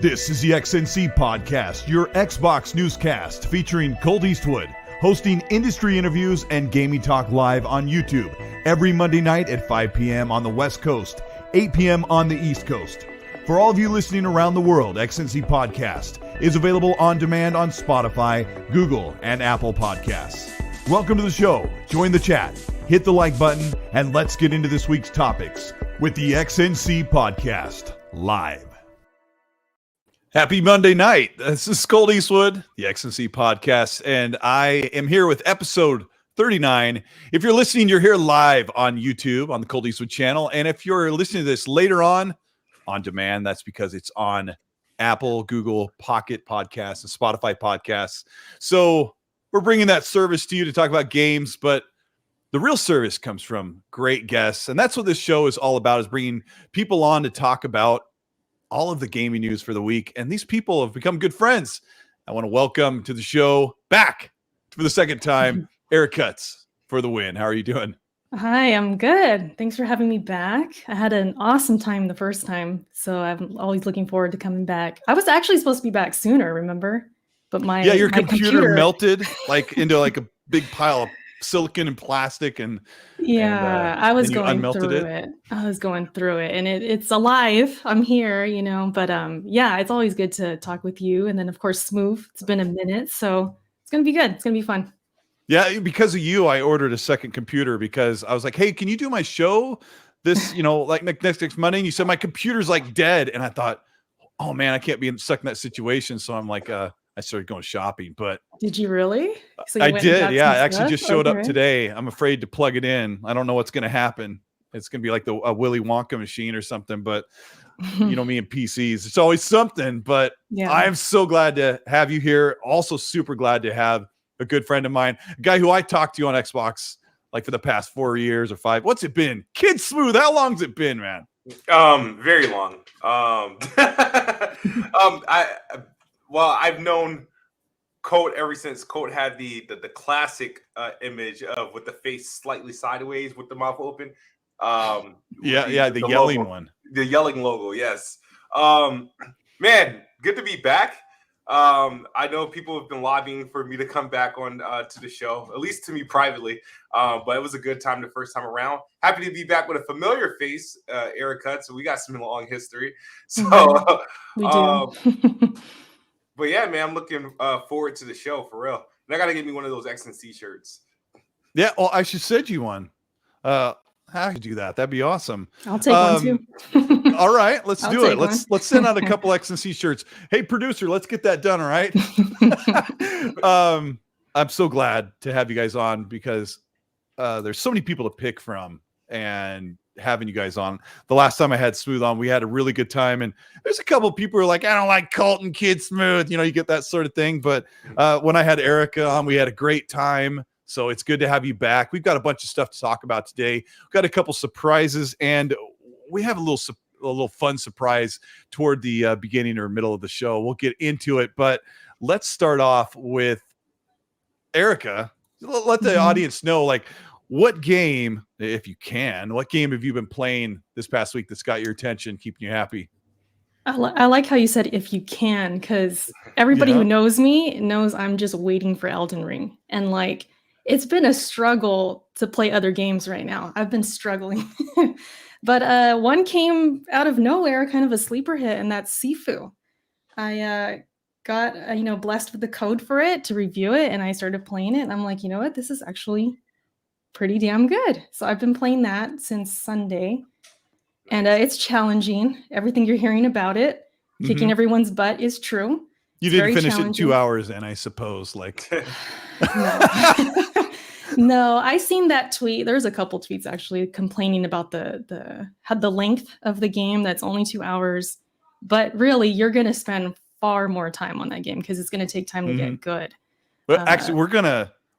This is the XNC Podcast, your Xbox newscast featuring Colteastwood, hosting industry interviews and gaming talk live on YouTube every Monday night at 5 p.m. on the West Coast, 8 p.m. on the East Coast. For all of you listening around the world, XNC Podcast is available on demand on Spotify, Google, and Apple Podcasts. Welcome to the show. Join the chat, hit the like button, and let's get into this week's topics with the XNC Podcast live. Happy Monday night. This is Colteastwood, the XNC Podcast, and I am here with episode 39. If you're listening, you're here live on YouTube on the Colteastwood channel, and if you're listening to this later on demand, that's because it's on Apple, Google, Pocket Podcasts, and Spotify Podcasts. So we're bringing that service to you to talk about games, but the real service comes from great guests, and that's what this show is all about, is bringing people on to talk about all of the gaming news for the week. And these people have become good friends. I want to welcome to the show back for the second time, Eric Cutts for the win. How are you doing? Hi, I'm good. Thanks for having me back. I had an awesome time the first time, so I'm always looking forward to coming back. I was actually supposed to be back sooner, remember? But your computer melted like into like a big pile of silicon and plastic, and I was going through it. I was going through it, and it's alive. I'm here, but it's always good to talk with you, and then of course Smoove. It's been a minute, so it's gonna be good. It's gonna be fun. Yeah, because of you, I ordered a second computer because I was like, hey, can you do my show this like next Monday? And you said my computer's like dead, and I thought, oh man, I can't be stuck in that situation. So I'm like, I started going shopping. But did you really? So I did. Yeah, I actually just showed up today. I'm afraid to plug it in. I don't know what's going to happen. It's going to be like a Willy Wonka machine or something. But me and PCs, it's always something. But yeah. I am so glad to have you here. Also super glad to have a good friend of mine, a guy who I talked to on Xbox like for the past 4 years or 5. What's it been? Kidsmoove. How long's it been, man? Very long. I've known Colt ever since Colt had the classic image of with the face slightly sideways with the mouth open. The yelling logo, one. The yelling logo, yes. Man, good to be back. I know people have been lobbying for me to come back on to the show, at least to me privately. But it was a good time the first time around. Happy to be back with a familiar face, Eric Cutts. So we got some long history. So we do. But yeah, man, I'm looking forward to the show for real. And I got to get me one of those XNC shirts. Yeah, well, I should send you one. How could you do that? That'd be awesome. I'll take one too. All right, let's do it. Let's send out a couple XNC shirts. Hey, producer, let's get that done. All right. I'm so glad to have you guys on because there's so many people to pick from, and having you guys on. The last time I had Smooth on, we had a really good time, and there's a couple of people who are like, I don't like Colt and Kidsmoove, you get that sort of thing. But when I had Erica on, we had a great time. So it's good to have you back. We've got a bunch of stuff to talk about today. We've got a couple surprises, and we have a little fun surprise toward the beginning or middle of the show. We'll get into it, but let's start off with Erica. Let the audience know, like, what game, if you can, what game have you been playing this past week that's got your attention, keeping you happy? I like how you said if you can, because everybody who knows me knows I'm just waiting for Elden Ring. And like, it's been a struggle to play other games right now. I've been struggling. But one came out of nowhere, kind of a sleeper hit, and that's Sifu. I got, blessed with the code for it to review it, and I started playing it. And I'm like, you know what? This is actually pretty damn good. So I've been playing that since Sunday, and it's challenging. Everything you're hearing about it, kicking everyone's butt, is true. You didn't finish it in 2 hours, then, I suppose. Like, no, I seen that tweet. There's a couple tweets actually complaining about the length of the game. That's only 2 hours, but really, you're going to spend far more time on that game because it's going to take time to get good. But actually, we're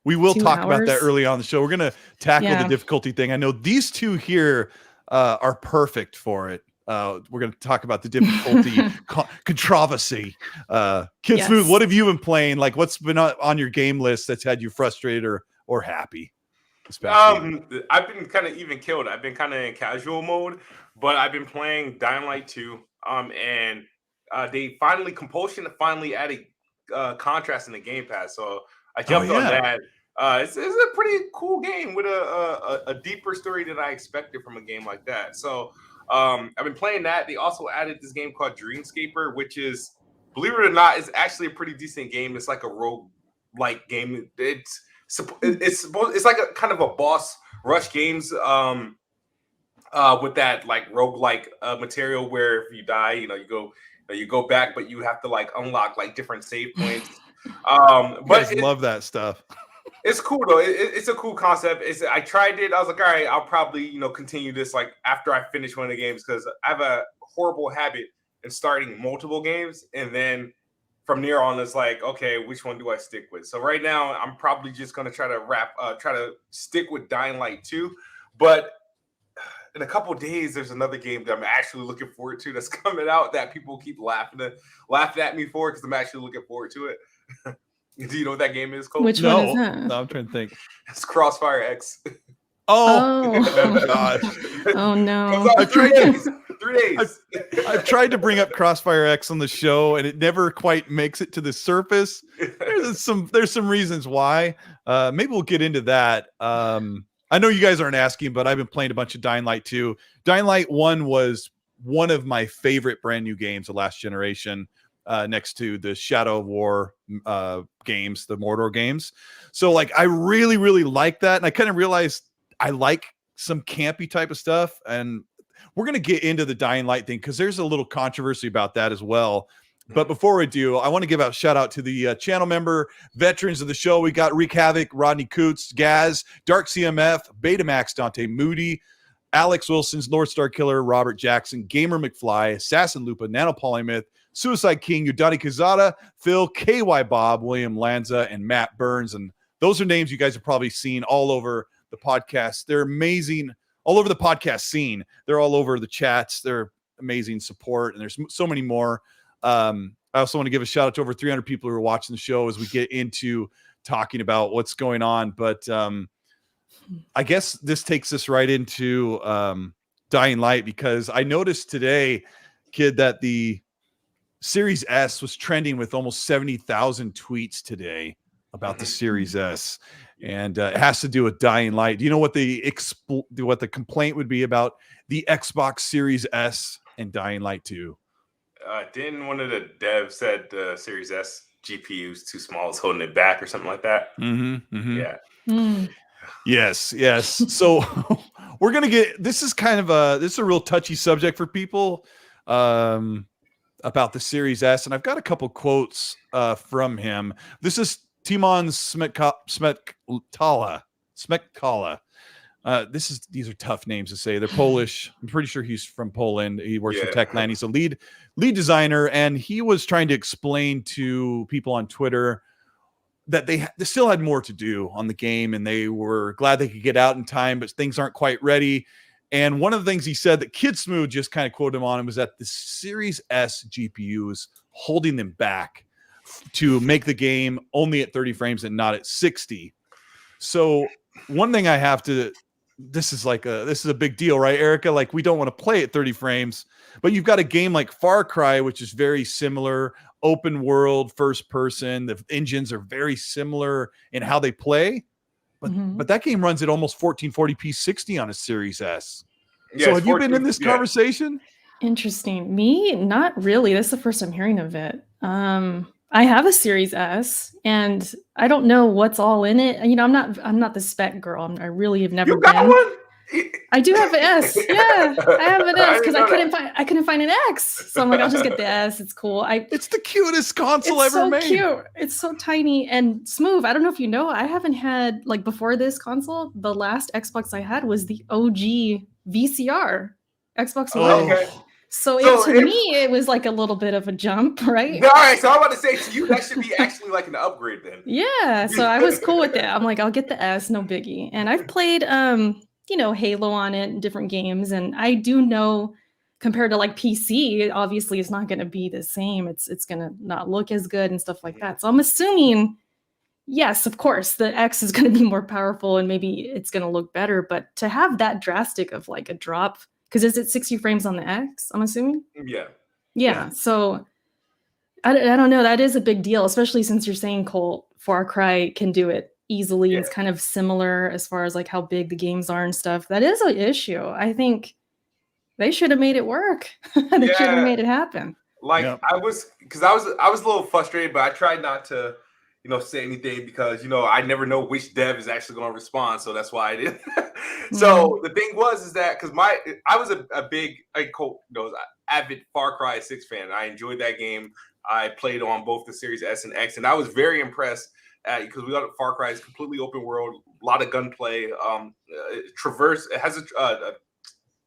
We will 2 talk about that hours. early on the show. We're going to tackle the difficulty thing. I know these two here are perfect for it. We're going to talk about the difficulty controversy. Kidsmoove, what have you been playing? Like, what's been on your game list that's had you frustrated or happy? I've been kind of even killed. I've been kind of in casual mode, but I've been playing Dying Light 2. And they finally added contrast in the Game Pass. So I jumped on that. It's a pretty cool game with a deeper story than I expected from a game like that. So I've been playing that. They also added this game called Dreamscaper, which is, believe it or not, is actually a pretty decent game. It's like a rogue-like game. It's like a kind of a boss rush games with that like rogue-like material where if you die, you go back, but you have to like unlock like different save points. But love that stuff. It's cool though. It's a cool concept. I tried it. I was like, all right, I'll probably continue this like after I finish one of the games, because I have a horrible habit in starting multiple games, and then from there on it's like, okay, which one do I stick with? So right now I'm probably just gonna try to stick with Dying Light 2, but in a couple of days there's another game that I'm actually looking forward to that's coming out that people keep laughing at me for, because I'm actually looking forward to it. Do you know what that game is, Cole? Which one is that? No, I'm trying to think. It's Crossfire X. Oh gosh. Oh no. 3 days. I've tried to bring up Crossfire X on the show, and it never quite makes it to the surface. There's some reasons why. Maybe we'll get into that. I know you guys aren't asking, but I've been playing a bunch of Dying Light 2. Dying Light 1 was one of my favorite brand new games of last generation, next to the Shadow of War games, the Mordor games. So like I really, really like that. And I kind of realized I like some campy type of stuff. And we're going to get into the Dying Light thing because there's a little controversy about that as well. But before we do, I want to give a shout out to the channel member veterans of the show. We got Wreak Havoc, Rodney Coots, GAAS, Dark CMF, Betamax, Dante Moody, Alex Wilson's Lord Star Killer, Robert Jackson, Gamer McFly, Assassin Lupa, Nano Polymyth, Suicide King, Udani Kazada, Phil, KY Bob, William Lanza, and Matt Burns. And those are names you guys have probably seen all over the podcast. They're amazing all over the podcast scene. They're all over the chats. They're amazing support. And there's so many more. I also want to give a shout out to over 300 people who are watching the show as we get into talking about what's going on. But I guess this takes us right into Dying Light, because I noticed today, kid, that the Series S was trending with almost 70,000 tweets today about the Series S, and it has to do with Dying Light. Do you know what the complaint would be about the Xbox Series S and Dying Light 2? Didn't one of the devs said the Series S GPU is too small, it's holding it back or something like that? Yeah. Yes. So we're gonna get. This is a real touchy subject for people about the Series S, and I've got a couple quotes from him. This is Timon Smetkala. These are tough names to say. They're Polish. I'm pretty sure he's from Poland. He works for Techland. He's a lead designer, and he was trying to explain to people on Twitter that they still had more to do on the game, and they were glad they could get out in time, but things aren't quite ready. And one of the things he said that Kidsmoove just kind of quoted him on was that the Series S GPU is holding them back to make the game only at 30 frames and not at 60. So one thing I have to, this is a big deal, right, Erica? Like, we don't want to play at 30 frames, but you've got a game like Far Cry, which is very similar, open world, first person. The engines are very similar in how they play, but that game runs at almost 1440p 60 on a Series S. Yeah, so have you been in this conversation? Interesting. Me, not really. That's the first I'm hearing of it. I have a Series S, and I don't know what's all in it. You know, I'm not the spec girl. I really have never been. One? I do have an S. Yeah, I have an S because I couldn't find an X. So I'm like, I'll just get the S. It's cool. It's the cutest console ever made. It's so cute. It's so tiny and smooth. I don't know if you know, I haven't had, like, before this console, the last Xbox I had was the OG VCR Xbox One. Okay. So to me, it was like a little bit of a jump, right? All right, so I'm about to say to you, that should be actually like an upgrade then. Yeah, so I was cool with that. I'm like, I'll get the S, no biggie. And I've played, Halo on it in different games, and I do know compared to like PC, obviously it's not going to be the same. It's going to not look as good and stuff like that. So I'm assuming, yes, of course, the X is going to be more powerful and maybe it's going to look better. But to have that drastic of like a drop, because is it 60 frames on the X? I'm assuming. Yeah. So I don't know. That is a big deal, especially since you're saying, Colt, Far Cry can do it easily. It's kind of similar as far as like how big the games are and stuff. That is an issue. I think they should have made it work. They should have made it happen. Like I was a little frustrated, but I tried not to, say anything because I never know which dev is actually going to respond, so that's why I did. So the thing is that because I was a big avid Far Cry 6 fan. I enjoyed that game. I played on both the Series S and X, and I was very impressed because we got Far Cry is completely open world, a lot of gunplay, it has a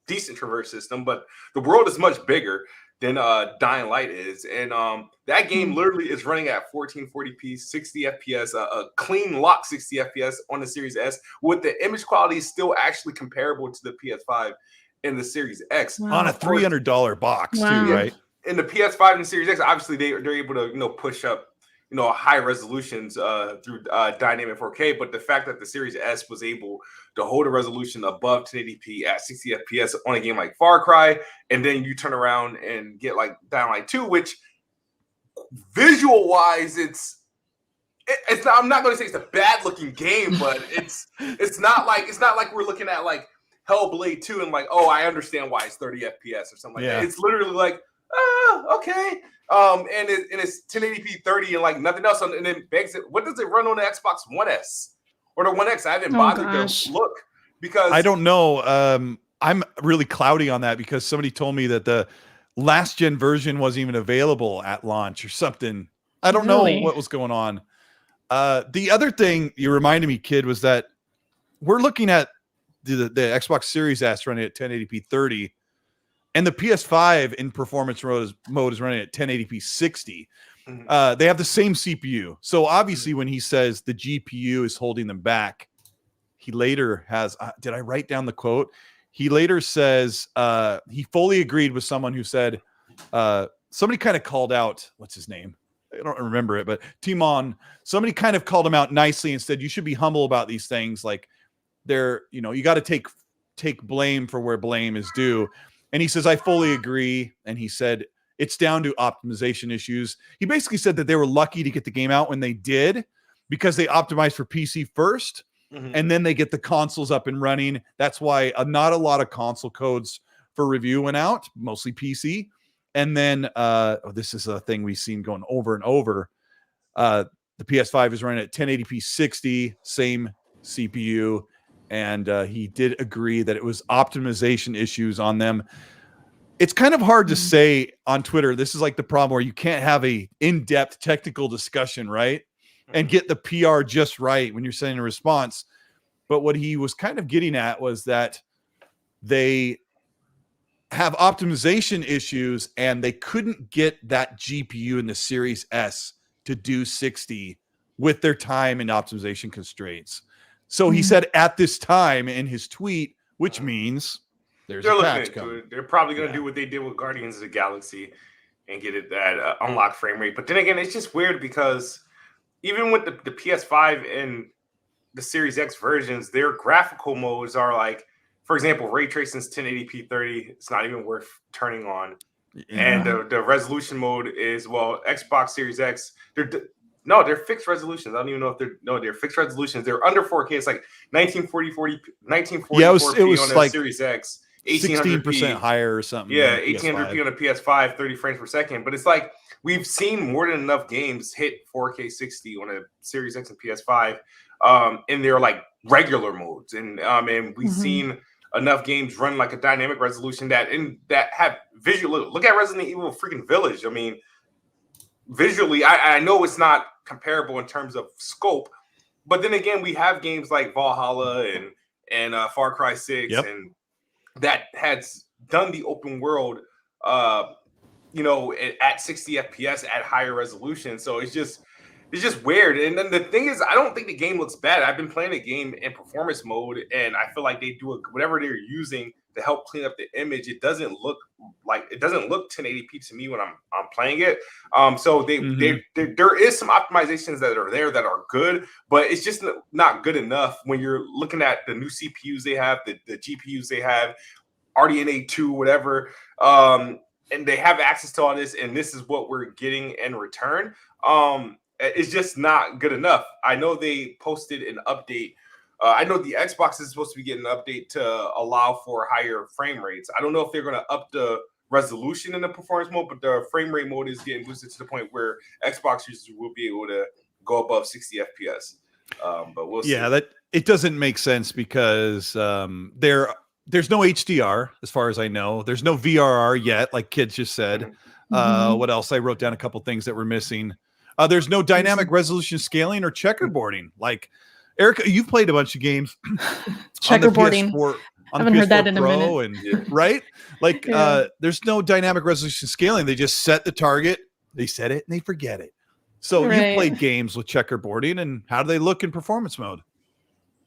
decent traverse system, but the world is much bigger than Dying Light is, and that game literally is running at 1440p, 60 FPS, a clean lock 60 FPS on the Series S, with the image quality still actually comparable to the PS5 and the Series X on a $300 box too, right? In the PS5 and the Series X, obviously they're able to push up high resolutions through dynamic 4K, but the fact that the Series S was able to hold a resolution above 1080p at 60 FPS on a game like Far Cry, and then you turn around and get like Dying Light 2, which visual wise it's not, I'm not going to say it's a bad looking game, but it's not like we're looking at like Hellblade 2 and like, oh, I understand why it's 30 FPS or something like that. It's literally like, okay. And it's 1080p 30 and like nothing else. And then begs it, what does it run on the Xbox One S or the One X? I haven't bothered to look because I don't know. I'm really cloudy on that because somebody told me that the last gen version wasn't even available at launch or something. I don't know what was going on. The other thing you reminded me, kid, was that we're looking at the Xbox Series S running at 1080p 30. And the PS5 in performance mode is running at 1080p 60. They have the same CPU. So obviously when he says the GPU is holding them back, he later has, did I write down the quote? He later says he fully agreed with someone who said, somebody kind of called out, what's his name? I don't remember it, but Timon, somebody kind of called him out nicely and said, you should be humble about these things. Like you got to take blame for where blame is due. And he says, I fully agree. And he said, it's down to optimization issues. He basically said that they were lucky to get the game out when they did because they optimized for PC first, and then they get the consoles up and running. That's why not a lot of console codes for review went out, mostly PC. And then this is a thing we've seen going over and over. The PS5 is running at 1080p 60, same CPU. And he did agree that it was optimization issues on them. It's kind of hard to say on Twitter. This is like the problem where you can't have a in-depth technical discussion, right? And get the PR just right when you're sending a response. But what he was kind of getting at was that they have optimization issues and they couldn't get that GPU in the Series S to do 60 with their time and optimization constraints. So he said at this time in his tweet, which means they're looking into it. They're probably going to do what they did with Guardians of the Galaxy and get it that unlocked frame rate. But then again, it's just weird because even with the PS5 and the Series X versions, their graphical modes are like, for example, ray tracing is 1080p 30. It's not even worth turning on. And the resolution mode is, Xbox Series X, they're fixed resolutions. I don't even know if they're fixed resolutions. They're under 4K. It's like 1940p on the like Series X, 16% higher or something. Yeah, 1800p on a PS5, 30 frames per second. But it's like we've seen more than enough games hit 4K 60 on a Series X and PS5 in their like regular modes, and we've seen enough games run like a dynamic resolution that have visual. Look at Resident Evil freaking Village. I mean, visually, I know it's not comparable in terms of scope, but then again, we have games like Valhalla and Far Cry 6 and that has done the open world at 60 FPS at higher resolution. So it's just weird. And then the thing is, I don't think the game looks bad. I've been playing the game in performance mode, and I feel like they do whatever they're using to help clean up the image. It doesn't look 1080p to me when I'm playing it. So there is some optimizations that are there that are good, but it's just not good enough when you're looking at the new CPUs they have, the GPUs they have, RDNA 2, whatever. And they have access to all this, and this is what we're getting in return. It's just not good enough. I know they posted an update. I know the Xbox is supposed to be getting an update to allow for higher frame rates. I don't know if they're going to up the resolution in the performance mode, but the frame rate mode is getting boosted to the point where Xbox users will be able to go above 60 FPS. But we'll see. Yeah, that it doesn't make sense because there's no HDR as far as I know. There's no VRR yet, like Kids just said. What else? I wrote down a couple things that were missing. There's no dynamic resolution scaling or checkerboarding. Like, Erica, you've played a bunch of games. Checkerboarding. I haven't heard that in a minute. And, right? Like, there's no dynamic resolution scaling. They just set the target, they set it, and they forget it. So you played games with checkerboarding, and how do they look in performance mode?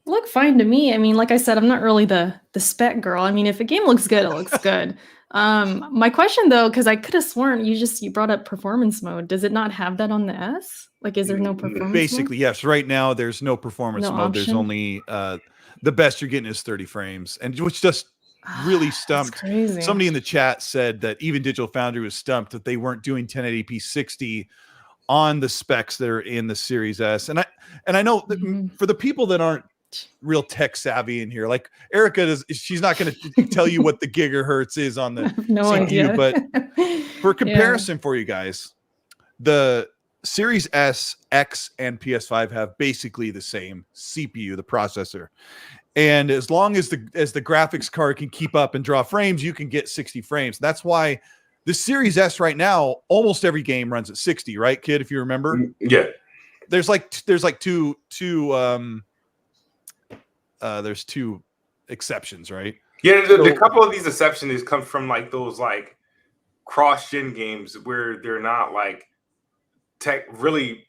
Look fine to me. I mean, like I said, I'm not really the spec girl. I mean, if a game looks good, it looks good. My question though, because I could have sworn you brought up performance mode. Does it not have that on the S? Like, is there no performance Basically, mode? Yes. Right now, there's no performance mode. Option? There's only the best you're getting is 30 frames, and which just really stumped. Somebody in the chat said that even Digital Foundry was stumped that they weren't doing 1080p 60 on the specs that are in the Series S. And I know that for the people that aren't real tech savvy in here, like Erica she's not going to tell you what the gigahertz is on the CPU, idea. But for comparison for you guys, the Series S, X, and PS5 have basically the same CPU, the processor. And as long as the graphics card can keep up and draw frames, you can get 60 frames. That's why the Series S right now, almost every game runs at 60, right, Kid? If you remember, yeah. There's two exceptions, right? Yeah, the couple of these exceptions come from like those like cross-gen games where they're not like really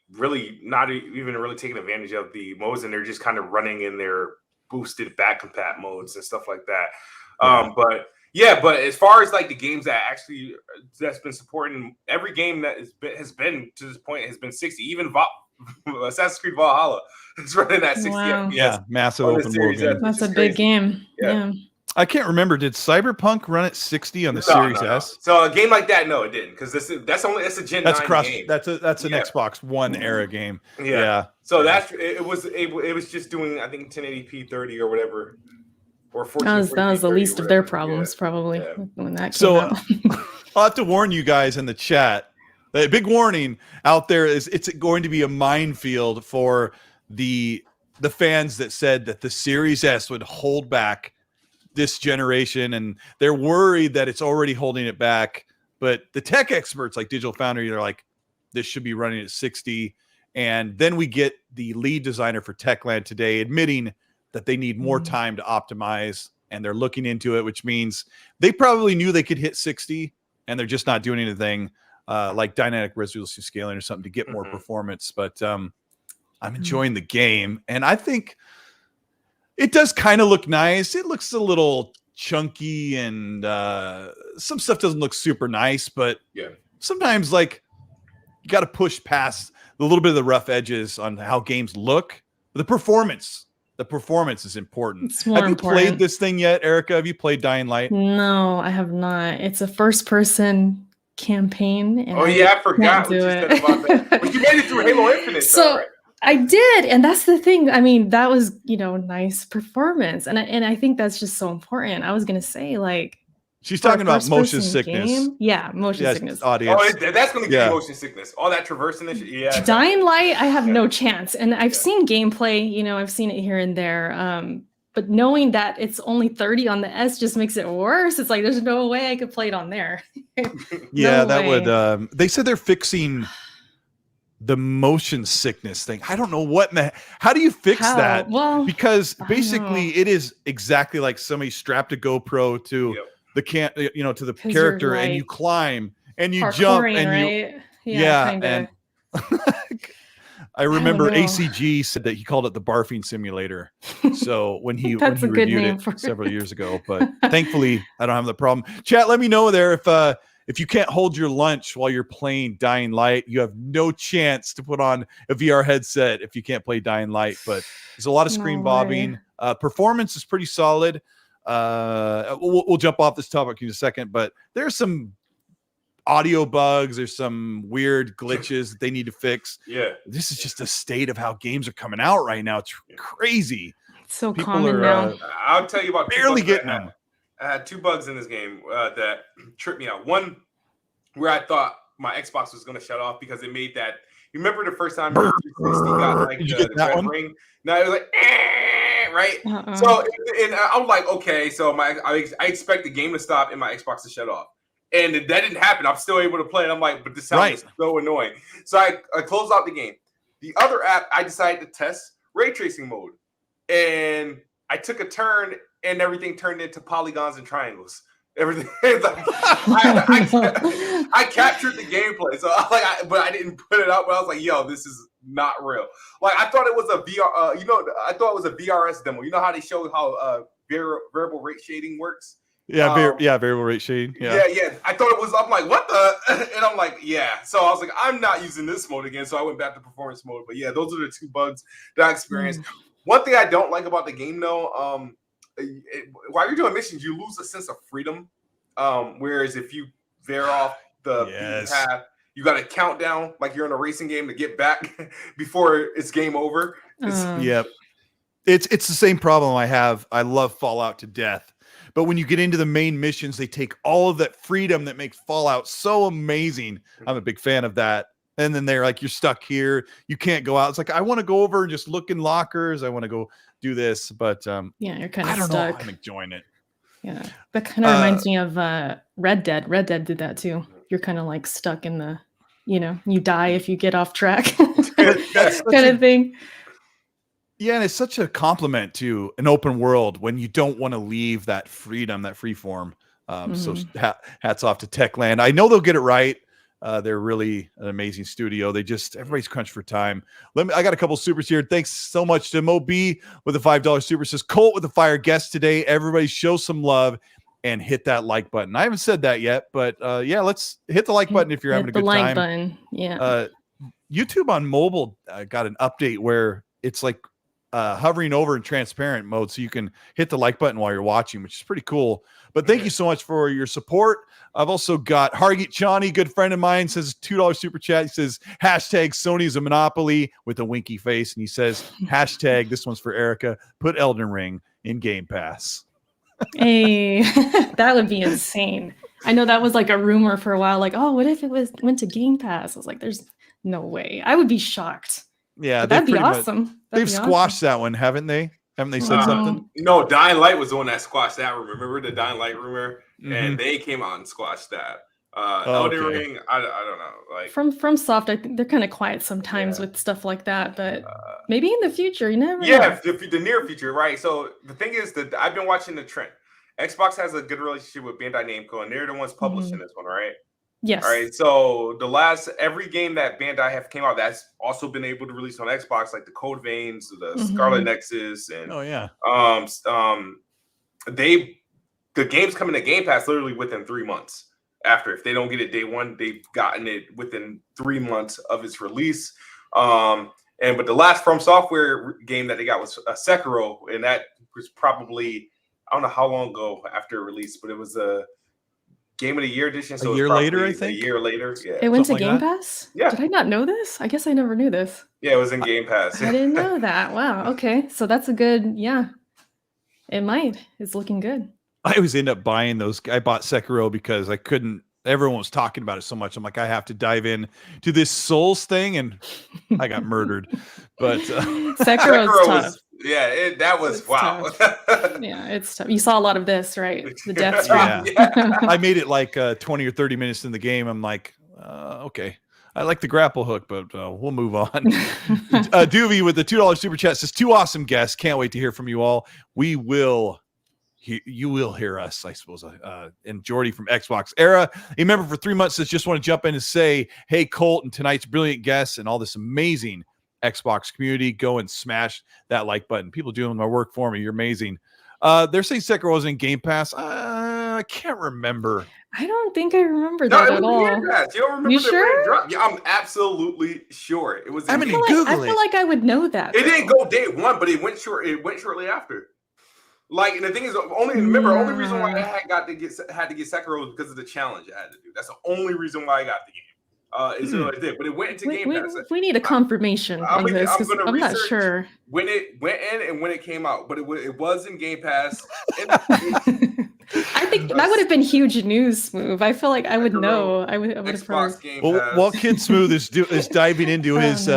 not even really taking advantage of the modes, and they're just kind of running in their boosted back compat modes and stuff like that. But as far as like the games that's been supporting, every game that has been to this point has been 60. Even Assassin's Creed Valhalla is running at 60 FPS. Yeah, massive open world game. That's a big game. Yeah. I can't remember. Did Cyberpunk run at 60 on the Series S? So a game like that, no, it didn't, because that's a Gen 9 game. That's an Xbox One era game. Yeah. So it was just doing, I think, 1080p 30 or whatever. Or 1440p. That was the least of their problems, probably, when that came out. I'll have to warn you guys in the chat. A big warning out there is it's going to be a minefield for the fans that said that the Series S would hold back this generation, and they're worried that it's already holding it back. But the tech experts like Digital Foundry, they're like, this should be running at 60. And then we get the lead designer for Techland today admitting that they need more time to optimize, and they're looking into it, which means they probably knew they could hit 60, and they're just not doing anything like dynamic resolution scaling or something to get more performance. But I'm enjoying the game, and I think it does kind of look nice. It looks a little chunky, and some stuff doesn't look super nice, but sometimes like you got to push past a little bit of the rough edges on how games look. The performance is important. Have you played this thing yet, Erica? Have you played Dying Light? No, I have not. It's a first-person campaign. And I forgot what you said about that. But you made it through Halo Infinite, though, right? I did, and that's the thing. I mean, that was, nice performance, and I think that's just so important. I was gonna say, like, she's talking about motion sickness. Game? Yeah, motion sickness. Audience. That's gonna give you motion sickness. All that traversing and shit. Yeah. Dying Light, I have no chance, and I've seen gameplay. I've seen it here and there. But knowing that it's only 30 on the S just makes it worse. It's like there's no way I could play it on there. Would. They said they're fixing the motion sickness thing. I don't know how do you fix that? Well, because basically it is exactly like somebody strapped a GoPro to to the 'Cause character, you're, and you like, climb and you jump parkouring, and right? and Kinda. I remember know. ACG said that he called it the barfing simulator. So when he That's a good reviewed name it for several it. years ago, but thankfully I don't have the problem. Chat, let me know there if you can't hold your lunch while you're playing Dying Light. You have no chance to put on a VR headset if you can't play Dying Light. But there's a lot of screen No bobbing. Performance is pretty solid. We'll jump off this topic in a second, but there's some audio bugs. There's some weird glitches that they need to fix. Yeah, this is just a state of how games are coming out right now. It's crazy. It's so People common now. I'll tell you about barely getting them. I had 2 bugs in this game that tripped me out. One, where I thought my Xbox was going to shut off because it made that. You remember the first time your 360 got like the red ring? No, it was like, right? So, and I was like, okay, so I expect the game to stop and my Xbox to shut off. And that didn't happen. I'm still able to play it. I'm like, but this sound is so annoying. So I closed out the game. The other app, I decided to test ray tracing mode. And I took a turn and everything turned into polygons and triangles. Everything. Like, I captured the gameplay. So but I didn't put it out. But I was like, yo, this is not real. Like I thought it was a VR, I thought it was a VRS demo. You know how they show how variable rate shading works? Yeah, variable rate shading. Yeah. I thought it was. I'm like, what the? And I'm like, yeah. So I was like, I'm not using this mode again. So I went back to performance mode. But yeah, those are the 2 bugs that I experienced. One thing I don't like about the game, though, while you're doing missions, you lose a sense of freedom. Whereas if you veer off the path, you got to count down like you're in a racing game to get back before it's game over. Yep. It's the same problem I have. I love Fallout to death. But when you get into the main missions, they take all of that freedom that makes Fallout so amazing. I'm a big fan of that. And then they're like, you're stuck here. You can't go out. It's like, I want to go over and just look in lockers. I want to go do this. But you're kind of I don't stuck. know. I'm enjoying it. Yeah. That kind of reminds me of Red Dead. Red Dead did that too. You're kind of like stuck in the, you die if you get off track kind of thing. Yeah, and it's such a compliment to an open world when you don't want to leave that freedom, that free form. So hats off to Techland. I know they'll get it right. They're really an amazing studio. Everybody's crunched for time. I got a couple supers here. Thanks so much to Mo B with a $5 super. Says Colt with the fire guest today. Everybody show some love and hit that like button. I haven't said that yet, but let's hit the like button if you're having a good time. The like button. Yeah. YouTube on mobile got an update where it's like hovering over in transparent mode, so you can hit the like button while you're watching, which is pretty cool. But thank you so much for your support. I've also got Hargit Chani, good friend of mine, says $2 super chat. He says hashtag Sony's a monopoly with a winky face, and he says hashtag, this one's for Erica, put Elden Ring in Game Pass. Hey, that would be insane. I know that was like a rumor for a while, like, oh, what if it went to Game Pass? I was like, there's no way. I would be shocked. Yeah, that'd be awesome. They've squashed that one, haven't they? Haven't they said something? No, Dying Light was the one that squashed that rumor. Remember the Dying Light rumor? And they came out and squashed that. Elden Ring, I don't know. Like from Soft, I think they're kind of quiet sometimes with stuff like that, but maybe in the future, you never know. The near future, right? So the thing is that I've been watching the trend. Xbox has a good relationship with Bandai Namco, and they're the ones publishing this one, right? Yes. All right. So every game that Bandai have came out that's also been able to release on Xbox, like the Code Veins, the Scarlett Nexus, and the games coming to Game Pass literally within 3 months. After, if they don't get it day one, they've gotten it within 3 months of its release. But the last From Software game that they got was Sekiro, and that was probably, I don't know how long ago after release, but it was a Game of the Year edition. So a year later, I think. A year later, yeah. It went to Game Pass? Yeah. Did I not know this? I guess I never knew this. Yeah, it was in Game Pass. I didn't know that. Wow. Okay. So that's a good, it might. It's looking good. I always end up buying those. I bought Sekiro because I couldn't. Everyone was talking about it so much. I'm like, I have to dive in to this Souls thing, and I got murdered. But Sekiro tough. That was wow. Yeah, it's tough. You saw a lot of this, right? The death stream. I made it like 20 or 30 minutes in the game. I'm like, okay. I like the grapple hook, but we'll move on. Doovie with the $2 super chat says, 2 awesome guests. Can't wait to hear from you all. We will you will hear us, I suppose. And Jordy from Xbox Era, a member for 3 months, says, just want to jump in and say, hey, Colt, and tonight's brilliant guests and all this amazing Xbox community, go and smash that like button. People doing my work for me. You're amazing. They're saying Sekiro was in Game Pass. I can't remember. I don't think I remember that at all. You don't remember you sure? Drop? Yeah, I'm absolutely sure. It was. I feel like I would know that. It didn't go day one, but it went shortly after. Like, and the thing is, only reason why I had to get Sekiro was because of the challenge I had to do. That's the only reason why I got the game. Is what I did, but it went into Game Pass. We need a confirmation on this because I'm not sure when it went in and when it came out, but it was in Game Pass. I think that would have been huge news move. I feel like I would know. I would have heard. Game Pass. While Kidsmoove is diving into his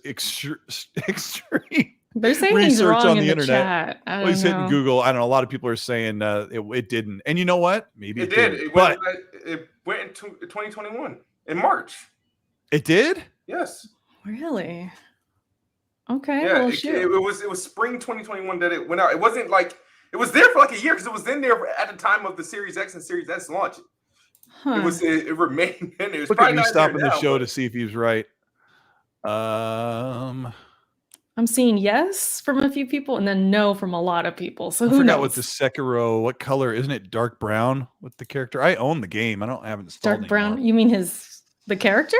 extreme. They're saying he's wrong in the internet. Chat. He's hitting Google. I don't know. A lot of people are saying it didn't. And you know what? Maybe it did. It went into 2021 in March. It did? Yes. Really? Okay. Yeah. Well, it was spring 2021 that it went out. It wasn't like it was there for like a year because it was in there at the time of the Series X and Series S launch. Huh. It remained in there. Look at me stopping the show to see if he was right. I'm seeing yes from a few people and then no from a lot of people. So I forgot what the Sekiro, what color, isn't it dark brown with the character? I own the game. Haven't installed dark brown. You mean the character?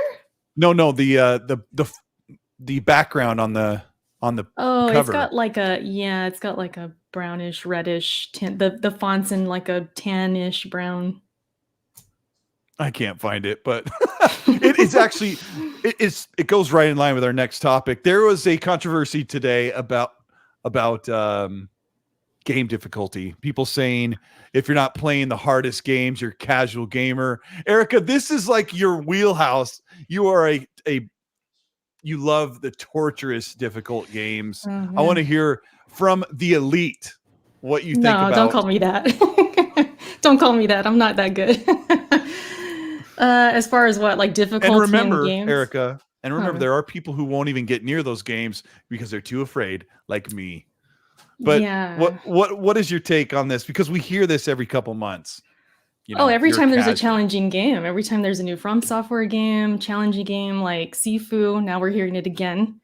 No, the background on the cover. It's got like a brownish reddish tint. The font's in like a tannish brown. I can't find it, but it's actually it goes right in line with our next topic. There was a controversy today about game difficulty. People saying if you're not playing the hardest games, you're a casual gamer. Erica, this is like your wheelhouse. You are you love the torturous, difficult games. Mm-hmm. I want to hear from the elite what you think about. No, don't call me that. Don't call me that. I'm not that good. As far as what, like difficulty and remember, in games? Erica, and remember, there are people who won't even get near those games because they're too afraid, like me. But yeah. What is your take on this? Because we hear this every couple months. Every time there's a challenging game, every time there's a new From Software game, challenging game like Sifu, now we're hearing it again.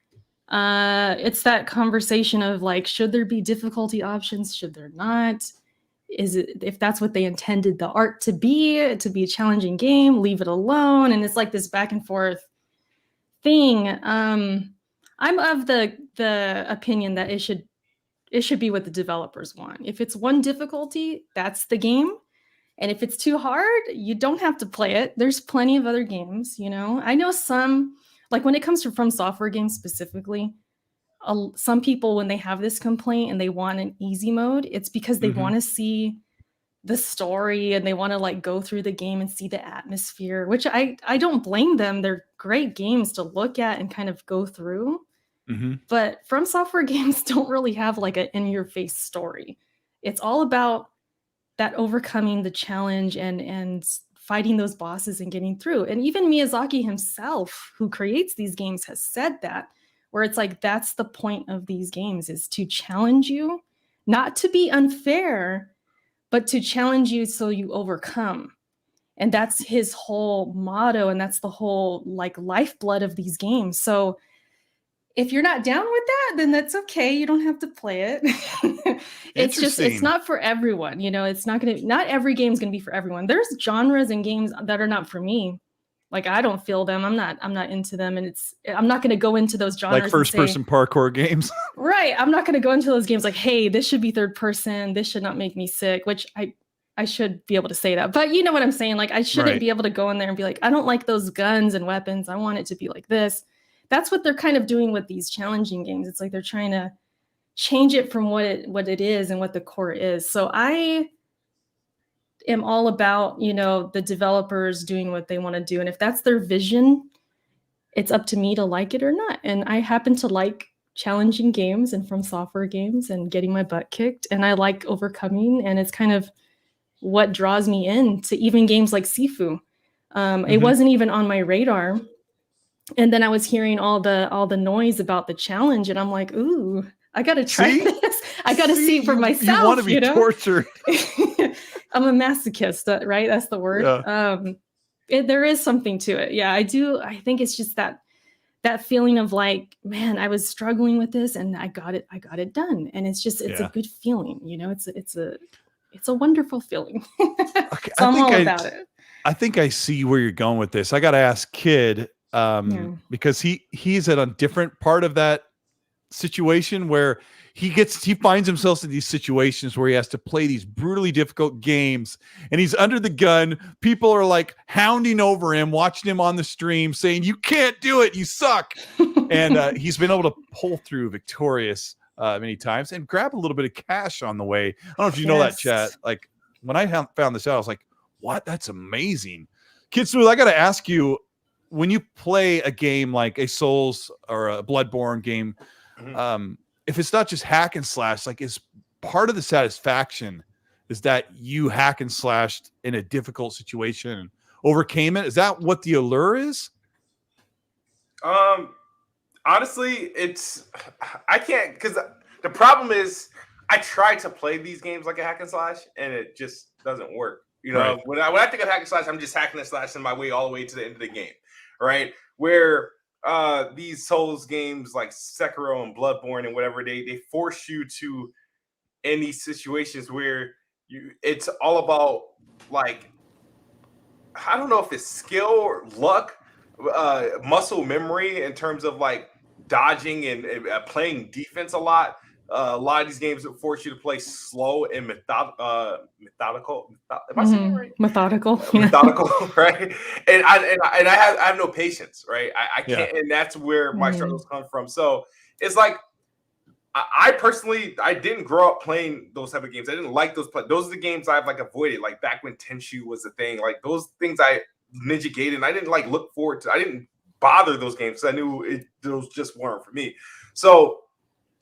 It's that conversation of like, should there be difficulty options? Should there not? Is it, if that's what they intended the art to be a challenging game, leave it alone. And it's like this back and forth thing. I'm of the opinion that it should be what the developers want. If it's one difficulty, that's the game. And if it's too hard, you don't have to play it. There's plenty of other games, I know some, like when it comes to From Software games specifically, some people, when they have this complaint and they want an easy mode, it's because they want to see the story and they want to like go through the game and see the atmosphere, which I don't blame them. They're great games to look at and kind of go through. Mm-hmm. But From Software games don't really have like an in-your-face story. It's all about that overcoming the challenge and fighting those bosses and getting through. And even Miyazaki himself, who creates these games, has said that, where it's like, that's the point of these games, is to challenge you, not to be unfair, but to challenge you so you overcome. And that's his whole motto. And that's the whole like lifeblood of these games. So if you're not down with that, then that's okay. You don't have to play it. It's not for everyone. Not every game is going to be for everyone. There's genres and games that are not for me. Like, I don't feel them. I'm not into them. And I'm not going to go into those genres. Like first person parkour games. Right. I'm not going to go into those games like, hey, this should be third person. This should not make me sick, which I should be able to say that. But you know what I'm saying? Like, I shouldn't be able to go in there and be like, I don't like those guns and weapons. I want it to be like this. That's what they're kind of doing with these challenging games. It's like they're trying to change it from what it is and what the core is. So I am all about, the developers doing what they want to do. And if that's their vision, it's up to me to like it or not. And I happen to like challenging games and From Software games and getting my butt kicked. And I like overcoming. And it's kind of what draws me in to even games like Sifu. It wasn't even on my radar. And then I was hearing all the noise about the challenge. And I'm like, ooh, I got to try this. I got to see it for myself. You want to be tortured. I'm a masochist, right? That's the word. Yeah. There is something to it. Yeah, I do. I think it's just that feeling of like, man, I was struggling with this and I got it done. And it's a good feeling, it's a wonderful feeling. Okay, So I'm all about it. I think I see where you're going with this. I got to ask Kid, because he's at a different part of that situation where he finds himself in these situations where he has to play these brutally difficult games and he's under the gun. People are like hounding over him, watching him on the stream saying, you can't do it, you suck. And he's been able to pull through victorious many times and grab a little bit of cash on the way. I don't know if you know that, chat. Like when I found this out, I was like, what? That's amazing. Kidsmoove, I got to ask you, when you play a game like a Souls or a Bloodborne game, if it's not just hack and slash, like, is part of the satisfaction is that you hack and slashed in a difficult situation and overcame it? Is that what the allure is? Honestly, I can't, because the problem is I try to play these games like a hack and slash and it just doesn't work. Right. When I think of hack and slash, I'm just hacking and slashing my way all the way to the end of the game, right? Where these Souls games like Sekiro and Bloodborne and whatever, they force you to, in these situations where it's all about, like, I don't know if it's skill or luck, muscle memory in terms of like dodging and playing defense a lot. A lot of these games that force you to play slow and methodical. Am I saying it right? Methodical, methodical, right? And I have no patience, right? I can't, and that's where my struggles come from. So it's like I personally didn't grow up playing those type of games. I didn't like those. Those are the games I've like avoided, like back when Tenshu was a thing. Like those things Ninja Gaiden, I didn't like look forward to. I didn't bother those games because I knew those just weren't for me. So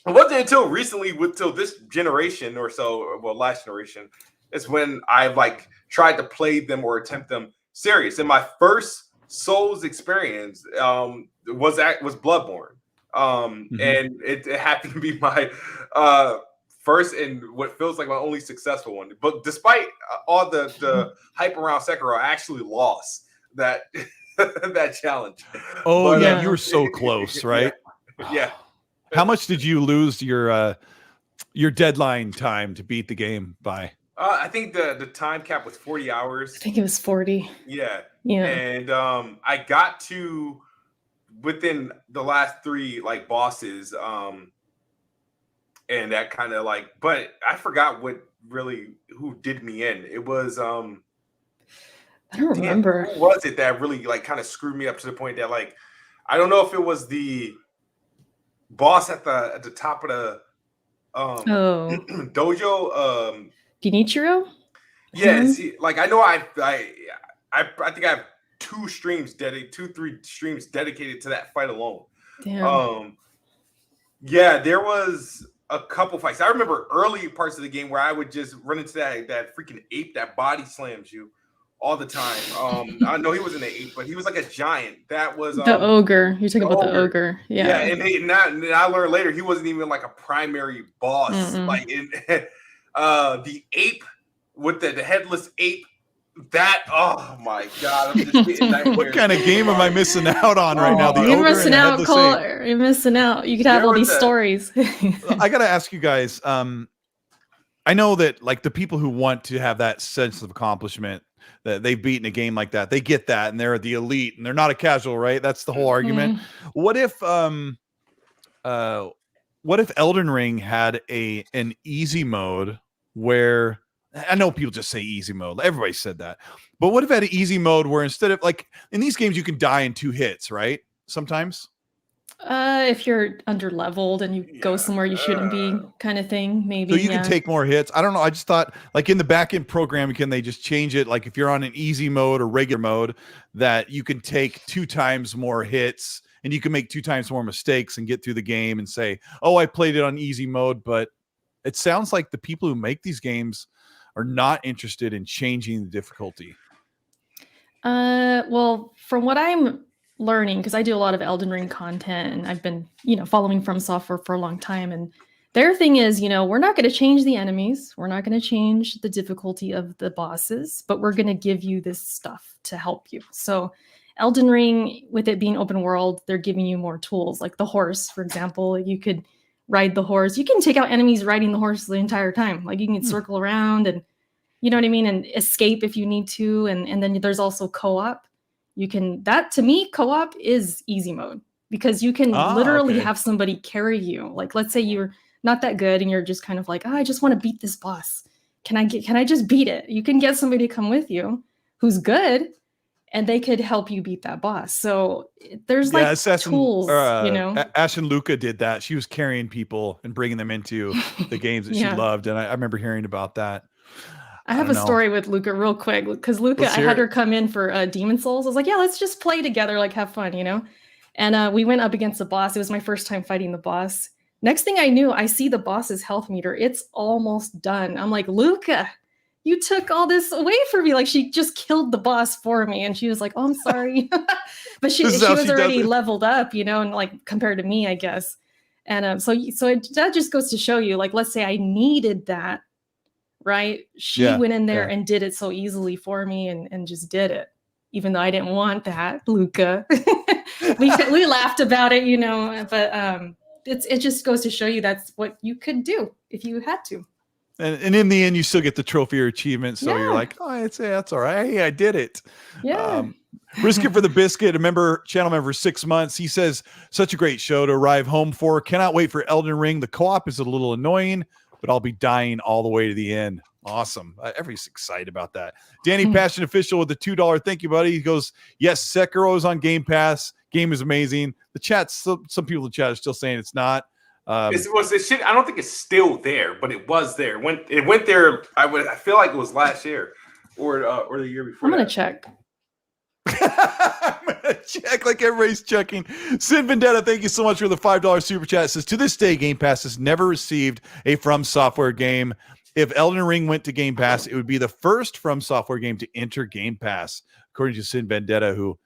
it wasn't until recently, till this generation or so, well, last generation, is when I like tried to play them or attempt them serious. And my first Souls experience was Bloodborne, and it happened to be my first and what feels like my only successful one. But despite all the hype around Sekiro, I actually lost that that challenge. Oh, but, yeah, you were so close, right? Yeah. How much did you lose your deadline time to beat the game by? I think the time cap was 40 hours. I think it was 40. Yeah. Yeah. And I got to within the last 3 like bosses, and that kind of like, but I forgot who did me in. It was I don't remember. Who was it that really like kind of screwed me up to the point that like I don't know if it was the boss at the top of the dojo, Genichiro? Yes, like I know I think I have 3 streams dedicated to that fight alone. Damn. Yeah, there was a couple fights. I remember early parts of the game where I would just run into that freaking ape that body slams you all the time. I know he wasn't an ape, but he was like a giant. That was the ogre. You're talking about the ogre. Yeah. And I learned later he wasn't even like a primary boss. Mm-mm. Like the ape with the headless ape. That, oh my God. I'm just getting what kind of game am I missing out on right now? You're missing out, Cole. You're missing out. You could have all these stories. I got to ask you guys. I know that like the people who want to have that sense of accomplishment, that they've beaten a game like that, they get that and they're the elite and they're not a casual, right? That's the whole argument. What if Elden Ring had an easy mode where, I know people just say easy mode, everybody said that, but what if it had an easy mode where instead of like in these games you can die in 2 hits, right? Sometimes if you're under leveled and you go somewhere you shouldn't be, kind of thing, maybe. So you can take more hits. I don't know. I just thought, like in the backend program, can they just change it? Like if you're on an easy mode or regular mode, that you can take 2 times more hits and you can make 2 times more mistakes and get through the game and say, "Oh, I played it on easy mode." But it sounds like the people who make these games are not interested in changing the difficulty. Well, from what I'm learning, because I do a lot of Elden Ring content and I've been, following From Software for a long time, and Their thing is, we're not going to change the enemies. We're not going to change the difficulty of the bosses, but we're going to give you this stuff to help you. So Elden Ring, with it being open world, they're giving you more tools, like the horse, for example. You could ride the horse. You can take out enemies riding the horse the entire time. Like you can circle around and, you know what I mean? And escape if you need to. And then there's also co-op. To me, co-op is easy mode because you can literally have somebody carry you. Like, let's say you're not that good and you're just kind of like, I just want to beat this boss. Can I just beat it? You can get somebody to come with you who's good and they could help you beat that boss. So there's tools, Ash and Luca did that. She was carrying people and bringing them into the games that she loved. And I remember hearing about that. I have a story with Luca real quick because Luca, I had her come in for Demon Souls. I was like, yeah, let's just play together, like have fun, And we went up against the boss. It was my first time fighting the boss. Next thing I knew, I see the boss's health meter. It's almost done. I'm like, Luca, you took all this away from me. Like she just killed the boss for me. And she was like, oh, I'm sorry. But she was already leveled up, and like compared to me, I guess. And that just goes to show you, like, let's say I needed that, right? She went in there and did it so easily for me and just did it, even though I didn't want that, Luca. we laughed about it, but it just goes to show you that's what you could do if you had to. And in the end, you still get the trophy or achievement. So you're like, oh, I'd say that's all right. Hey, I did it. Yeah. Risk it for the biscuit. Channel member 6 months. He says, such a great show to arrive home for. Cannot wait for Elden Ring. The co-op is a little annoying, but I'll be dying all the way to the end. Awesome. Everybody's excited about that. Danny Passion Official with the $2. Thank you, buddy. He goes, yes, Sekiro is on Game Pass. Game is amazing. The chat, some people in the chat are still saying it's not. Was this shit? I don't think it's still there, but it was there. When it went there, I feel like it was last year or the year before. I'm gonna check. I'm gonna check like everybody's checking. Sin Vendetta, thank you so much for the $5 super chat. It says, to this day, Game Pass has never received a From Software game. If Elden Ring went to Game Pass, it would be the first From Software game to enter Game Pass, according to Sin Vendetta, who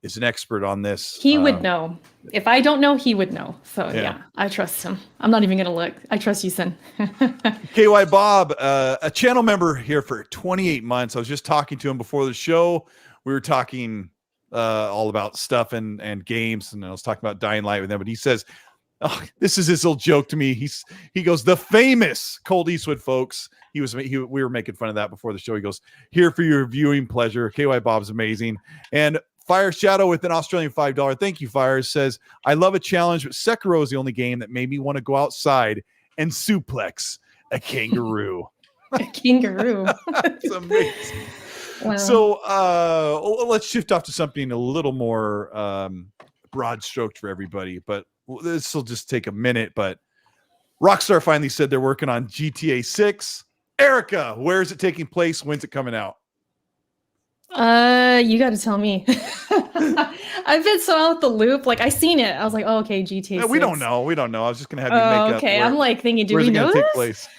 is an expert on this. He would know. If I don't know, he would know. So yeah, I trust him. I'm not even going to look. I trust you, Sin. KY Bob, a channel member here for 28 months. I was just talking to him before the show. We were talking all about stuff and games, and I was talking about Dying Light with him, but he says, oh, this is his little joke to me. He goes, the famous Colteastwood folks. We were making fun of that before the show. He goes, here for your viewing pleasure. KY Bob's amazing. And Fire Shadow with an Australian $5. Thank you, Fire. Says, I love a challenge, but Sekiro is the only game that made me want to go outside and suplex a kangaroo. A kangaroo. That's amazing. Wow. So let's shift off to something a little more broad stroked for everybody, but this will just take a minute. But Rockstar finally said they're working on GTA 6. Erica, where is it taking place? When's it coming out? You got to tell me. I've been so out the loop. Like I seen it. I was like, oh, okay, GTA 6. We don't know. I was just going to have you make up. Okay. I'm like thinking, do we know this? Take place?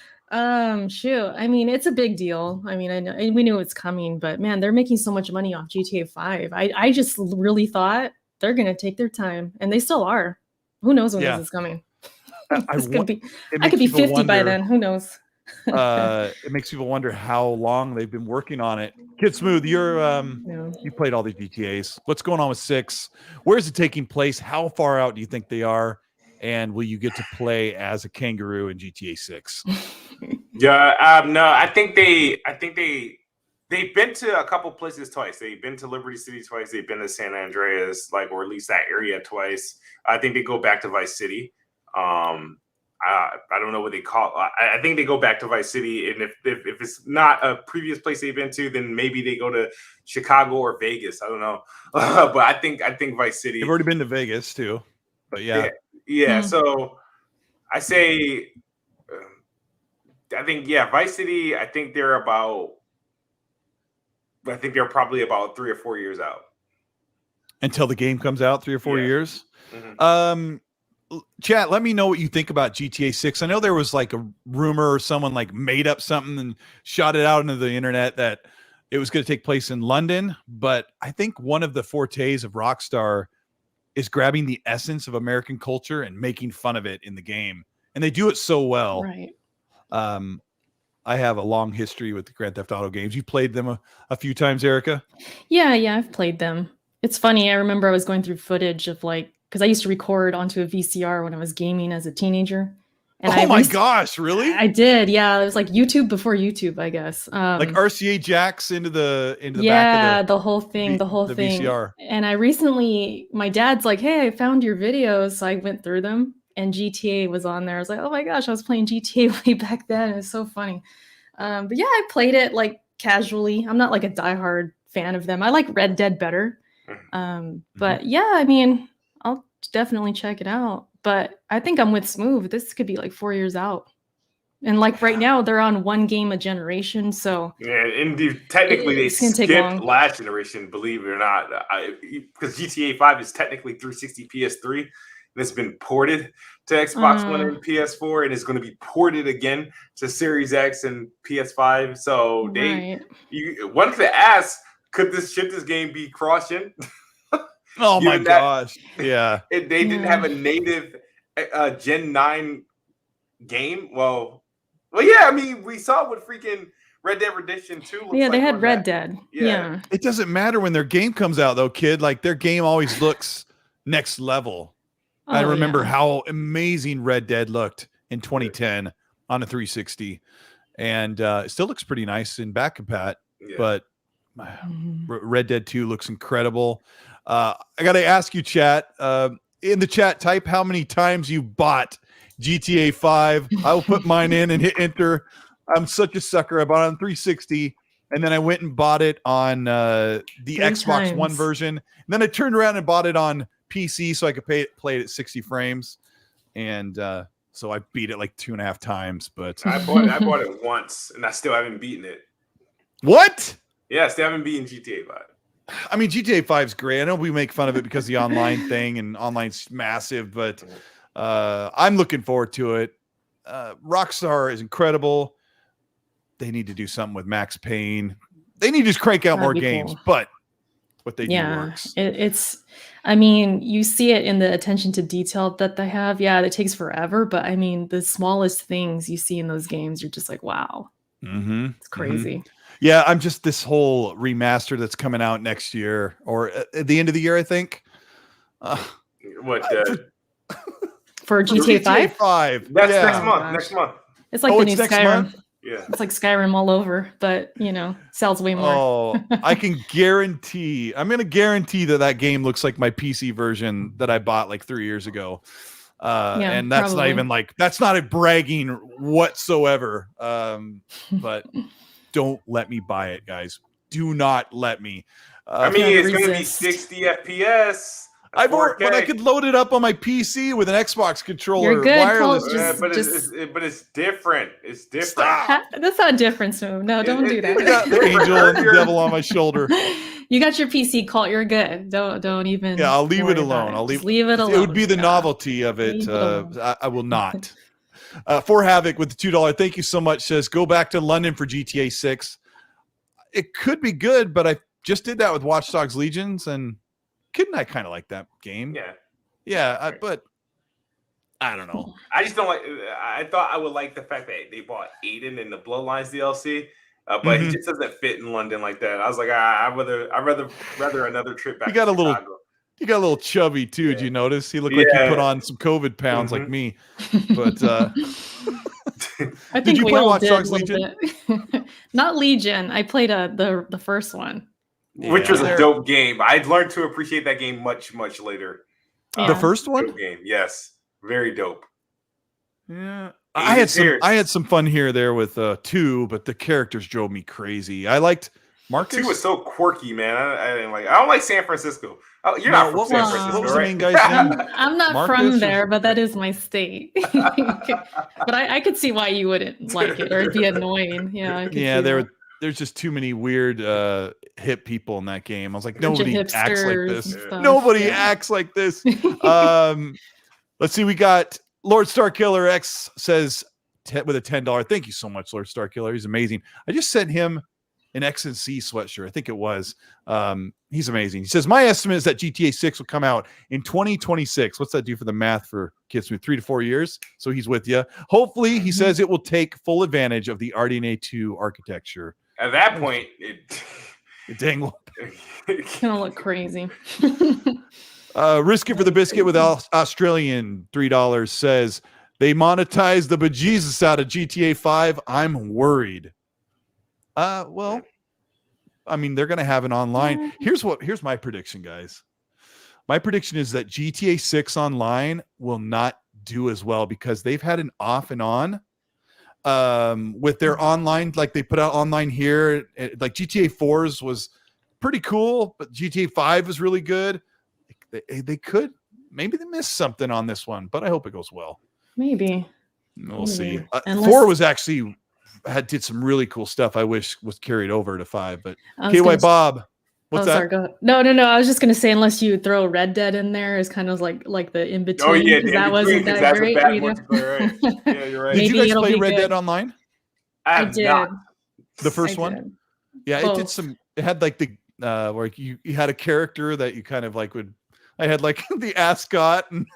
Shoot. I mean, it's a big deal. I mean, I know we knew it's coming, but man, they're making so much money off GTA 5. I just really thought they're going to take their time, and they still are. Who knows when this is coming? I could be 50 by then. Who knows? It makes people wonder how long they've been working on it. Kidsmoove, you played all these GTAs. What's going on with 6? Where is it taking place? How far out do you think they are? And will you get to play as a kangaroo in GTA 6? Yeah, no, I think they've been to a couple places twice. They've been to Liberty City twice. They've been to San Andreas, or at least that area twice. I think they go back to Vice City. I don't know what they call it. I think they go back to Vice City, and if it's not a previous place they've been to, then maybe they go to Chicago or Vegas. I don't know, but I think Vice City. They've already been to Vegas too, but yeah. Mm-hmm. So I say, I think Vice City. I think they're probably about 3 or 4 years out until the game comes out. 3 or 4 years. Mm-hmm. Chat, let me know what you think about GTA 6. I know there was like a rumor or someone made up something and shot it out into the internet that it was going to take place in London. But I think one of the fortes of Rockstar is grabbing the essence of American culture and making fun of it in the game. and they do it so well. Right. I have a long history with the Grand Theft Auto games. You played them a few times, Erica? Yeah, I've played them. It's funny. I remember I was going through footage of because I used to record onto a VCR when I was gaming as a teenager. And my gosh, really? I did. Yeah, it was like YouTube before YouTube, I guess. Like RCA jacks into the yeah, back of the whole thing, the whole thing. VCR. And I recently, my dad's like, "Hey, I found your videos." So I went through them, and GTA was on there. I was like, "Oh my gosh, I was playing GTA way back then." It's so funny. But yeah, I played it like casually. I'm not like a diehard fan of them. I like Red Dead better. But yeah, I mean, I'll definitely check it out. But I think I'm with Smoove. This could be like 4 years out. And like right now, they're on one game a generation. So yeah, indeed, technically they skipped last generation, believe it or not, because GTA 5 is technically 360 PS3, and it's been ported to Xbox One and PS4, and it's going to be ported again to Series X and PS5. So one could ask, could this game be cross-gen? Oh my gosh! Yeah, they didn't have a native Gen 9 game. Well, yeah. I mean, we saw what freaking Red Dead Redemption 2 looks like. They had Red Dead. Yeah. It doesn't matter when their game comes out, though, kid. Like their game always looks next level. I remember how amazing Red Dead looked in 2010 on a 360, and it still looks pretty nice in back compat. Yeah. But Red Dead 2 looks incredible. I got to ask you, chat. In the chat, type how many times you bought GTA 5. I will put mine in and hit enter. I'm such a sucker. I bought it on 360, and then I went and bought it on the Xbox One version. And then I turned around and bought it on PC so I could play it at 60 frames. And so I beat it like 2.5 times. But I bought it once, and I still haven't beaten it. What? Yeah, I still haven't beaten GTA 5. I mean, GTA 5 is great. I know we make fun of it because the online thing and online's massive, but I'm looking forward to it. Rockstar is incredible. They need to do something with Max Payne. They need to just crank out more games, but what they do works. I mean, you see it in the attention to detail that they have. Yeah, it takes forever, but I mean, the smallest things you see in those games, you're just like, wow. It's crazy. Mm-hmm. Yeah, I'm just this whole remaster that's coming out next year or at the end of the year, I think. For GTA 5? That's next month. It's like the new Skyrim. Month? Yeah. It's like Skyrim all over, but sells way more. Oh, I'm going to guarantee that game looks like my PC version that I bought like 3 years ago. And that's probably. not even that's not a bragging whatsoever. But don't let me buy it, guys. Do not let me. I mean, it's going to be 60 FPS. But I could load it up on my PC with an Xbox controller. You're good, wireless. But it's different. It's different. Stop. That's not a difference, Smoove. No, don't do that. I got the angel and the devil on my shoulder. You got your PC cult. You're good. Don't even. Yeah, I'll leave it alone. Leave it alone. It would be the novelty of it. I will not. For Havoc with the $2. Thank you so much. Says go back to London for GTA 6. It could be good, but I just did that with Watch Dogs Legions, and Kid and I kind of like that game. But I don't know. I just don't like. I thought I would like the fact that they bought Aiden in the Bloodlines DLC, but he just doesn't fit in London like that. I was like, I'd rather another trip back. He got to a Chicago. He got a little chubby too. Did you notice? He looked like he put on some COVID pounds like me. But I think did you play Watch Dogs Legion? Not Legion. I played the first one, which was a dope game. I learned to appreciate that game much later. The first one? Dope game, yes, very dope. Yeah, I had some fun here there with 2, but the characters drove me crazy. I liked Marcus. 2 was so quirky, man. I don't like San Francisco. Oh, you're not from San Francisco, what was right? the main guy's name? I'm not Marcus from there, but that is my state. But I could see why you wouldn't like it or it'd be annoying. Yeah, there's just too many weird hip people in that game. I was like, nobody acts like this. Nobody acts like this. Let's see. We got Lord Starkiller X says with a $10. Thank you so much, Lord Starkiller. He's amazing. I just sent him an XNC sweatshirt. I think it was. He's amazing. He says, my estimate is that GTA 6 will come out in 2026. What's that do for the math for Kidsmoove? 3 to 4 years. So he's with you. Hopefully, he says it will take full advantage of the RDNA 2 architecture. At that point, Dang. It's gonna look crazy. Risk it for the biscuit with Australian $3 says they monetize the bejesus out of GTA 5. I'm worried. Well, I mean, they're gonna have an online. Here's my prediction, guys. My prediction is that GTA 6 online will not do as well because they've had an off and on with their online. Like they put out online here, like GTA 4's was pretty cool, but GTA 5 is really good. They could, maybe they missed something on this one, but I hope it goes well. Maybe. We'll see. 4 was actually did some really cool stuff. I wish was carried over to 5, but KY Bob, what's that? Sorry, go ahead. No. I was just gonna say, unless you throw Red Dead in there, is kind of like the in between. Oh yeah, that wasn't that great. Right? Yeah, you're right. Did you guys play Red Dead Online? I did. Not. The first one? Yeah, it did some. It had like the where you had a character that you kind of like would. I had like the ascot, and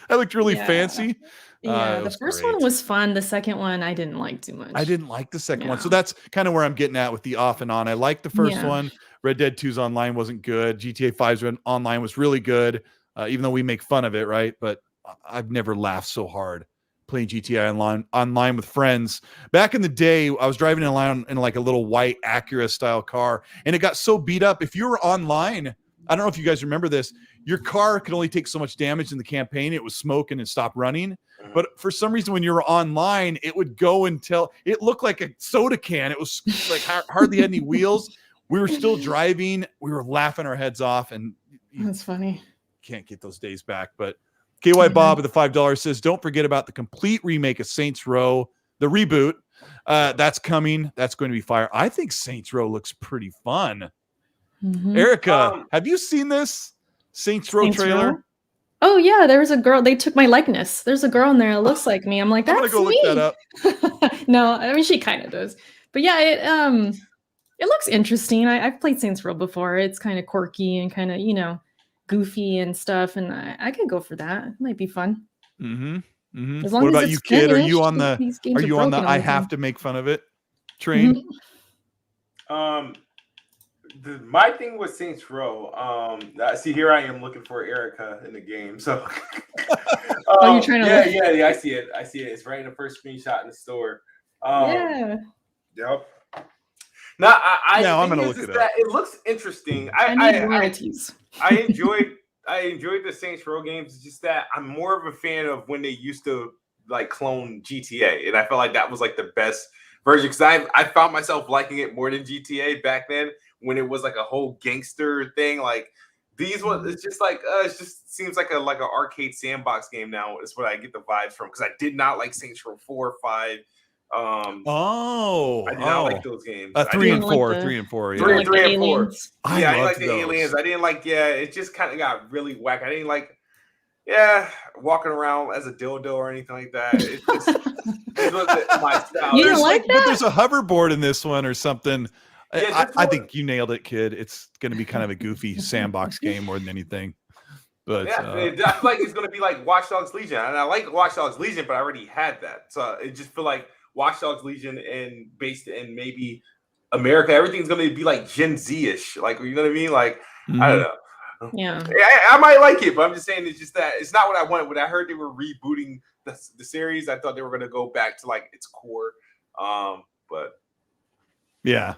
I looked really fancy. Yeah, the first one was fun. The second one I didn't like too much. I didn't like the second one. So that's kind of where I'm getting at with the off and on. I liked the first one. Red Dead 2's online wasn't good. GTA 5's online was really good, even though we make fun of it, right? But I've never laughed so hard playing GTA online with friends. Back in the day, I was driving in like a little white Acura style car, and it got so beat up. If you were online, I don't know if you guys remember this, your car could only take so much damage in the campaign. It was smoking and stopped running. But for some reason, when you were online, it would go until it looked like a soda can. It was like hardly had any wheels. We were still driving. We were laughing our heads off. And that's funny. Can't get those days back. But KY Bob with the $5 says, don't forget about the complete remake of Saints Row, the reboot. That's coming. That's going to be fire. I think Saints Row looks pretty fun. Erica, have you seen this Saints Row trailer? Oh yeah, there was a girl. They took my likeness. There's a girl in there that looks like me. I'm like, that's I'm gonna go me. Look that up. No, I mean she kind of does. But yeah, it looks interesting. I've played Saints Row before. It's kind of quirky and kind of goofy and stuff, and I could go for that. It might be fun. As long what as about it's you, kid? finished, Are you on the I have to make fun of it train? My thing with Saints Row, see here I am looking for Erica in the game. So you're trying to yeah, I see it. It's right in the first screenshot in the store. Yeah. Yep. Now I'm gonna look it up. It looks interesting. I need royalties. I enjoyed the Saints Row games. It's just that I'm more of a fan of when they used to like clone GTA, and I felt like that was like the best version because I found myself liking it more than GTA back then when it was like a whole gangster thing. Like these ones, it's just like it just seems like an arcade sandbox game now. Is what I get the vibes from because I did not like Saints Row 4 or 5. I did not like those games. 3 and 4, 3 and 4. Yeah, 3 and 4. I didn't like the those. aliens. I didn't like. Yeah, it just kind of got really whack. I didn't like. Walking around as a dildo or anything like that. It wasn't my style. You didn't like that? But there's a hoverboard in this one or something. Yeah, I think you nailed it, kid. It's going to be kind of a goofy sandbox game more than anything. But I feel like it's going to be like Watch Dogs Legion, and I like Watch Dogs Legion, but I already had that, so it just feel like Watch Dogs Legion and based in maybe America, everything's going to be like Gen Z-ish, like you know what I mean? Like I don't know. Yeah, I might like it, but I'm just saying it's just that it's not what I wanted. When I heard they were rebooting the series, I thought they were going to go back to like its core. But yeah.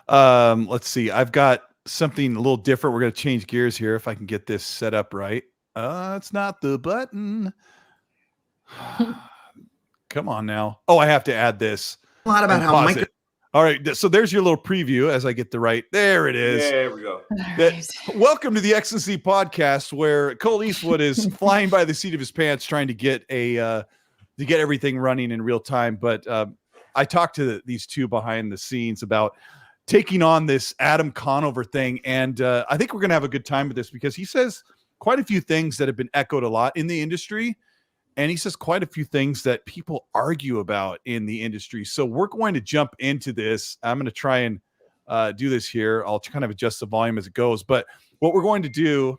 Let's see. I've got something a little different. We're going to change gears here if I can get this set up right. It's not the button. Come on now. Oh, I have to add this. A lot about how Mike. All right, so there's your little preview as I get the right. There it is. There we go. Welcome to the XNC Podcast, where Colteastwood is flying by the seat of his pants, trying to get everything running in real time. But I talked to these two behind the scenes about taking on this Adam Conover thing, and I think we're going to have a good time with this because he says quite a few things that have been echoed a lot in the industry. And he says quite a few things that people argue about in the industry. So we're going to jump into this. I'm going to try and do this here. I'll kind of adjust the volume as it goes. But what we're going to do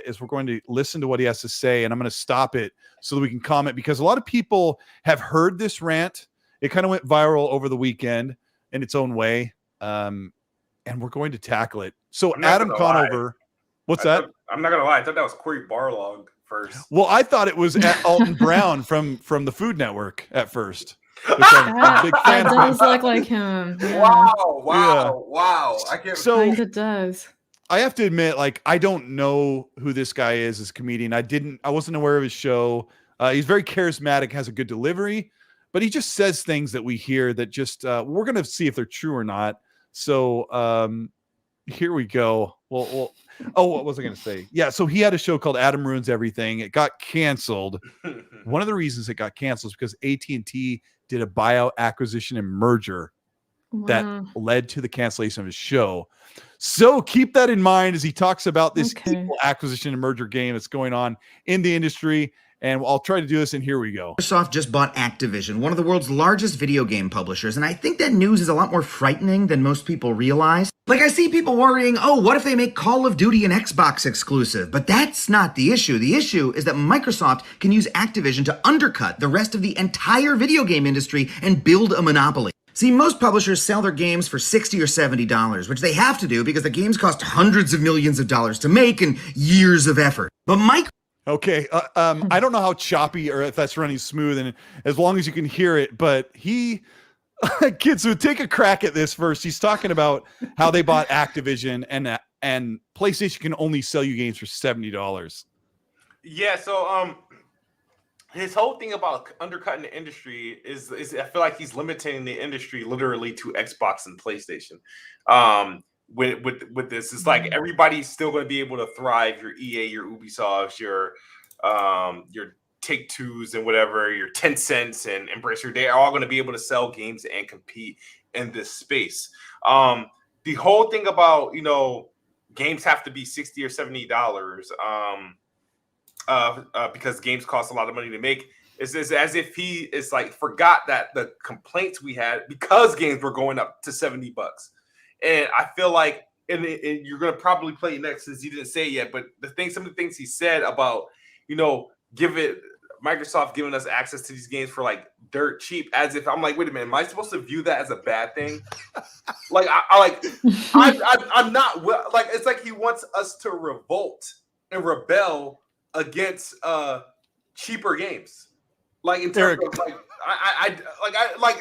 is we're going to listen to what he has to say, and I'm going to stop it so that we can comment, because a lot of people have heard this rant. It kind of went viral over the weekend in its own way, and we're going to tackle it. So Adam Conover, what's that? I'm not going to lie. I thought that was Corey Barlog first. Well, I thought it was Alton Brown from the Food Network at first. Which I'm a big fan that of. does look like him. Yeah. Wow. I can't. So it does. I have to admit, like, I don't know who this guy is as a comedian. I wasn't aware of his show. He's very charismatic, has a good delivery, but he just says things that we hear that just we're going to see if they're true or not. So here we go. Well, what was I going to say? Yeah, so he had a show called Adam Ruins Everything. It got canceled. One of the reasons it got canceled is because AT&T did a buyout, acquisition, and merger that led to the cancellation of his show. So keep that in mind as he talks about this evil acquisition and merger game that's going on in the industry. And I'll try to do this, and here we go. Microsoft just bought Activision, one of the world's largest video game publishers, and I think that news is a lot more frightening than most people realize. Like, I see people worrying, oh, what if they make Call of Duty an Xbox exclusive? But that's not the issue. The issue is that Microsoft can use Activision to undercut the rest of the entire video game industry and build a monopoly. See, most publishers sell their games for $60 or $70, which they have to do because the games cost hundreds of millions of dollars to make and years of effort. But Okay, I don't know how choppy or if that's running smooth, and as long as you can hear it, but kids would take a crack at this first. He's talking about how they bought Activision and PlayStation can only sell you games for $70. Yeah, so his whole thing about undercutting the industry is I feel like he's limiting the industry literally to Xbox and PlayStation. With this, it's like everybody's still going to be able to thrive. Your EA, your Ubisofts, your Take-Twos and whatever, your Tencents and Embracer, they are all going to be able to sell games and compete in this space. The whole thing about, games have to be $60 or $70 because games cost a lot of money to make is as if he is like forgot that the complaints we had because games were going up to $70. And I feel like, and you're going to probably play it next since he didn't say it yet, but some of the things he said about, Microsoft giving us access to these games for like dirt cheap, as if I'm like, wait a minute, am I supposed to view that as a bad thing? Like, I'm not, like, it's like he wants us to revolt and rebel against cheaper games. Like, in terms of like,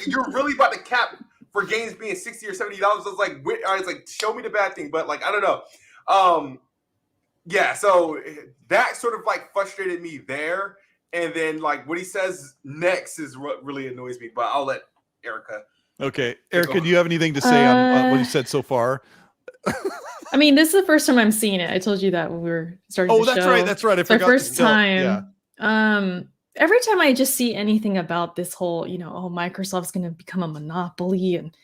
you're really about to cap for games being $60 or $70. I was like, show me the bad thing, but like, I don't know. Yeah, so that sort of like frustrated me there. And then like what he says next is what really annoys me, but I'll let Erica. Okay. Erica, do you have anything to say on what he said so far? I mean, this is the first time I'm seeing it. I told you that when we were starting the show. That's right. I forgot. First time. Yeah. Every time I just see anything about this whole, Microsoft's going to become a monopoly and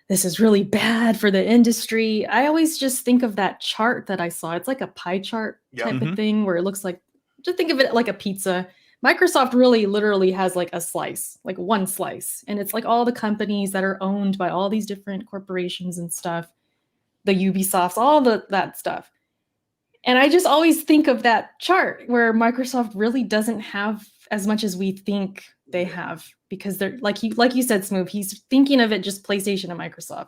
this is really bad for the industry, I always just think of that chart that I saw. It's like a pie chart type of thing where it looks like, just think of it like a pizza. Microsoft really literally has like a slice, like one slice. And it's like all the companies that are owned by all these different corporations and stuff, the Ubisofts, all that stuff. And I just always think of that chart where Microsoft really doesn't have as much as we think they have, because they're like you said, Smoove, he's thinking of it just PlayStation and Microsoft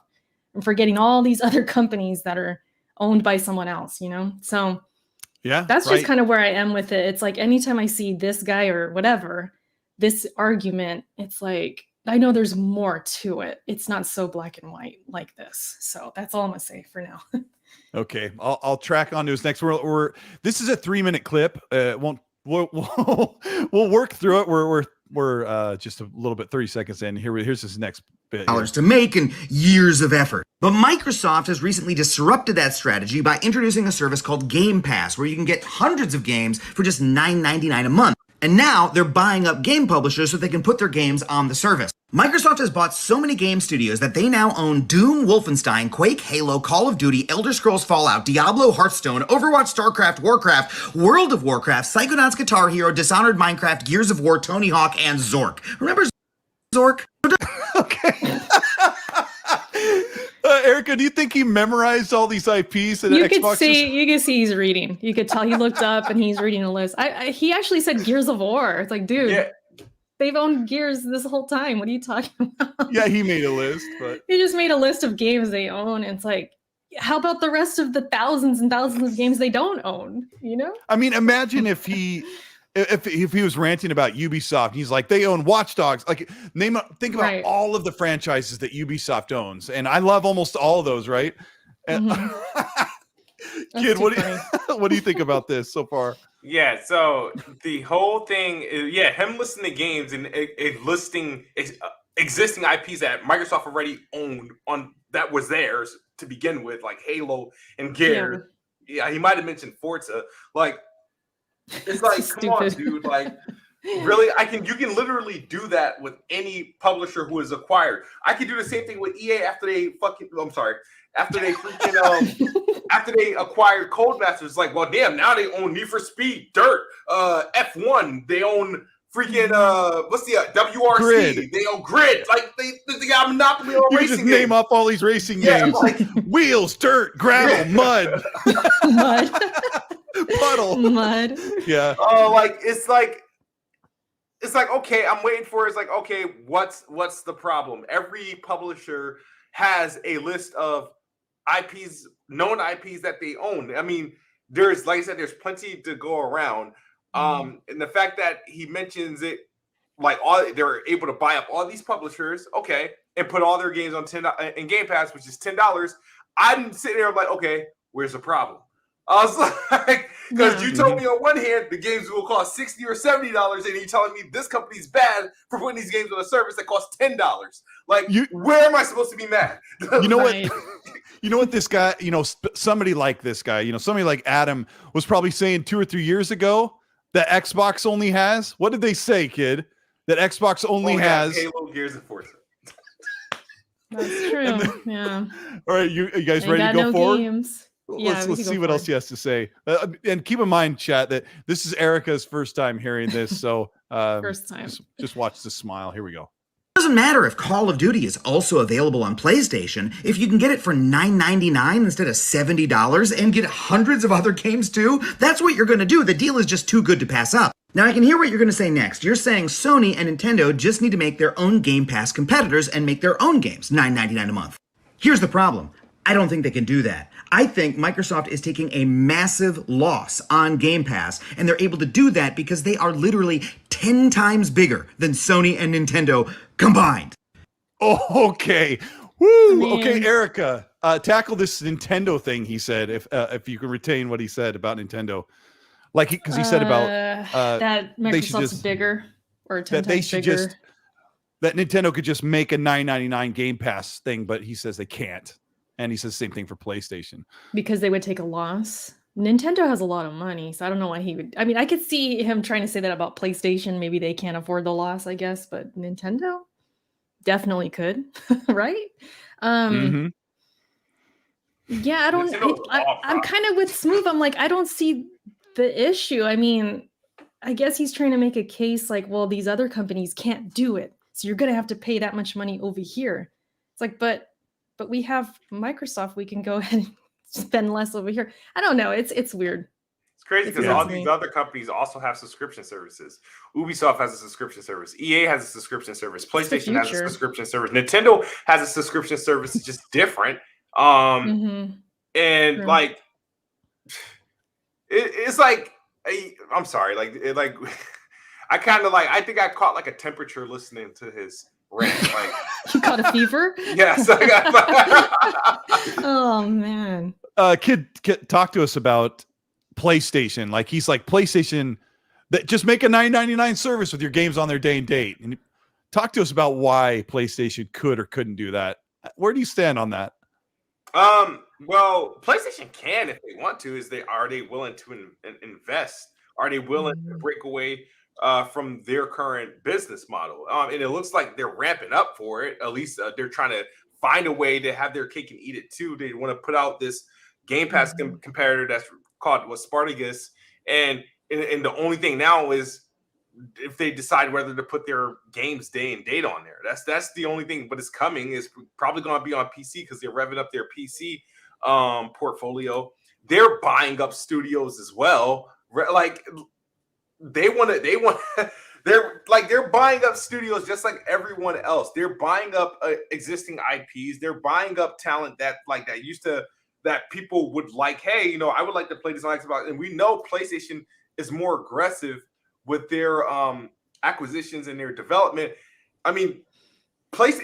and forgetting all these other companies that are owned by someone else, So yeah, that's just kind of where I am with it. It's like anytime I see this guy or whatever, this argument, it's like, I know there's more to it. It's not so black and white like this. So that's all I'm gonna say for now. Okay, I'll track on to his next. This is a 3-minute clip. We'll work through it. We're just a little bit 30 seconds in. Here's his next bit. Dollars to make and years of effort. But Microsoft has recently disrupted that strategy by introducing a service called Game Pass, where you can get hundreds of games for just $9.99 a month. And now they're buying up game publishers so they can put their games on the service. Microsoft has bought so many game studios that they now own Doom, Wolfenstein, Quake, Halo, Call of Duty, Elder Scrolls Fallout, Diablo, Hearthstone, Overwatch, StarCraft, Warcraft, World of Warcraft, Psychonauts, Guitar Hero, Dishonored, Minecraft, Gears of War, Tony Hawk, and Zork. Remember Zork? Okay. Erica, do you think he memorized all these IPs and You Xbox? you could see he's reading. You could tell he looked up and he's reading a list. He actually said Gears of War. It's like, dude, they've owned Gears this whole time. What are you talking about? Yeah, he made a list, but he just made a list of games they own. And it's like, how about the rest of the thousands and thousands of games they don't own? You know? I mean, imagine if he was ranting about Ubisoft. He's like, they own Watch Dogs. Like, think about all of the franchises that Ubisoft owns, and I love almost all of those, right? Kid, what do you think about this so far? Yeah, so the whole thing is, him listing the games and listing existing IPs that Microsoft already owned on that was theirs to begin with, like Halo and Gears. Yeah, he might have mentioned Forza. Like, it's like, come on, dude. Like, really? You can literally do that with any publisher who is acquired. I could do the same thing with EA after they acquired Codemasters. Like, well, damn, now they own Need for Speed, Dirt, F1. They own freaking what's the WRC? Grid. They own Grid. Like they got a monopoly on racing. Just name up all these racing games: like wheels, dirt, gravel, mud, puddle, mud. Yeah. Oh, it's like okay, I'm waiting for it. It's like, okay, what's the problem? Every publisher has a list of IPs, known IPs that they own. I mean, there's, like I said, there's plenty to go around. And the fact that he mentions it, like they're able to buy up all these publishers, okay, and put all their games on $10 in Game Pass, which is $10. I'm sitting there like, okay, where's the problem? I was like, because you told me on one hand the games will cost $60 or $70, and you're telling me this company's bad for putting these games on a service that costs $10. Like, where am I supposed to be mad? You know what? You know what this guy, somebody like this guy, somebody like Adam was probably saying 2 or 3 years ago that Xbox only has. What did they say, kid? That Xbox only has Halo, Gears, and Forza. That's true. Yeah. All right, you guys ready to go forward? Games. Let's see what else he has to say. And keep in mind, chat, that this is Erica's first time hearing this, so first time. Just watch the smile. Here we go. Doesn't matter if Call of Duty is also available on PlayStation if you can get it for $9.99 instead of $70 and get hundreds of other games too. That's what you're going to do. The deal is just too good to pass up. Now, I can hear what you're going to say next. You're saying Sony and Nintendo just need to make their own Game Pass competitors and make their own games, $9.99 a month. Here's the problem. I don't think they can do that. I think Microsoft is taking a massive loss on Game Pass, and they're able to do that because they are literally 10 times bigger than Sony and Nintendo combined. Oh, okay. Woo! Okay, Erica, tackle this Nintendo thing, he said, if you can retain what he said about Nintendo. Like, because he said about that Microsoft's bigger or 10 times bigger. That Nintendo could just make a $9.99 Game Pass thing, but he says they can't. And he says the same thing for PlayStation. Because they would take a loss. Nintendo has a lot of money, so I don't know why he would. I mean, I could see him trying to say that about PlayStation. Maybe they can't afford the loss, I guess, but Nintendo definitely could, right? Yeah, I don't. I'm kind of with Smoove. I'm like, I don't see the issue. I mean, I guess he's trying to make a case like, well, these other companies can't do it, so you're gonna have to pay that much money over here. It's like, but we have Microsoft. We can go ahead and spend less over here. I don't know. It's weird. It's crazy because all these other companies also have subscription services. Ubisoft has a subscription service. EA has a subscription service. PlayStation has a subscription service. Nintendo has a subscription service. It's just different. And like, it's like, I'm sorry. Like, I kind of like, I think I caught like a temperature listening to his rant. Like, you caught a fever? Yes. Oh man. Kid, talk to us about PlayStation. Like, he's like, PlayStation, that just make a $9.99 service with your games on their day and date. And talk to us about why PlayStation could or couldn't do that. Where do you stand on that? Well, PlayStation can if they want to. Are they willing to invest? Are they willing to break away from their current business model? And it looks like they're ramping up for it. At least they're trying to find a way to have their cake and eat it too. They want to put out this Game Pass competitor that's called Spartacus, and the only thing now is if they decide whether to put their games day and date on there. That's the only thing. But it's coming. It's probably going to be on PC because they're revving up their PC portfolio. They're buying up studios as well. Like they're buying up studios just like everyone else. They're buying up existing IPs. They're buying up talent that people would like. Hey, I would like to play this on Xbox, and we know PlayStation is more aggressive with their acquisitions and their development. I mean,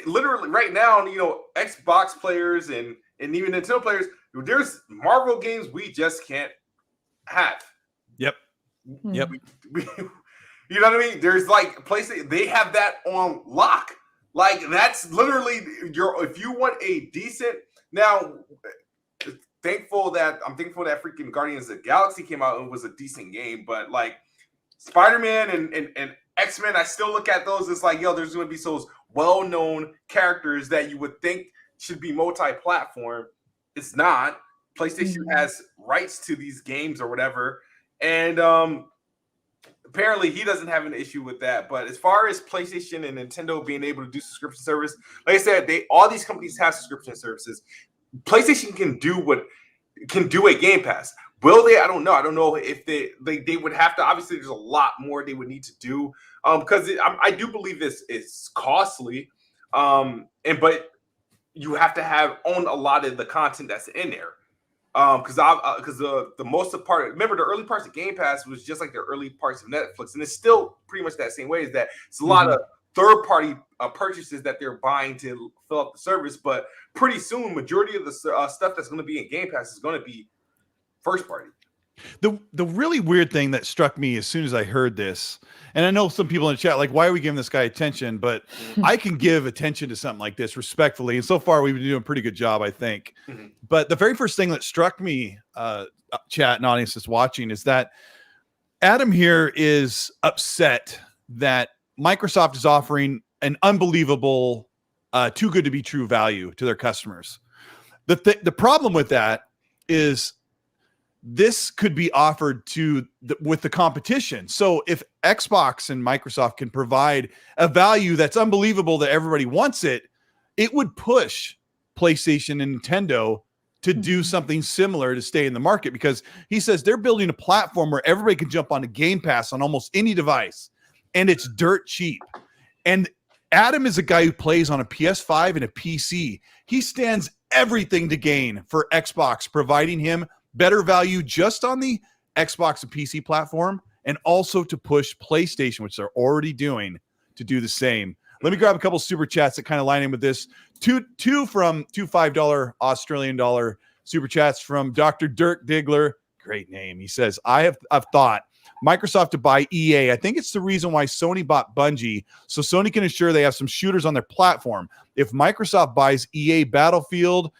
literally right now, Xbox players and even Nintendo players, there's Marvel games we just can't have. Yep. You know what I mean? There's like PlayStation, they have that on lock. Like that's literally if you want a decent now. I'm thankful that freaking Guardians of the Galaxy came out and was a decent game, but like Spider-Man and X-Men, I still look at those as like, there's going to be those well-known characters that you would think should be multi-platform. It's not. PlayStation has rights to these games or whatever, and apparently he doesn't have an issue with that. But as far as PlayStation and Nintendo being able to do subscription service, like I said, all these companies have subscription services. PlayStation can do a Game Pass. Will they? I don't know. I don't know if they would have to. Obviously, there's a lot more they would need to do because I do believe this is costly. But you have to own a lot of the content that's in there. Because the most of part, remember the early parts of Game Pass was just like the early parts of Netflix, and it's still pretty much that same way. Is that it's a lot of third-party purchases that they're buying to fill up the service, but pretty soon, majority of the stuff that's going to be in Game Pass is going to be first-party. The really weird thing that struck me as soon as I heard this, and I know some people in the chat like, why are we giving this guy attention? But I can give attention to something like this respectfully, and so far we've been doing a pretty good job, I think. But the very first thing that struck me, chat and audience that's watching, is that Adam here is upset that Microsoft is offering an unbelievable, too good to be true value to their customers. The problem with that is this could be offered with the competition. So if Xbox and Microsoft can provide a value that's unbelievable that everybody wants it would push PlayStation and Nintendo to do something similar to stay in the market, because he says they're building a platform where everybody can jump on a Game Pass on almost any device, and it's dirt cheap. And Adam is a guy who plays on a PS5 and a PC. He stands everything to gain for Xbox, providing him better value just on the Xbox and PC platform, and also to push PlayStation, which they're already doing, to do the same. Let me grab a couple super chats that kind of line in with this. Two $5 Australian dollar super chats from Dr. Dirk Diggler. Great name. He says, I've thought Microsoft to buy EA. I think it's the reason why Sony bought Bungie, so Sony can ensure they have some shooters on their platform. If Microsoft buys EA, Battlefield,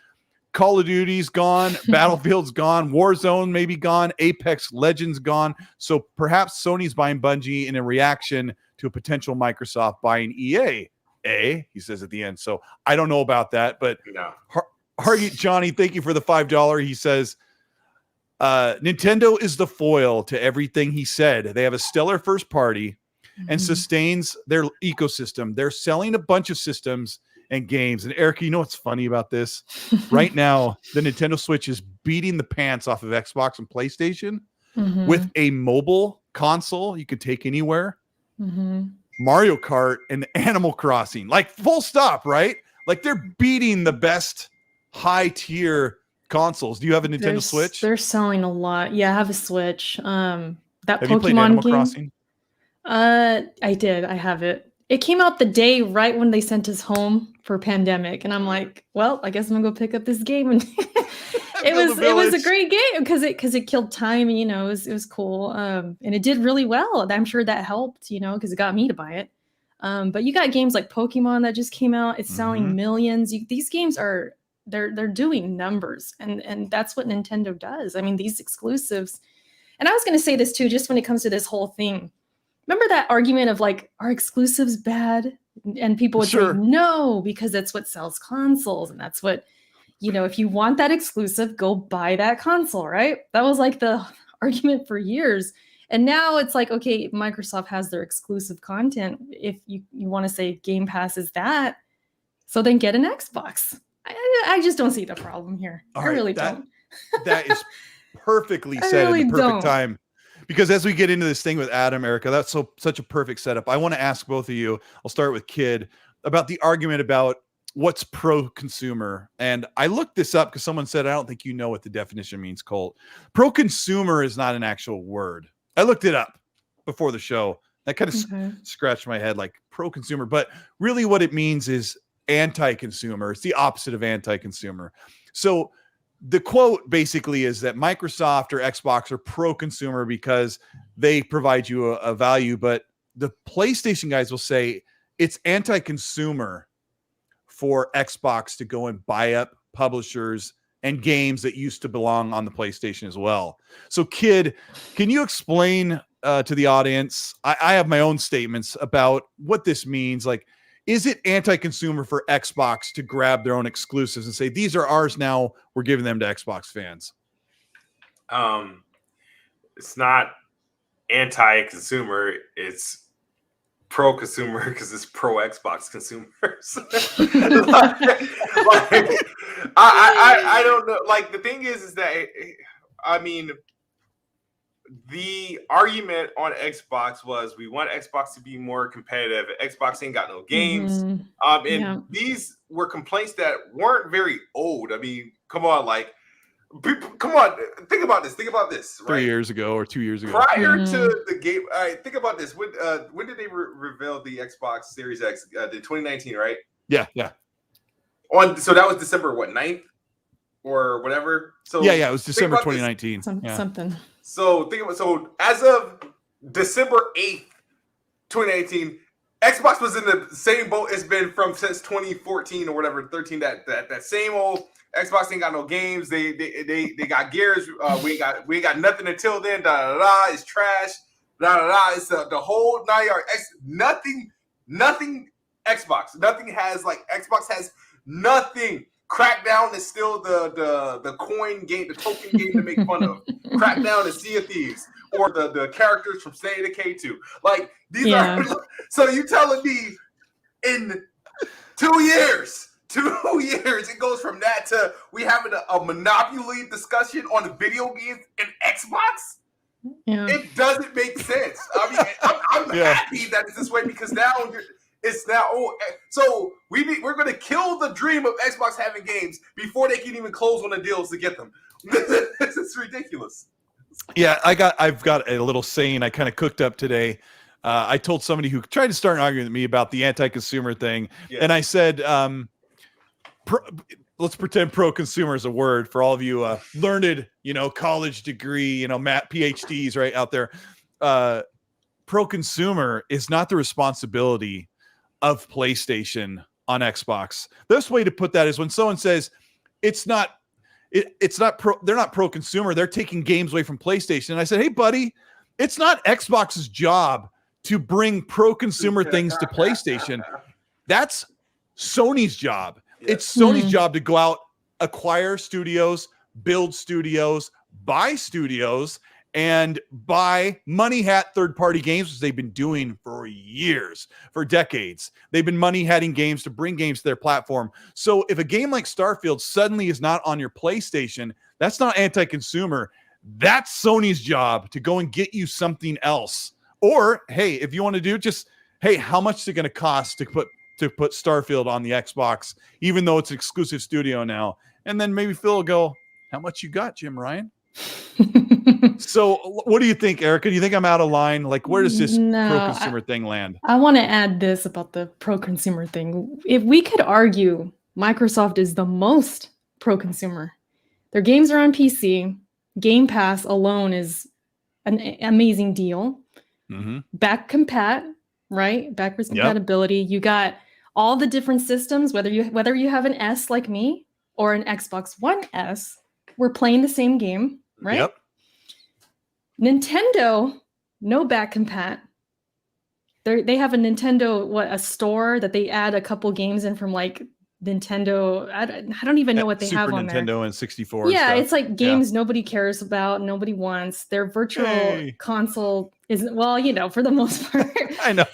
Call of Duty's gone, Battlefield's gone, Warzone maybe gone, Apex Legends gone. So perhaps Sony's buying Bungie in a reaction to a potential Microsoft buying EA. He says at the end. So I don't know about that, but no. Johnny, thank you for the $5. He says, Nintendo is the foil to everything he said. They have a stellar first party and sustains their ecosystem. They're selling a bunch of systems and games. And Erica, you know what's funny about this? Right now, the Nintendo Switch is beating the pants off of Xbox and PlayStation with a mobile console you could take anywhere. Mario Kart and Animal Crossing, like full stop, right? Like they're beating the best high tier consoles. Do you have a Nintendo Switch? They're selling a lot. Yeah, I have a Switch. That have Pokemon you played Animal game. Crossing? I did. I have it. It came out the day right when they sent us home for pandemic, and I'm like, well, I guess I'm gonna go pick up this game. And it was a great game because it killed time, and it was cool. And it did really well. I'm sure that helped, because it got me to buy it. But you got games like Pokemon that just came out. It's selling millions. These games they're doing numbers, and that's what Nintendo does. I mean, these exclusives. And I was going to say this too, just when it comes to this whole thing. Remember that argument of like, are exclusives bad? And people would say no, because that's what sells consoles, and that's what, if you want that exclusive, go buy that console, right? That was like the argument for years. And now it's like, okay, Microsoft has their exclusive content. If you want to say Game Pass is that, so then get an Xbox. I just don't see the problem here. I really don't. That is perfectly said in the perfect time. Because as we get into this thing with Adam, Erica, that's such a perfect setup. I want to ask both of you, I'll start with Kid, about the argument about what's pro-consumer. And I looked this up because someone said, I don't think you know what the definition means, Colt. Pro-consumer is not an actual word. I looked it up before the show. That kind of scratched my head, like pro-consumer. But really what it means is anti-consumer. It's the opposite of anti-consumer. So the quote basically is that Microsoft or Xbox are pro-consumer because they provide you a value. But the PlayStation guys will say it's anti-consumer for Xbox to go and buy up publishers and games that used to belong on the PlayStation as well. So, Kid, can you explain to the audience? I have my own statements about what this means. Like, is it anti-consumer for Xbox to grab their own exclusives and say, these are ours now, we're giving them to Xbox fans? It's not anti-consumer. It's pro-consumer because it's pro-Xbox consumers. I don't know. Like, the thing is that, I mean, the argument on Xbox was we want Xbox to be more competitive. Xbox ain't got no games. These were complaints that weren't very old. I mean, come on, like, come on, think about this. Right? 3 years ago or 2 years ago. Prior to the game, all right, think about this. When did they reveal the Xbox Series X? The 2019, right? Yeah. So that was December 9th or whatever. So yeah, it was December 2019. Something. So as of December 8th, 2018, Xbox was in the same boat it's been since 2014 or whatever, 13. That same old Xbox ain't got no games. They got Gears. We ain't got nothing until then. It's trash. It's the whole 9 yard. Nothing Xbox. Nothing has, like, Xbox has nothing. Crackdown is still the coin game, the token game to make fun of. Crackdown is Sea of Thieves or the characters from State of Decay 2. Like, these are. So you telling me in 2 years, it goes from that to we having a monopoly discussion on the video games in Xbox? Yeah. It doesn't make sense. I mean, I'm happy that it's this way because now it's now. So we're going to kill the dream of Xbox having games before they can even close on the deals to get them. It's ridiculous. Yeah, I've got a little saying I kind of cooked up today. I told somebody who tried to start an argument with me about the anti-consumer thing, and I said, let's pretend pro-consumer is a word for all of you learned, college degree, PhDs right out there. Pro-consumer is not the responsibility of PlayStation on Xbox. The best way to put that is when someone says they're not pro-consumer, they're taking games away from PlayStation. And I said, hey, buddy, it's not Xbox's job to bring pro-consumer things to PlayStation. That's Sony's job. Yeah. It's Sony's job to go out, acquire studios, build studios, buy studios, and buy money-hat third-party games, which they've been doing for years, for decades. They've been money-hatting games to bring games to their platform. So if a game like Starfield suddenly is not on your PlayStation, that's not anti-consumer. That's Sony's job to go and get you something else. Or, hey, if you want to do just, hey, how much is it going to cost to put Starfield on the Xbox, even though it's an exclusive studio now? And then maybe Phil will go, how much you got, Jim Ryan? So what do you think, Erica? Do you think I'm out of line? Like, where does this pro-consumer thing land? I want to add this about the pro-consumer thing. If we could argue Microsoft is the most pro-consumer, their games are on PC. Game Pass alone is an amazing deal. Mm-hmm. Backwards compatibility. Yep. You got all the different systems, whether you have an S like me or an Xbox One S, we're playing the same game, right? Yep. Nintendo, no back compat. They have a Nintendo, a store that they add a couple games in from like Nintendo. I don't even know what they Super have on there. Nintendo and 64. Yeah, and it's like games nobody cares about, nobody wants. Their virtual console isn't, well, for the most part. I know.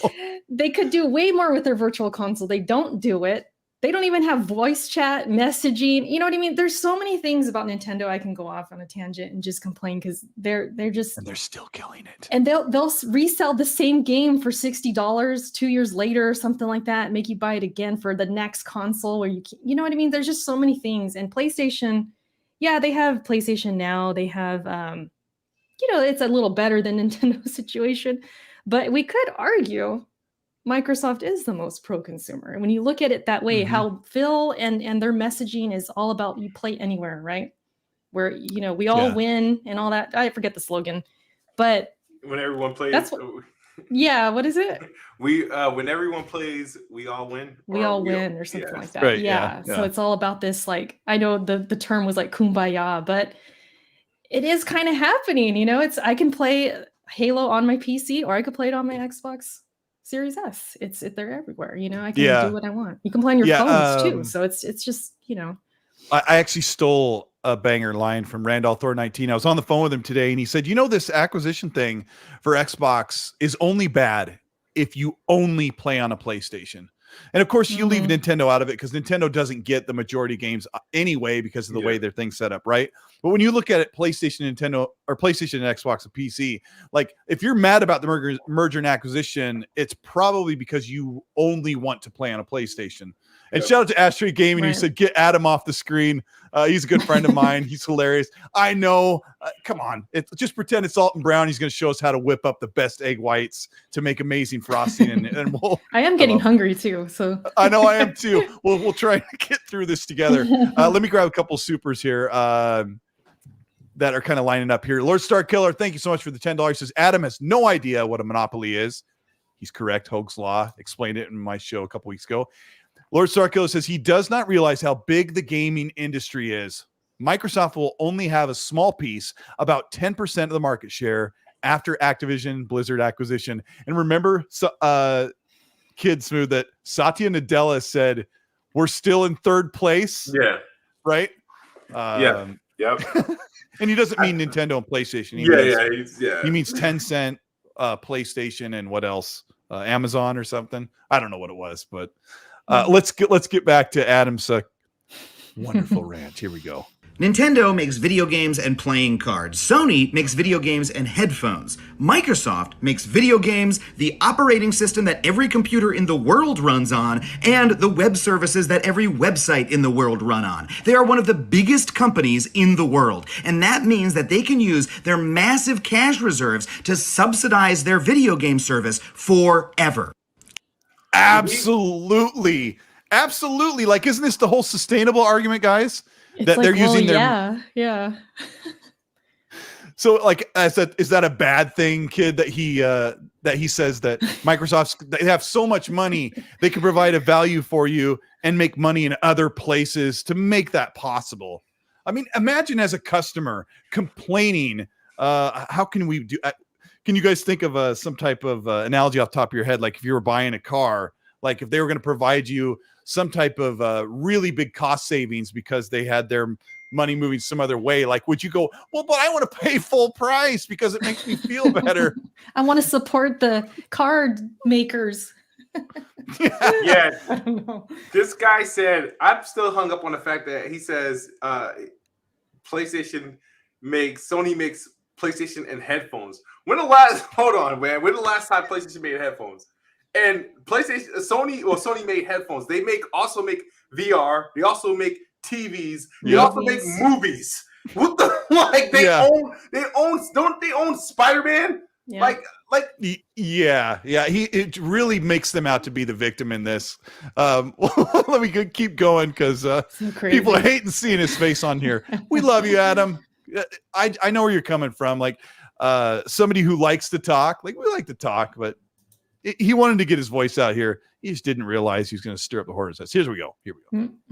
They could do way more with their virtual console. They don't do it. They don't even have voice chat, messaging. You know what I mean? There's so many things about Nintendo I can go off on a tangent and just complain because they're just, and they're still killing it. And they'll resell the same game for $60 2 years later or something like that, make you buy it again for the next console where you know what I mean? There's just so many things. And PlayStation, yeah, they have PlayStation Now. They have, it's a little better than Nintendo's situation, but we could argue Microsoft is the most pro-consumer. And when you look at it that way, how Phil and their messaging is all about you play anywhere, right? Where, we all win and all that. I forget the slogan, but when everyone plays, what is it? When everyone plays, we all win. We all win or something like that. Right, yeah. So it's all about this, like, I know the term was like kumbaya, but it is kind of happening, I can play Halo on my PC or I could play it on my Xbox Series S. They're everywhere, I can do what I want. You can play on your phones too. So it's just, I actually stole a banger line from Randall Thor 19. I was on the phone with him today and he said, this acquisition thing for Xbox is only bad if you only play on a PlayStation. And of course you leave Nintendo out of it because Nintendo doesn't get the majority games anyway because of the way their thing's set up, right? But when you look at it, PlayStation, Nintendo, or PlayStation and Xbox and PC, like if you're mad about the merger and acquisition, it's probably because you only want to play on a PlayStation. And shout out to Ashtray Gaming who said, get Adam off the screen. He's a good friend of mine. He's hilarious. I know. Come on. Just pretend it's Alton Brown. He's going to show us how to whip up the best egg whites to make amazing frosting. And we'll. I am getting hungry too. So I know I am too. We'll try to get through this together. Let me grab a couple supers here that are kind of lining up here. Lord Star Killer, thank you so much for the $10. Says Adam has no idea what a monopoly is. He's correct. Hoag's Law explained it in my show a couple weeks ago. Lord Starkiller says he does not realize how big the gaming industry is. Microsoft will only have a small piece, about 10% of the market share after Activision Blizzard acquisition. And remember, Kidsmoove, that Satya Nadella said, we're still in third place. Yeah. Right? Yep. And he doesn't mean Nintendo and PlayStation. He means Tencent, PlayStation, and what else? Amazon or something. I don't know what it was, but let's get back to Adam's wonderful rant. Here we go. Nintendo makes video games and playing cards. Sony makes video games and headphones. Microsoft makes video games, the operating system that every computer in the world runs on, and the web services that every website in the world run on. They are one of the biggest companies in the world, and that means that they can use their massive cash reserves to subsidize their video game service forever. Absolutely. Like, isn't this the whole sustainable argument, guys? It's that like, they're using their So, like, is that a bad thing, kid? That he says that they have so much money they can provide a value for you and make money in other places to make that possible. I mean, imagine as a customer complaining. How can we do? Can you guys think of some type of analogy off the top of your head? Like if you were buying a car, like if they were going to provide you some type of really big cost savings because they had their money moving some other way, like would you go, well, but I want to pay full price because it makes me feel better. I want to support the card makers. Yeah. I don't know. This guy said, I'm still hung up on the fact that he says Sony makes PlayStation and headphones. When the last time PlayStation made headphones? And Sony made headphones. They also make VR. They also make TVs. They also make movies. What the don't they own Spider-Man? Yeah. It really makes them out to be the victim in this. Let me keep going because people are hating seeing his face on here. We love you, Adam. I know where you're coming from. Like somebody who likes to talk. Like we like to talk, but he wanted to get his voice out here. He just didn't realize he was going to stir up the hornet's nest. Here we go.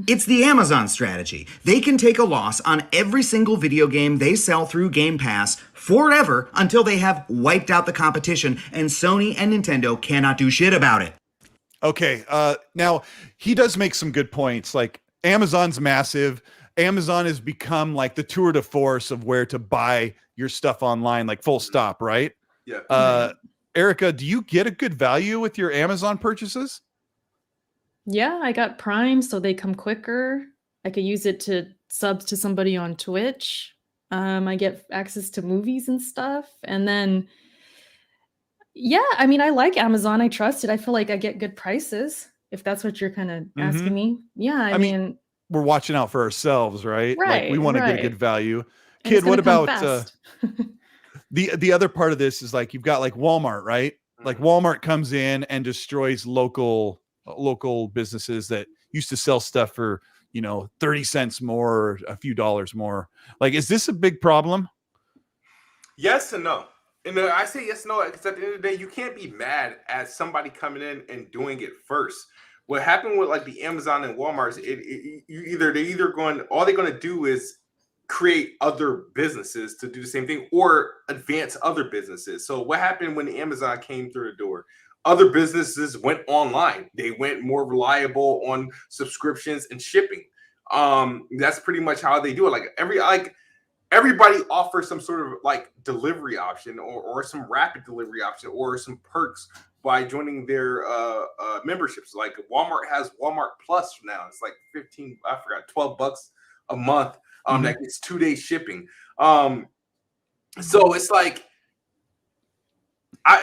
It's the Amazon strategy. They can take a loss on every single video game they sell through Game Pass forever until they have wiped out the competition, and Sony and Nintendo cannot do shit about it. Okay. Now he does make some good points. Like Amazon's massive. Amazon has become like the tour de force of where to buy your stuff online, like full stop, right? Yeah. Erica, do you get a good value with your Amazon purchases? Yeah, I got Prime, so they come quicker. I could use it to sub to somebody on Twitch. I get access to movies and stuff. And then, yeah, I mean, I like Amazon. I trust it. I feel like I get good prices, if that's what you're kind of asking me. Yeah, I mean, we're watching out for ourselves, right? Right, like we want to get a right. good value. and it's Kid, gonna what come about fast. the other part of this is like you've got like Walmart, right? Like Walmart comes in and destroys local businesses that used to sell stuff for 30 cents more or a few dollars more. Like, is this a big problem? Yes and no. And I say yes and no because at the end of the day, you can't be mad at somebody coming in and doing it first. What happened with like the Amazon and Walmart's, they're either going, all they're going to do is create other businesses to do the same thing or advance other businesses. So what happened when Amazon came through the door? Other businesses went online. They went more reliable on subscriptions and shipping. That's pretty much how they do it. Like everybody offers some sort of like delivery option or some rapid delivery option or some perks by joining their memberships. Like Walmart has Walmart Plus now. It's like $12 a month. That gets 2 days shipping. So it's like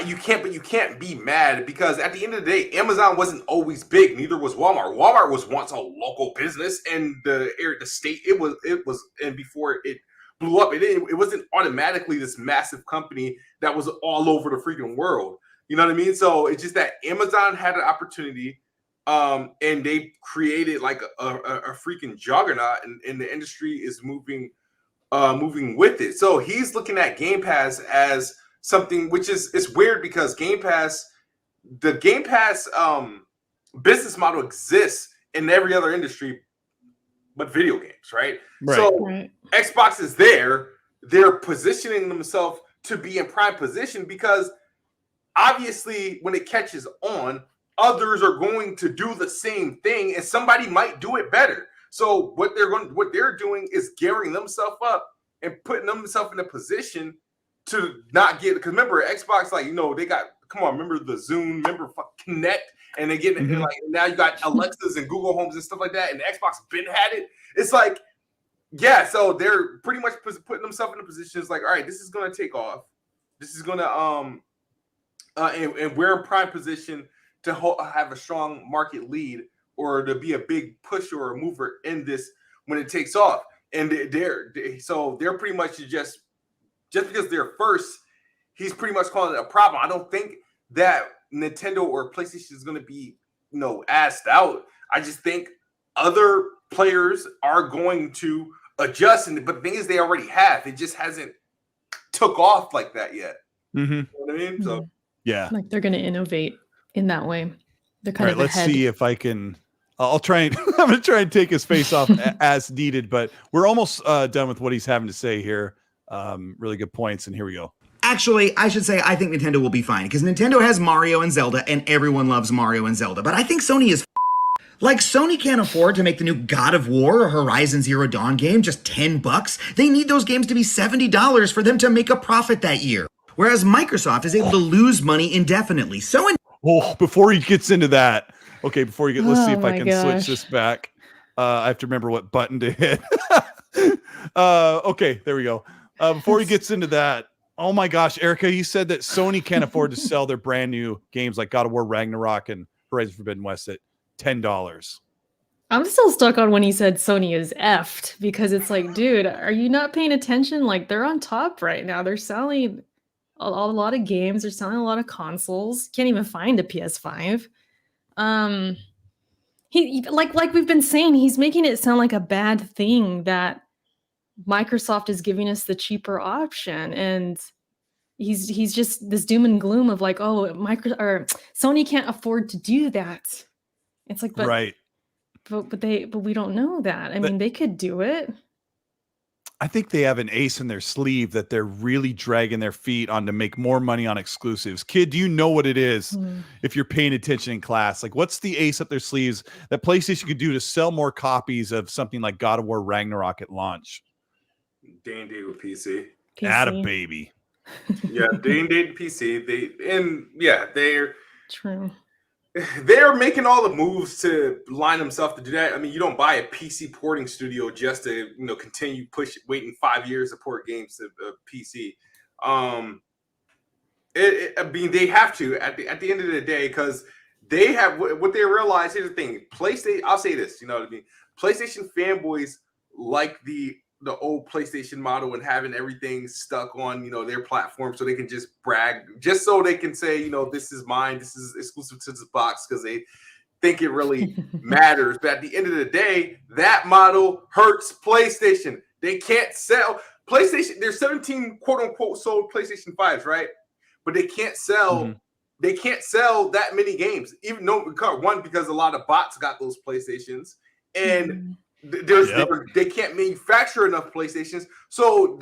you can't be mad because at the end of the day, Amazon wasn't always big. Neither was Walmart. Walmart was once a local business in the state. It was, and before it blew up, it wasn't automatically this massive company that was all over the freaking world. You know what I mean? So it's just that Amazon had an opportunity, and they created like a freaking juggernaut, and the industry is moving with it. So he's looking at Game Pass as something which it's weird because the Game Pass business model exists in every other industry but video games, right? So Xbox is there. They're positioning themselves to be in prime position because obviously when it catches on, others are going to do the same thing and somebody might do it better. So what they're doing is gearing themselves up and putting themselves in a position to not get, because remember Xbox, like, they got, come on, remember the Zoom, remember Connect, and they get like now you got Alexas and Google Homes and stuff like that, and Xbox been had it. It's like, yeah, so they're pretty much putting themselves in a position. It's like, all right, this is gonna take off. This is gonna and we're in prime position to have a strong market lead or to be a big pusher or a mover in this when it takes off. And they're pretty much just because they're first, he's pretty much calling it a problem. I don't think that Nintendo or PlayStation is going to be, asked out. I just think other players are going to adjust. But the thing is, they already have. It just hasn't took off like that yet. You know what I mean? So yeah, like they're going to innovate in that way. They're kind of let's ahead. see if I can. I'll try and I'm going to try and take his face off as needed. But we're almost done with what he's having to say here. Really good points, and here we go. Actually, I should say I think Nintendo will be fine because Nintendo has Mario and Zelda and everyone loves Mario and Zelda. But I think Sony is like Sony can't afford to make the new God of War or Horizon Zero Dawn game just $10. They need those games to be $70 for them to make a profit that year. Whereas Microsoft is able to lose money indefinitely. So before he gets into that, okay, before you get, let's see if I can gosh. switch this back. I have to remember what button to hit. Okay, there we go. Before he gets into that, oh my gosh, Erica, you said that Sony can't afford to sell their brand new games like God of War Ragnarok and Horizon Forbidden West at $10. I'm still stuck on when he said Sony is effed because it's like, dude, are you not paying attention? Like they're on top right now. They're selling a lot of games. They're selling a lot of consoles. Can't even find a PS5. He like we've been saying, he's making it sound like a bad thing that Microsoft is giving us the cheaper option, and he's just this doom and gloom of like, oh, Sony can't afford to do that. It's like, but we don't know that. I mean, they could do it. I think they have an ace in their sleeve that they're really dragging their feet on to make more money on exclusives. Kid, do you know what it is if you're paying attention in class? Like, what's the ace up their sleeves that PlayStation could do to sell more copies of something like God of War Ragnarok at launch? Day and date with PC. Atta baby. Yeah, day and date PC. They're true. They're making all the moves to line themselves to do that. I mean, you don't buy a PC porting studio just to continue waiting 5 years to port games to PC. I mean, they have to at the end of the day, because they have what they realize. Here's the thing: PlayStation. I'll say this. You know what I mean? PlayStation fanboys like the old PlayStation model and having everything stuck on their platform, so they can just brag, just so they can say this is mine, this is exclusive to this box, because they think it really matters. But at the end of the day, that model hurts PlayStation. They can't sell PlayStation. There's 17 quote unquote sold PlayStation 5s, right? But they can't sell. They can't sell that many games, even because a lot of bots got those PlayStations, and they can't manufacture enough PlayStations, so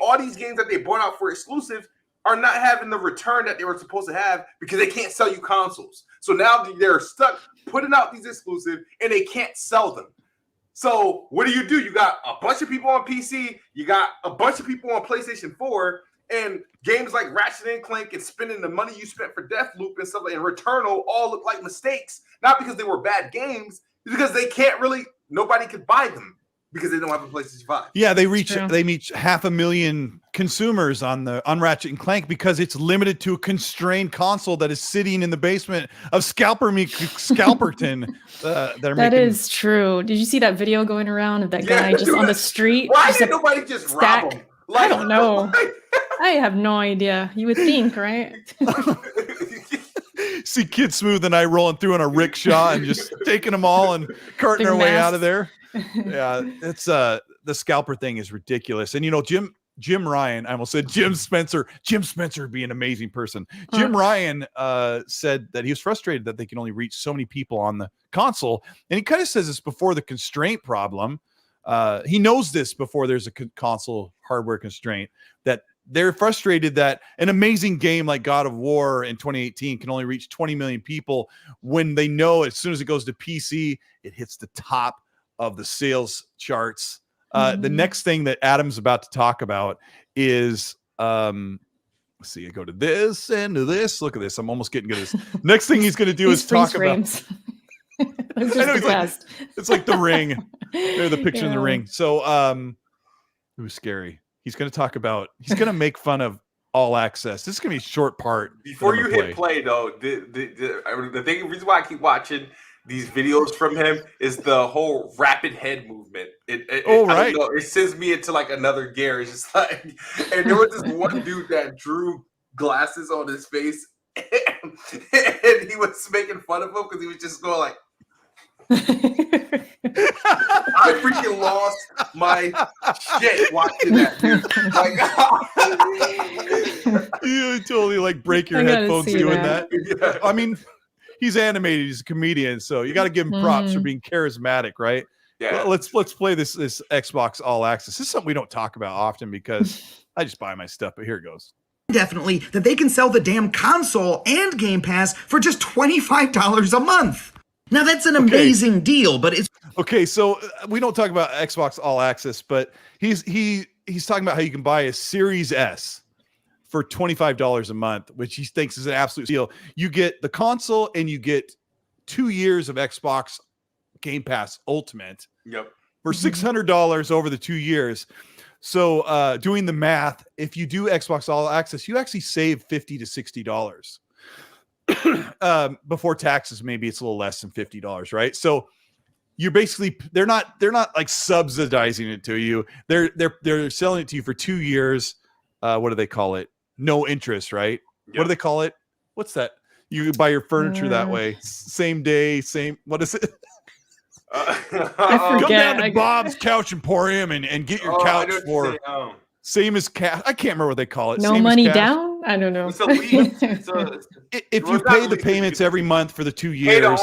all these games that they bought out for exclusives are not having the return that they were supposed to have, because they can't sell you consoles. So now they're stuck putting out these exclusives and they can't sell them. So what do? You got a bunch of people on PC, you got a bunch of people on PlayStation 4, and games like Ratchet and Clank and spending the money you spent for Deathloop and stuff like and Returnal all look like mistakes, not because they were bad games, it's because they can't really. Nobody could buy them because they don't have a PlayStation 5. Yeah, they reach 500,000 consumers on Ratchet and Clank because it's limited to a constrained console that is sitting in the basement of Scalperton. That is true. Did you see that video going around of that guy just on the street? Why did nobody just rob him? I don't know. I have no idea. You would think, right? See Kidsmoove and I rolling through in a rickshaw and just taking them all and carting our way out of there. Yeah, it's the scalper thing is ridiculous. And Jim Ryan, I almost said Jim Spencer. Jim Spencer would be an amazing person. Jim Ryan said that he was frustrated that they can only reach so many people on the console. And he kind of says this before the constraint problem. He knows this before there's a console hardware constraint, that they're frustrated that an amazing game like God of War in 2018 can only reach 20 million people, when they know as soon as it goes to PC, it hits the top of the sales charts. The next thing that Adam's about to talk about is, let's see, I go to this and to this. Look at this. I'm almost getting good at this. Next thing he's going to do is talk about. It's like the Ring. They're the picture in the Ring. So it was scary. He's going to make fun of All Access. This is going to be a short part. Before you hit play, though, the reason why I keep watching these videos from him is the whole rapid head movement. Right. It sends me into like another gear. It's just like, and there was this one dude that drew glasses on his face, and he was making fun of him because he was just going like, I freaking lost my shit watching that, dude. You totally like break your headphones doing that. Yeah. I mean, he's animated, he's a comedian, so you got to give him props for being charismatic, right? Yeah. Let's play this Xbox All Access. This is something we don't talk about often because I just buy my stuff, but here it goes. Definitely that they can sell the damn console and Game Pass for just $25 a month. Now that's an amazing deal, but it's okay. So we don't talk about Xbox All Access, but he's talking about how you can buy a Series S for $25 a month, which he thinks is an absolute steal. You get the console and you get 2 years of Xbox Game Pass Ultimate. Yep. For $600 over the 2 years. So doing the math, if you do Xbox All Access, you actually save $50 to $60. Before taxes, maybe it's a little less than $50, right? So you're basically they're not like subsidizing it to you. They're selling it to you for 2 years. What do they call it? No interest, right? Yep. What do they call it? What's that? You buy your furniture that way, same day, same. What is it? I Come down to Bob's Couch Emporium and get your couch for same as cash. I can't remember what they call it. No same money down. I don't know. If you pay the payments every month for the 2 years,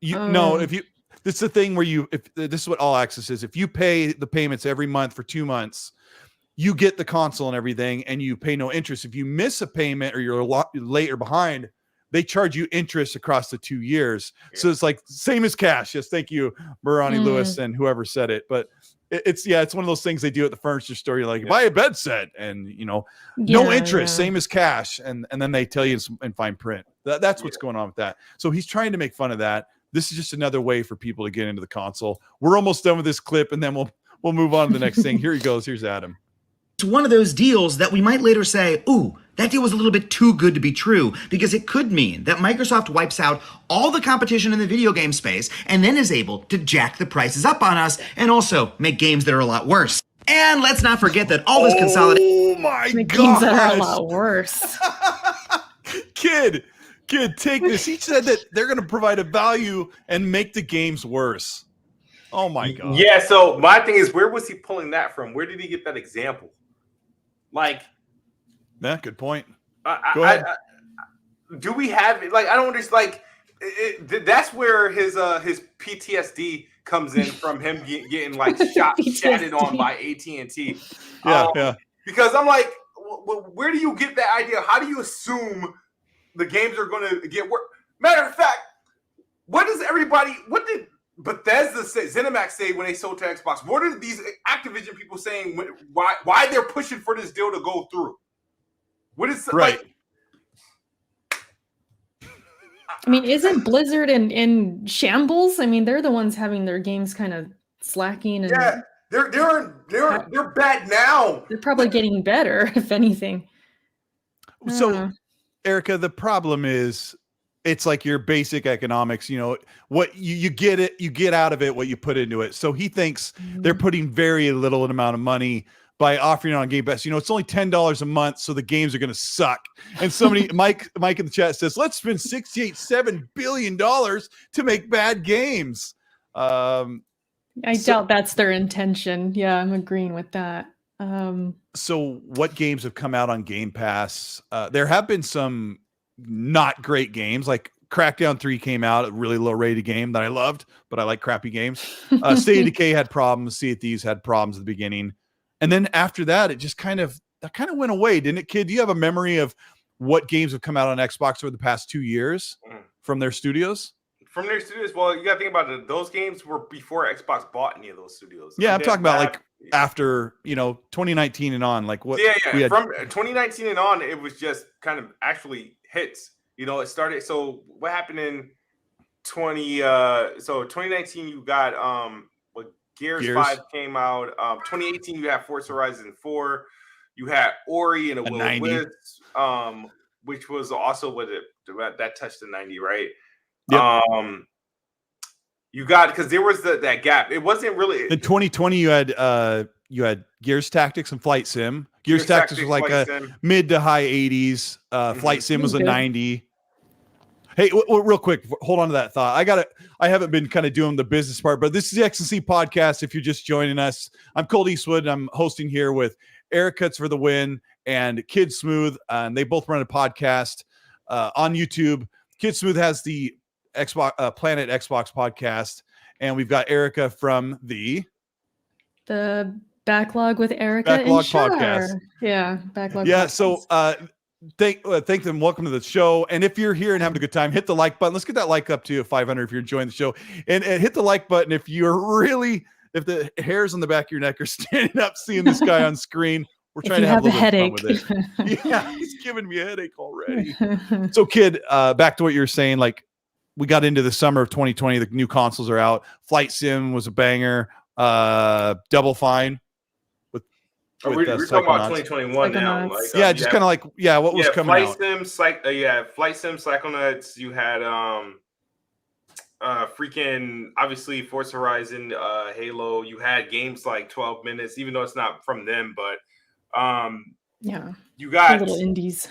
no. If you this is the thing where if this is what all access is. If you pay the payments every month for 2 months, you get the console and everything, and you pay no interest. If you miss a payment or you're late or behind, they charge you interest across the 2 years. Yeah. So it's like same as cash. Yes, thank you, Barani Lewis and whoever said it. But it's one of those things they do at the furniture store. You're like, buy a bed set, and no interest, same as cash, and then they tell you in fine print. That's what's going on with that. So he's trying to make fun of that. This is just another way for people to get into the console. We're almost done with this clip, and then we'll move on to the next thing. Here he goes. Here's Adam. It's one of those deals that we might later say, ooh, that deal was a little bit too good to be true, because it could mean that Microsoft wipes out all the competition in the video game space and then is able to jack the prices up on us and also make games that are a lot worse. And let's not forget that all this consolidation... Oh my God! Games that are a lot worse. Kid, take this. He said that they're going to provide a value and make the games worse. Oh my God. Yeah, so my thing is, where was he pulling that from? Where did he get that example? Like... Yeah, good point. Go ahead. Do we have like I don't understand that's where his PTSD comes in from him getting like shatted on by AT&T. Yeah. Because I'm like, where do you get that idea? How do you assume the games are going to get worse? Matter of fact, what did Bethesda say, ZeniMax say when they sold to Xbox? What are these Activision people saying? Why they're pushing for this deal to go through? What is right? I mean, isn't Blizzard in shambles? I mean, they're the ones having their games kind of slacking. And yeah, they're bad now. They're probably getting better, if anything. So, Erica, the problem is, it's like your basic economics. What you get out of it, what you put into it. So he thinks they're putting very little amount of money by offering it on Game Pass. It's only $10 a month, so the games are going to suck. And somebody, Mike in the chat says, let's spend $7 billion to make bad games. I doubt that's their intention. Yeah, I'm agreeing with that. So what games have come out on Game Pass? There have been some not great games, like Crackdown 3 came out, a really low rated game that I loved, but I like crappy games. State of Decay had problems. Sea of Thieves had problems at the beginning. And then after that, it just kind of went away, didn't it, kid? Do you have a memory of what games have come out on Xbox over the past 2 years from their studios? From their studios, well, you got to think about it. Those games were before Xbox bought any of those studios. Yeah, I'm talking about like after 2019 and on. Like what? Yeah. From 2019 and on, it was just kind of actually hits. It started. So what happened in 2019? You got Gears 5 came out. 2018, you have Forza Horizon 4. You had Ori and a Will o' Wisps, which was also that touched the 90, right? Yep. You got, because there was that gap. It wasn't really in 2020. You had Gears Tactics and Flight Sim. Gears Tactics was like a mid to high 80s. Flight Sim was a 90. Hey, real quick, hold on to that thought. I haven't been kind of doing the business part, but this is the XNC Podcast. If you're just joining us, I'm Colteastwood, and I'm hosting here with Eric Cuts for the Win and Kidsmoove, and they both run a podcast on YouTube. Kidsmoove has the Xbox Planet Xbox podcast, and we've got Erica from the Backlog with Erica Backlog podcast. Yeah, Backlog. Yeah, podcast. so thank them. Welcome to the show. And if you're here and having a good time, hit the like button. Let's get that like up to 500 if you're enjoying the show, and hit the like button if if the hairs on the back of your neck are standing up seeing this guy on screen. We're trying to have a little bit of fun with it. Yeah, he's giving me a headache already. So, kid, back to what you were saying. Like, we got into the summer of 2020. The new consoles are out. Flight Sim was a banger. Double Fine. We're talking about 2021 now. Like, just kind of like, what was coming out? Flight Sim, Psychonauts. You had freaking, obviously, Forza Horizon, Halo. You had games like 12 Minutes, even though it's not from them, but you got little indies.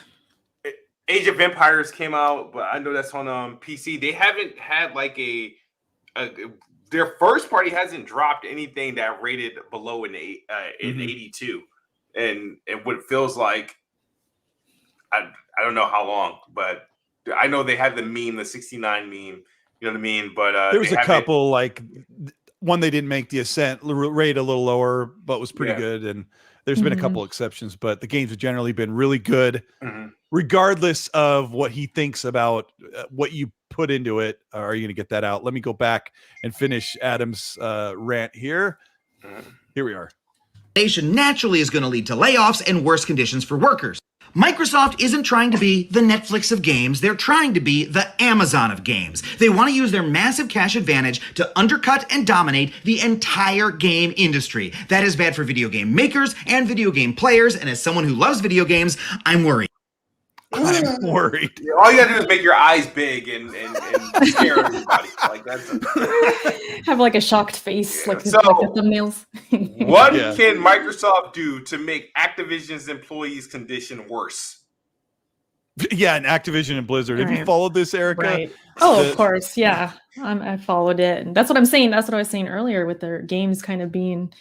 Age of Empires came out, but I know that's on PC. They haven't had like their first party hasn't dropped anything that rated below an 82, and what it feels like, I don't know how long, but I know they had the 69 meme, You know what I mean? But there was a couple like one they didn't make the Ascent rate a little lower, but was pretty good. And there's been a couple exceptions, but the games have generally been really good, regardless of what he thinks about what you put into it. Are you going to get that out? Let me go back and finish Adam's rant here. Here we are. Naturally is going to lead to layoffs and worse conditions for workers. Microsoft isn't trying to be the Netflix of games, they're trying to be the Amazon of games. They want to use their massive cash advantage to undercut and dominate the entire game industry. That is bad for video game makers and video game players, and as someone who loves video games, I'm worried. I'm worried. All you gotta do is make your eyes big and scare everybody. Like that's have like a shocked face, like the thumbnails. What can Microsoft do to make Activision's employees' condition worse? Yeah, and Activision and Blizzard. Have you followed this, Erica? Right. Oh, of course. Yeah, I followed it, and that's what I'm saying. That's what I was saying earlier with their games kind of being,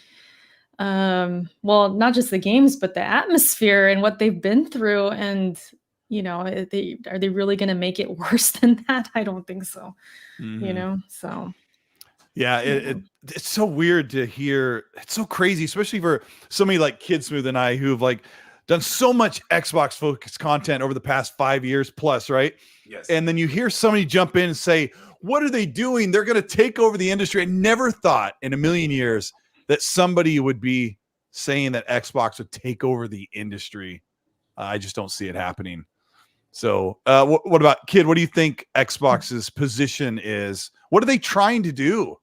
well, not just the games, but the atmosphere and what they've been through, and. Are they really going to make it worse than that? I don't think so. So. Yeah, it's so weird to hear. It's so crazy, especially for somebody like Kidsmoove and I who have like done so much Xbox focused content over the past 5 years plus, right? Yes. And then you hear somebody jump in and say, what are they doing? They're going to take over the industry. I never thought in a million years that somebody would be saying that Xbox would take over the industry. I just don't see it happening. So what about Kid? What do you think Xbox's position is? What are they trying to do?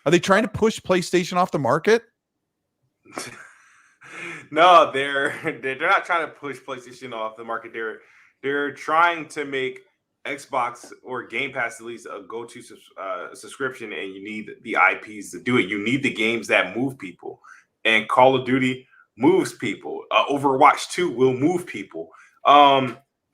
Are they trying to push PlayStation off the market? No, they're not trying to push PlayStation off the market. They're trying to make Xbox or Game Pass at least a go-to subscription, and you need the IPs to do it. You need the games that move people, and Call of Duty moves people. Overwatch 2 will move people.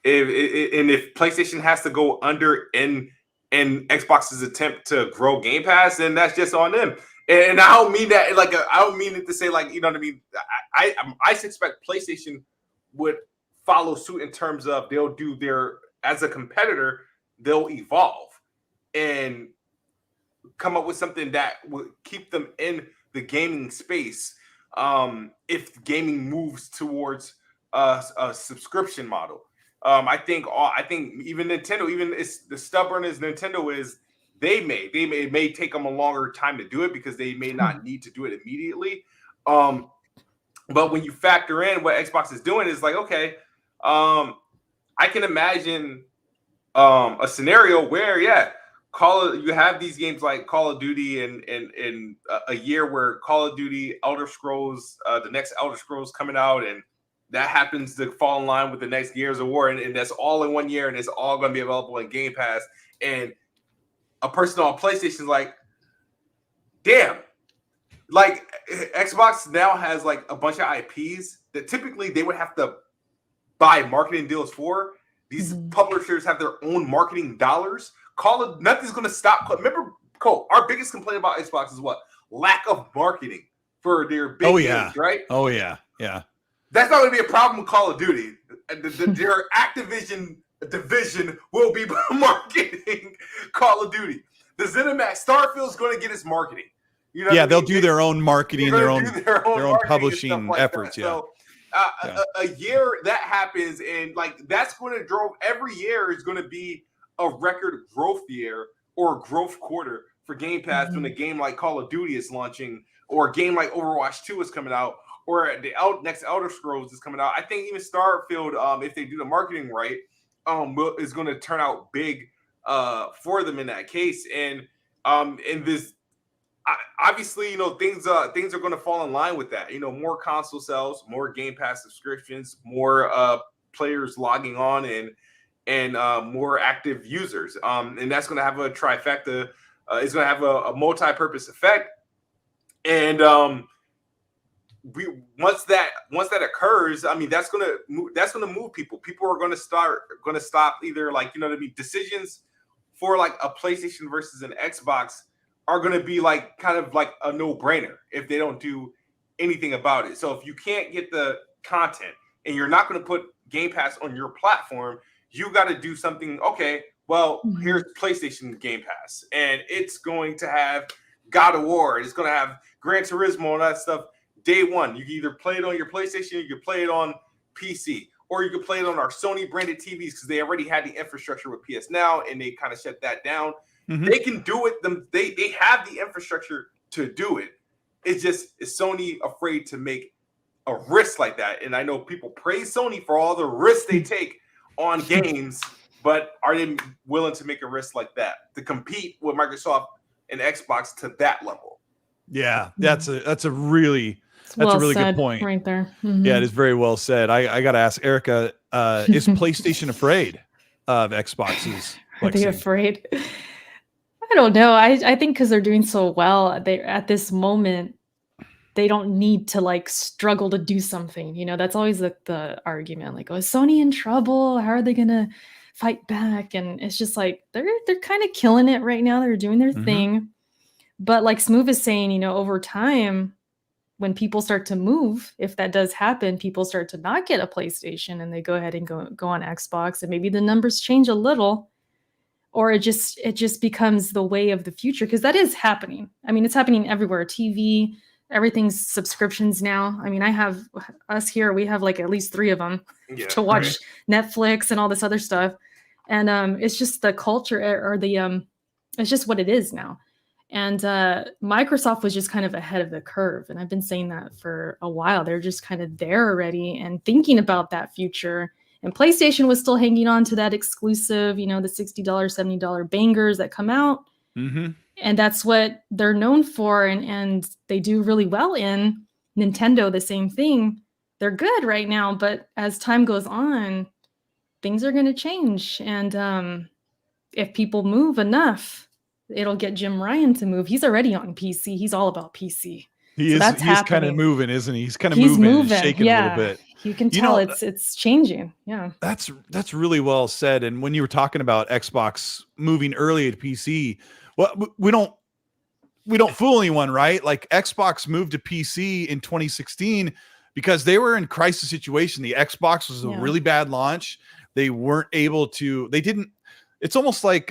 If PlayStation has to go under in Xbox's attempt to grow Game Pass, then that's just on them. And I don't mean that I don't mean it to say like, you know what I mean. I suspect PlayStation would follow suit in terms of they'll do their as a competitor, they'll evolve and come up with something that would keep them in the gaming space. If gaming moves towards a subscription model. I think even Nintendo, even as the stubborn as Nintendo is, it may take them a longer time to do it because they may not need to do it immediately. But when you factor in what Xbox is doing, is like, okay, I can imagine a scenario where, you have these games like Call of Duty and a year where Call of Duty, Elder Scrolls, the next Elder Scrolls coming out, and that happens to fall in line with the next Gears of War, and that's all in 1 year, and it's all going to be available in Game Pass. And a person on PlayStation is like, damn, like Xbox now has like a bunch of IPs that typically they would have to buy marketing deals for. These publishers have their own marketing dollars. Nothing's going to stop. Remember, Cole, our biggest complaint about Xbox is what? Lack of marketing for their big games, right? Oh, yeah. Yeah. That's not going to be a problem with Call of Duty. Their Activision division will be marketing Call of Duty. The ZeniMax Starfield's going to get its marketing. You know they'll do their own marketing, their own publishing like efforts. That. So, a year that happens, and like that's going to draw. Every year is going to be a record growth year or growth quarter for Game Pass when a game like Call of Duty is launching, or a game like Overwatch 2 is coming out, or the next Elder Scrolls is coming out. I think even Starfield, if they do the marketing right, is going to turn out big for them in that case. And in this, obviously, things are going to fall in line with that. More console sales, more Game Pass subscriptions, more players logging on, and more active users. And that's going to have a trifecta. It's going to have a multi-purpose effect. And once that occurs, I mean, that's gonna move people. People are gonna stop either, like, decisions for like a PlayStation versus an Xbox are gonna be like kind of like a no-brainer if they don't do anything about it. So if you can't get the content and you're not gonna put Game Pass on your platform, you got to do something. Okay, Well, here's PlayStation Game Pass, and it's going to have God of War. It's going to have Gran Turismo and that stuff day one. You can either play it on your PlayStation, you can play it on PC, or you can play it on our Sony branded TVs because they already had the infrastructure with PSNow, and they kind of shut that down. They can do it. They have the infrastructure to do it. It's just, is Sony afraid to make a risk like that? And I know people praise Sony for all the risks they take on games, but are they willing to make a risk like that to compete with Microsoft and Xbox to that level? Yeah, that's a really good point right there. Yeah, it is very well said. I got to ask Erica, is PlayStation afraid of Xbox's? Are they afraid? I don't know. I think because they're doing so well, they at this moment they don't need to like struggle to do something. You know, that's always the argument. Like, oh, is Sony in trouble? How are they gonna fight back? And it's just like they're kind of killing it right now. They're doing their thing. But like Smoove is saying, you know, over time, when people start to move, if that does happen, people start to not get a PlayStation and they go ahead and go on Xbox, and maybe the numbers change a little, or it just becomes the way of the future, because that is happening. I mean, it's happening everywhere. TV, everything's subscriptions now. I mean, I have us here, we have like at least 3 of them to watch Netflix and all this other stuff. And it's just the culture or the it's just what it is now. And Microsoft was just kind of ahead of the curve. And I've been saying that for a while. They're just kind of there already and thinking about that future. And PlayStation was still hanging on to that exclusive, you know, the $60, $70 bangers that come out. And that's what they're known for. And they do really well in. Nintendo, the same thing. They're good right now. But as time goes on, things are going to change. And if people move enough, it'll get Jim Ryan to move. He's already on PC. He's all about PC. He's kind of moving, isn't he? He's kind of moving and shaking a little bit. You can tell it's changing. Yeah. That's really well said. And when you were talking about Xbox moving early to PC, well, we don't fool anyone, right? Like Xbox moved to PC in 2016 because they were in crisis situation. The Xbox was a really bad launch. They weren't able to, it's almost like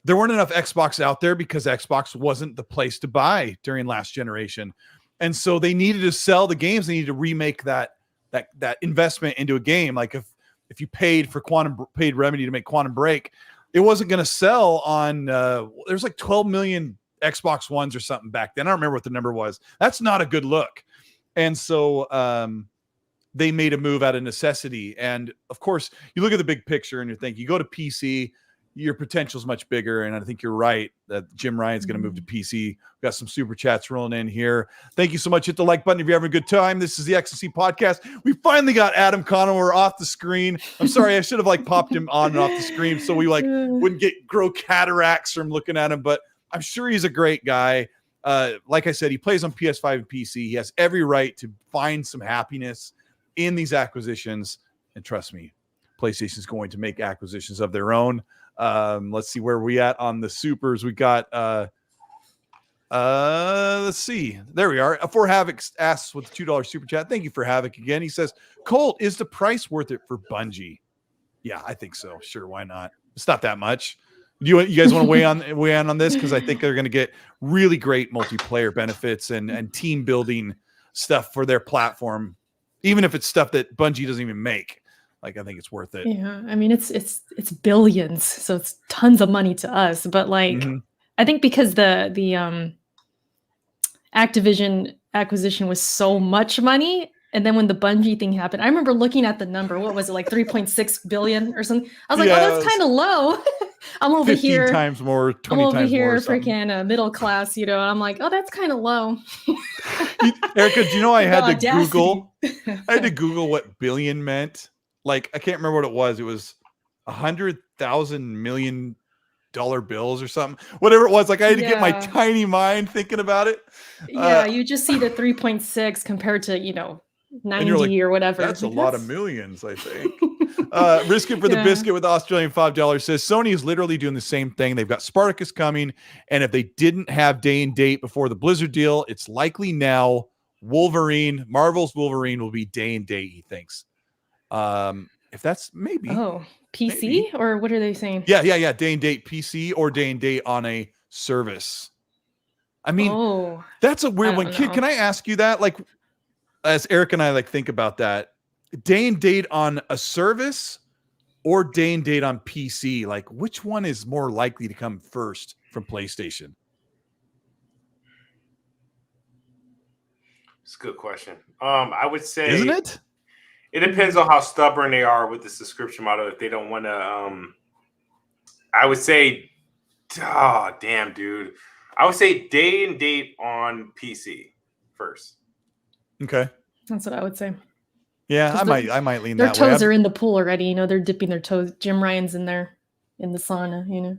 there weren't enough Xbox out there because Xbox wasn't the place to buy during last generation. And so they needed to sell the games. They needed to remake that investment into a game. Like if you paid Remedy to make Quantum Break, it wasn't going to sell on, there's like 12 million Xbox Ones or something back then. I don't remember what the number was. That's not a good look. And so they made a move out of necessity. And of course, you look at the big picture and you think, you go to PC, your potential is much bigger. And I think you're right that Jim Ryan's going to move to PC. We've got some super chats rolling in here. Thank you so much. Hit the like button if you're having a good time. This is the XNC Podcast. We finally got Adam Conover off the screen. I'm sorry, I should have popped him on and off the screen so we wouldn't grow cataracts from looking at him. But I'm sure he's a great guy. Like I said, he plays on PS5 and PC. He has every right to find some happiness in these acquisitions. And trust me, PlayStation is going to make acquisitions of their own. Let's see where we at on the supers. We got let's see. There we are. For Havoc asks with the $2 super chat. Thank you for Havoc again. He says, Colt, is the price worth it for Bungie? Yeah, I think so. Sure, why not? It's not that much. You guys want to weigh in on this? Because I think they're going to get really great multiplayer benefits and team building stuff for their platform, even if it's stuff that Bungie doesn't even make. I think it's worth it. Yeah, I mean it's billions, so it's tons of money to us. But I think because the Activision acquisition was so much money, and then when the Bungie thing happened, I remember looking at the number. What was it, like 3.6 billion or something? I was like, oh, that's kind of low. I'm over 15 here. times more, 20 I'm over times here, more. Freaking middle class, and I'm like, oh, that's kind of low. Erica, do you know I had to Google what billion meant? I can't remember what it was. It was 100,000 million dollar bills or something. Whatever it was. I had to get my tiny mind thinking about it. Yeah, you just see the 3.6 compared to 90 or whatever. That's a lot of millions, I think. Risk it for the biscuit with Australian $5 says Sony is literally doing the same thing. They've got Spartacus coming, and if they didn't have day and date before the Blizzard deal, it's likely now Marvel's Wolverine will be day and date, he thinks. If that's maybe. Oh, PC Maybe. or what are they saying? Yeah. Day and date PC or day and date on a service. I mean, that's a weird one. Kid, can I ask you that? Like, as Eric and I like think about that, day and date on a service or day and date on PC, like which one is more likely to come first from PlayStation? It's a good question. I would say, isn't it? It depends on how stubborn they are with the subscription model. If they don't want to, I would say, oh damn, dude. I would say day and date on PC first. Okay, that's what I would say. Yeah, I might lean that way. Their toes are in the pool already. You know, they're dipping their toes. Jim Ryan's in there in the sauna. You know,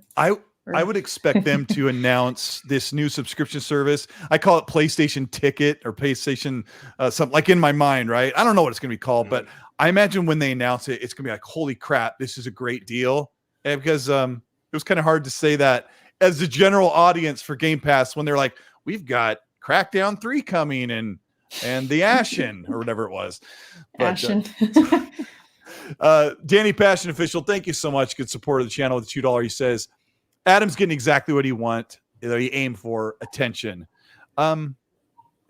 I would expect them to announce this new subscription service. I call it PlayStation Ticket or PlayStation something, like in my mind, right? I don't know what it's going to be called, but I imagine when they announce it, it's going to be like, holy crap, this is a great deal. And because it was kind of hard to say that as the general audience for Game Pass when they're like, we've got Crackdown 3 coming and the Ashen or whatever it was. But, Ashen. Danny Passion Official, thank you so much. Good support of the channel with $2. He says, Adam's getting exactly what he aimed for, attention. I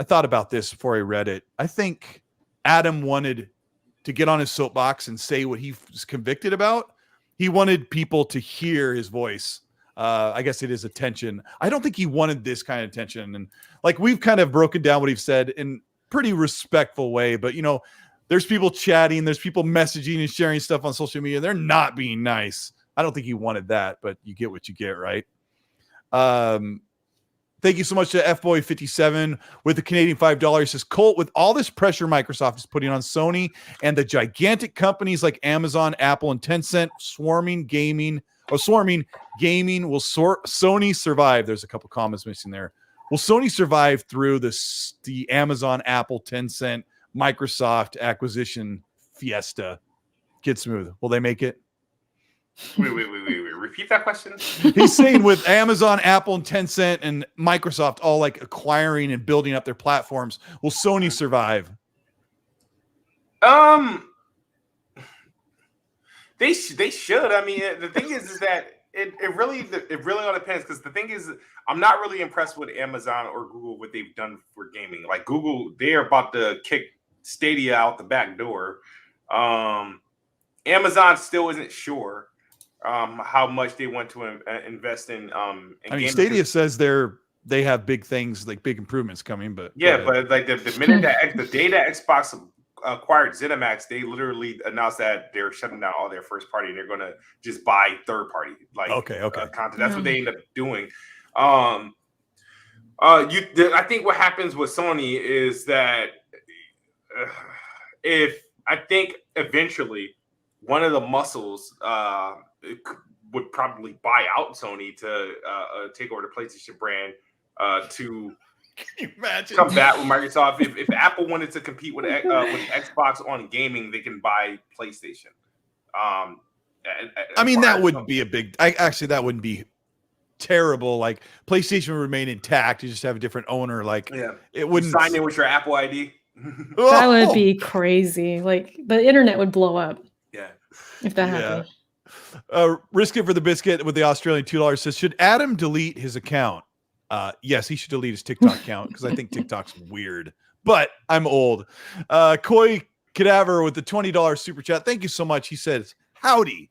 thought about this before I read it. I think Adam wanted to get on his soapbox and say what he was convicted about. He wanted people to hear his voice. I guess it is attention. I don't think he wanted this kind of attention. And like, we've kind of broken down what he said in pretty respectful way, but you know, there's people chatting, there's people messaging and sharing stuff on social media. They're not being nice. I don't think he wanted that, but you get what you get, right? Thank you so much to FBoy57 with the Canadian $5. He says, Colt, with all this pressure Microsoft is putting on Sony and the gigantic companies like Amazon, Apple, and Tencent swarming gaming, will Sony survive? There's a couple comments missing there. Will Sony survive through the Amazon, Apple, Tencent, Microsoft acquisition fiesta? Kidsmoove, will they make it? Wait. Repeat that question. He's saying with Amazon, Apple, and Tencent and Microsoft all like acquiring and building up their platforms, will Sony survive? They should. I mean, the thing is that it really all depends, because the thing is, I'm not really impressed with Amazon or Google, what they've done for gaming. Like Google, they're about to kick Stadia out the back door. Amazon still isn't sure how much they want to invest in. I mean, Stadia says they have big things, like big improvements coming, but yeah, but like the minute that the day that Xbox acquired ZeniMax, they literally announced that they're shutting down all their first party and they're going to just buy third party content. That's what they end up doing. I think what happens with Sony is that eventually one of the muscles would probably buy out Sony to take over the PlayStation brand to combat with Microsoft. If Apple wanted to compete with Xbox on gaming, they can buy PlayStation. I mean, that wouldn't be a big. That wouldn't be terrible. Like PlayStation would remain intact. You just have a different owner. Like, it wouldn't sign in with your Apple ID. That would be crazy. Like the internet would blow up. Yeah, if that happened. Risk it for the biscuit with the Australian $2 says, should Adam delete his account? Yes, he should delete his TikTok account because I think TikTok's weird, but I'm old. Koi Cadaver with the $20 super chat. Thank you so much. He says, howdy.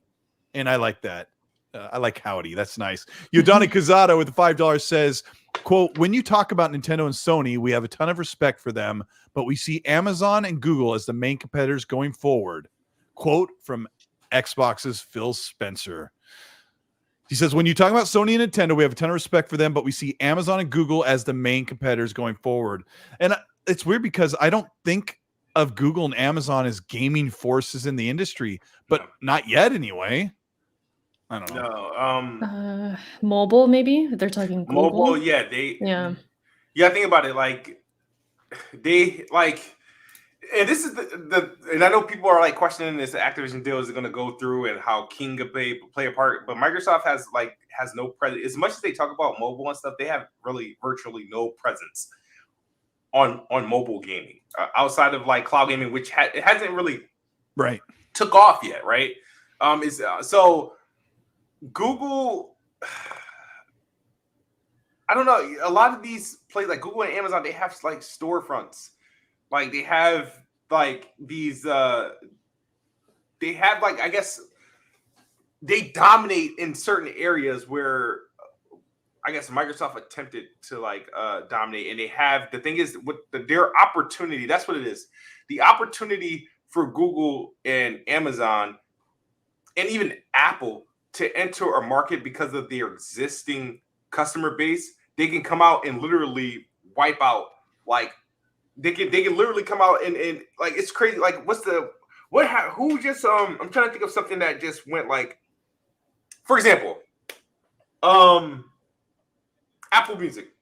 And I like that. I like howdy. That's nice. Yodani Kazada with the $5 says, quote, when you talk about Nintendo and Sony, we have a ton of respect for them, but we see Amazon and Google as the main competitors going forward. Quote from Xbox's Phil Spencer. He says, when you talk about Sony and Nintendo, we have a ton of respect for them, but we see Amazon and Google as the main competitors going forward. And it's weird because I don't think of Google and Amazon as gaming forces in the industry, but not yet anyway. I don't know. Mobile, maybe they're talking Google. Mobile. Yeah. Think about it. Like and this is and I know people are like questioning this Activision deal is going to go through and how King could play a part, but Microsoft has no presence. As much as they talk about mobile and stuff, they have really virtually no presence on mobile gaming outside of like cloud gaming, which it hasn't really took off yet, right? So Google, I don't know. A lot of these places like Google and Amazon, they have like storefronts. Like they have like these, they have like, I guess they dominate in certain areas where I guess Microsoft attempted to like dominate, and they have, the thing is with their opportunity, that's what it is. The opportunity for Google and Amazon and even Apple to enter a market because of their existing customer base, they can come out and literally wipe out, like they can literally come out and like, it's crazy. Like who just I'm trying to think of something that just went like, for example, Apple Music.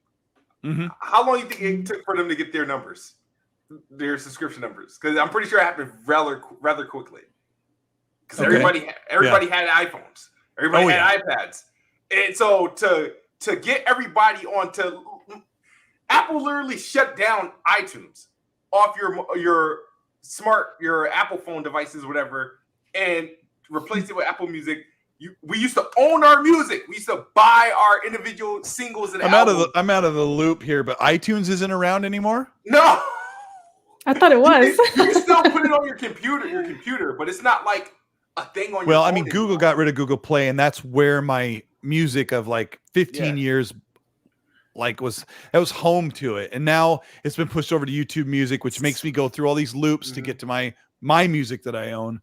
Mm-hmm. How long do you think it took for them to get their numbers, their subscription numbers? Because I'm pretty sure it happened rather quickly. Because everybody had iPhones, everybody had iPads, and so to get everybody onto, Apple literally shut down iTunes off your Apple phone devices, whatever, and replaced it with Apple Music. We used to own our music. We used to buy our individual singles and albums. I'm out of the loop here, but iTunes isn't around anymore? No. I thought it was. You can still put it on your computer, but it's not like a thing on your phone. Well, I mean, Google got rid of Google Play, and that's where my music of like 15 years like was home to it. And now it's been pushed over to YouTube Music, which makes me go through all these loops to get to my music that I own.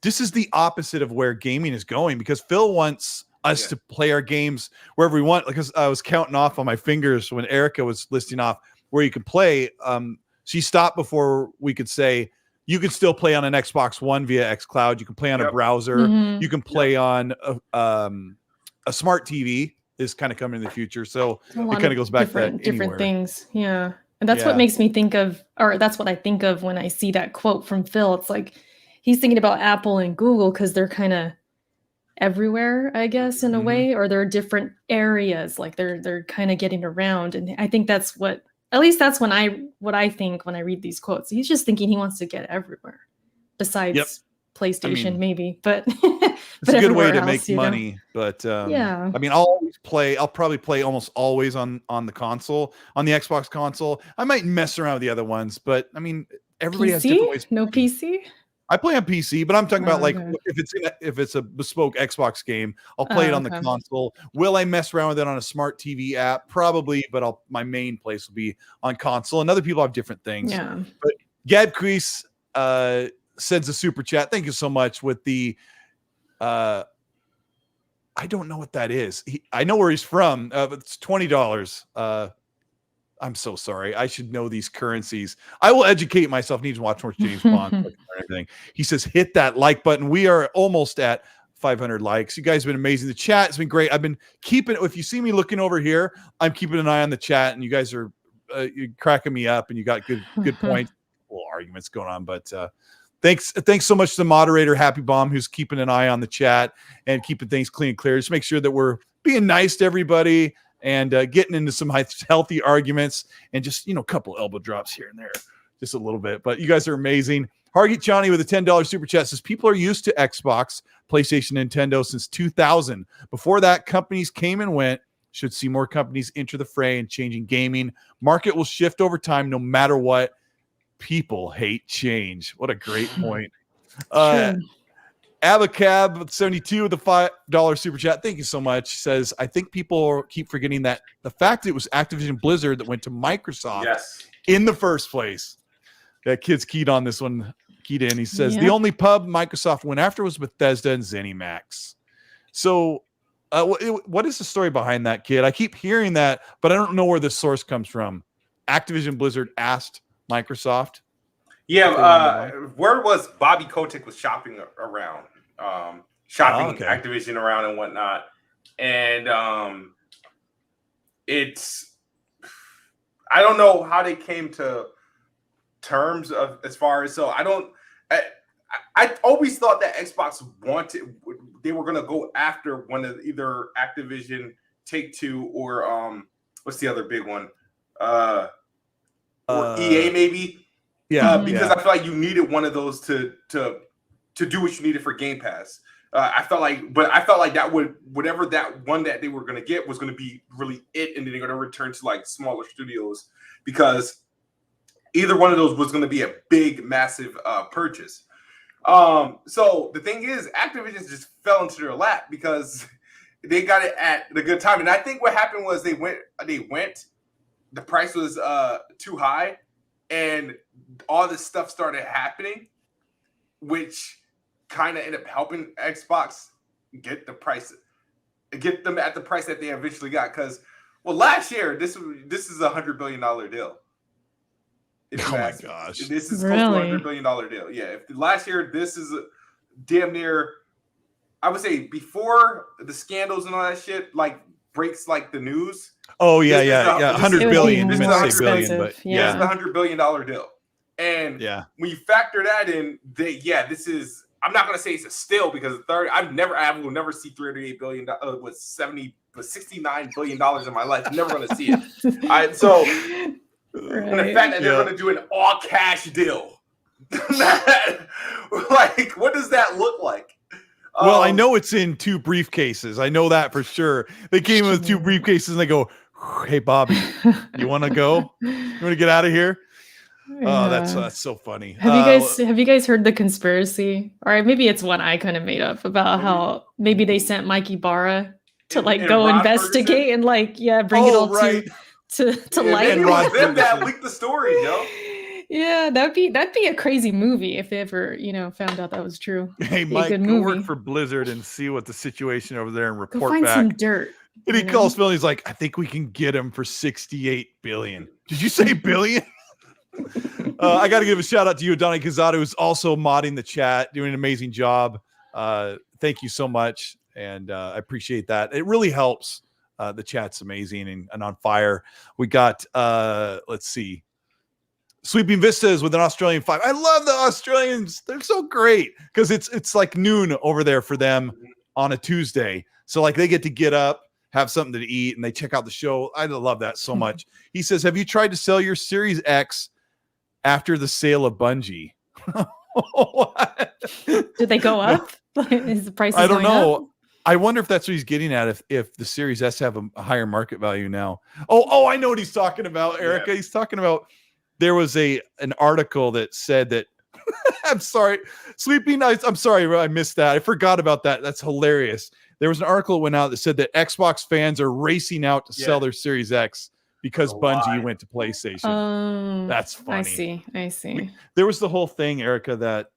This is the opposite of where gaming is going, because Phil wants us to play our games wherever we want. Because I was counting off on my fingers when Erica was listing off where you can play. She stopped before we could say you can still play on an Xbox One via xCloud. You can play on a browser. Mm-hmm. You can play on a smart TV is kind of coming in the future. So it kind of goes back to that different anywhere. things. Yeah. And that's what makes me think of, or that's what I think of when I see that quote from Phil. It's like, he's thinking about Apple and Google because they're kind of everywhere, I guess, in a way, or they're different areas. Like they're kind of getting around. And I think that's what I think when I read these quotes. He's just thinking he wants to get everywhere besides PlayStation, maybe, but it's a good way to make money. But yeah, I mean, I'll probably play almost always on the console, on the Xbox console. I might mess around with the other ones, but I mean, everybody has different ways. No PC. I play on PC, but I'm talking about like if it's a bespoke Xbox game, I'll play it on the console. Will I mess around with it on a smart TV app? Probably, but my main place will be on console. And other people have different things. Yeah. But Gab Crease sends a super chat. Thank you so much with the I don't know what that is. I know where he's from, but it's $20. I'm so sorry. I should know these currencies. I will educate myself. Need to watch more James Bond or anything. He says, hit that like button. We are almost at 500 likes. You guys have been amazing. The chat has been great. I've been keeping, if you see me looking over here, I'm keeping an eye on the chat, and you guys are you're cracking me up, and you got good points, little arguments going on. But thanks so much to the moderator, Happy Bomb, who's keeping an eye on the chat and keeping things clean and clear. Just make sure that we're being nice to everybody and getting into some healthy arguments, and just, a couple elbow drops here and there, just a little bit. But you guys are amazing. Hargit Chani with a $10 super chat says, people are used to Xbox, PlayStation, Nintendo since 2000. Before that, companies came and went. Should see more companies enter the fray and changing gaming. Market will shift over time no matter what. People hate change. What a great point. Abacab 72 with the $5 super chat. Thank you so much. Says, I think people keep forgetting that the fact it was Activision Blizzard that went to Microsoft in the first place. That kid's keyed on this one. Keyed in. He says, the only pub Microsoft went after was Bethesda and ZeniMax. So what is the story behind that, kid? I keep hearing that, but I don't know where the source comes from. Activision Blizzard asked Microsoft. Yeah, word was Bobby Kotick was shopping around, Activision around and whatnot, and it's, I don't know how they came to terms of, as far as, so I always thought that Xbox they were gonna go after one of either Activision, Take-Two, or what's the other big one, or EA maybe. Yeah, because I feel like you needed one of those to to do what you needed for Game Pass. I felt like that whatever that one that they were going to get was going to be really it, and then they're going to return to like smaller studios because either one of those was going to be a big, massive purchase. So the thing is, Activision just fell into their lap because they got it at the good time, and I think what happened was they went. The price was too high, and all this stuff started happening, which kind of ended up helping Xbox get them at the price that they eventually got. Because, well, last year this is $100 billion deal. Oh my gosh! This is close to $100 billion deal. Yeah, if last year this is damn near, I would say before the scandals and all that shit, like breaks like the news. Oh yeah. 100 billion. This is $100 billion, but yeah, it's the $100 billion deal. And when you factor that in, this is. I'm not gonna say it's a steal because I will never see $308 billion with $69 billion in my life. I'm never gonna see it. And the fact that they're gonna do an all cash deal, like, what does that look like? Well, I know it's in 2 briefcases. I know that for sure. They came in with 2 briefcases and they go, "Hey, Bobby, you want to go? You want to get out of here?" Yeah. Oh, that's so funny. Have you guys heard the conspiracy? Or maybe it's one I kind of made up about how maybe they sent Mike Ibarra to go Ron investigate Ferguson? and bring it all to light. Maybe it was them that leaked the story, yo. Yeah, that'd be a crazy movie if they ever found out that was true. Hey, Mike, go work for Blizzard and see what the situation over there and report go find back. some dirt. And he calls Phil and he's like, "I think we can get him for 68 billion." Did you say billion? I got to give a shout out to you, Donnie Kazada, who's also modding the chat, doing an amazing job. Thank you so much. And I appreciate that. It really helps. The chat's amazing and on fire. We got, let's see, Sweeping Vistas with an Australian 5. I love the Australians. They're so great because it's like noon over there for them on a Tuesday. So like they get to get up, have something to eat, and they check out the show. I love that so much. He says, "Have you tried to sell your Series X after the sale of Bungie?" What? Did they go up? Is the price? I don't know. Up? I wonder if that's what he's getting at. If the Series S have a higher market value now. Oh, I know what he's talking about, Erica. Yeah. He's talking about there was an article that said that. I'm sorry, Sleeping Nights. I'm sorry, I missed that. I forgot about that. That's hilarious. There was an article that went out that said that Xbox fans are racing out to sell their Series X because Bungie went to PlayStation. That's funny. I see. There was the whole thing, Erica, that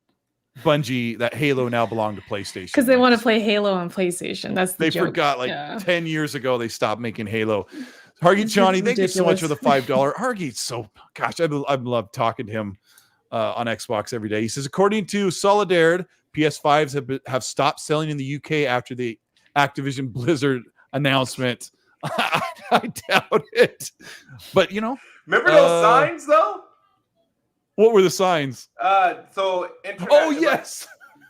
Bungie, that Halo now belonged to PlayStation. Because they want to play Halo on PlayStation. That's the joke. Forgot 10 years ago they stopped making Halo. Hargy Chani, thank you so much for the $5. Hargy, I love talking to him on Xbox every day. He says, according to Solidaire, PS5s have stopped selling in the UK after the Activision Blizzard announcement. I doubt it. But, remember those signs, though? What were the signs? Yes.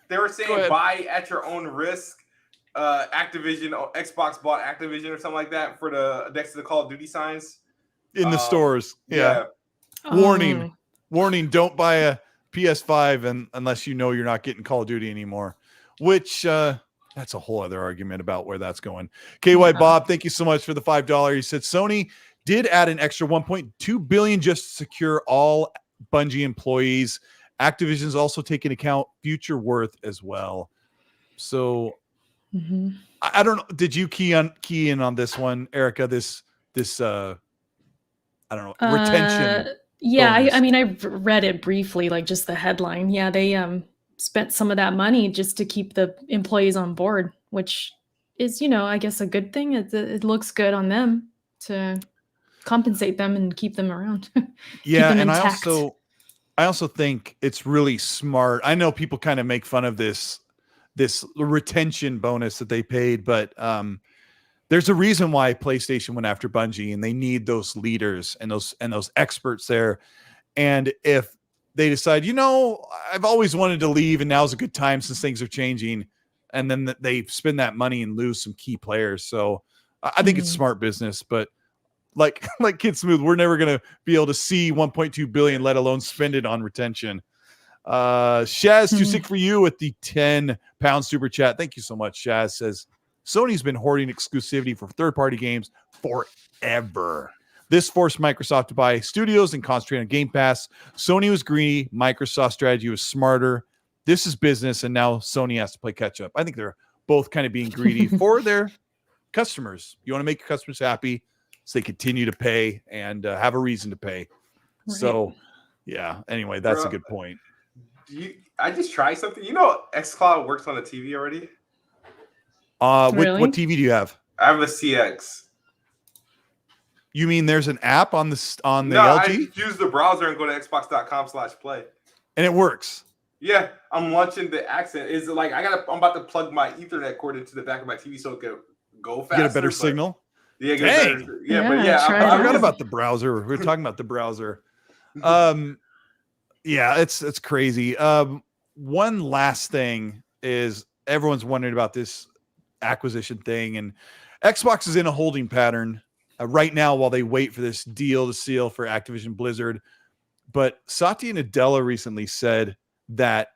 They were saying buy at your own risk. Activision, Xbox bought Activision or something like that for the next to the Call of Duty signs. In the stores. Yeah. Warning, don't buy a PS5 unless you know you're not getting Call of Duty anymore. Which, that's a whole other argument about where that's going. KY Bob, thank you so much for the $5. He said Sony did add an extra $1.2 billion just to secure all Bungie employees. Activision's also taking account future worth as well. So I don't know. Did you key in on this one, Erica? This I don't know, retention. Yeah, I mean, I read it briefly, like just the headline. Yeah, they spent some of that money just to keep the employees on board, which is, I guess a good thing. It looks good on them to compensate them and keep them around. Yeah, and intact. I also think it's really smart. I know people kind of make fun of this retention bonus that they paid, but there's a reason why PlayStation went after Bungie, and they need those leaders and those experts there. And if they decide, I've always wanted to leave, and now's a good time since things are changing, and then they spend that money and lose some key players. So I think it's smart business, but like Kidsmoove, we're never going to be able to see 1.2 billion, let alone spend it on retention. Shaz, too sick for you with the 10-pound super chat. Thank you so much. Shaz says Sony's been hoarding exclusivity for third-party games forever. This forced Microsoft to buy studios and concentrate on Game Pass. Sony was greedy. Microsoft's strategy was smarter. This is business, and now Sony has to play catch-up. I think they're both kind of being greedy for their customers. You want to make your customers happy so they continue to pay and have a reason to pay. Right. So, yeah, anyway, that's a good point. I just tried something. You know, xCloud works on a TV already? Really? What TV do you have? I have a CX. You mean there's an app on the LG? No, I use the browser and go to xbox.com/play. And it works. Yeah, I'm launching the accent. Is it like I'm about to plug my Ethernet cord into the back of my TV so it can go faster. Get a better signal. Yeah, I forgot about the browser. We were talking about the browser. Yeah, it's crazy. One last thing is everyone's wondering about this acquisition thing, and Xbox is in a holding pattern right now while they wait for this deal to seal for Activision Blizzard. But Satya Nadella recently said that,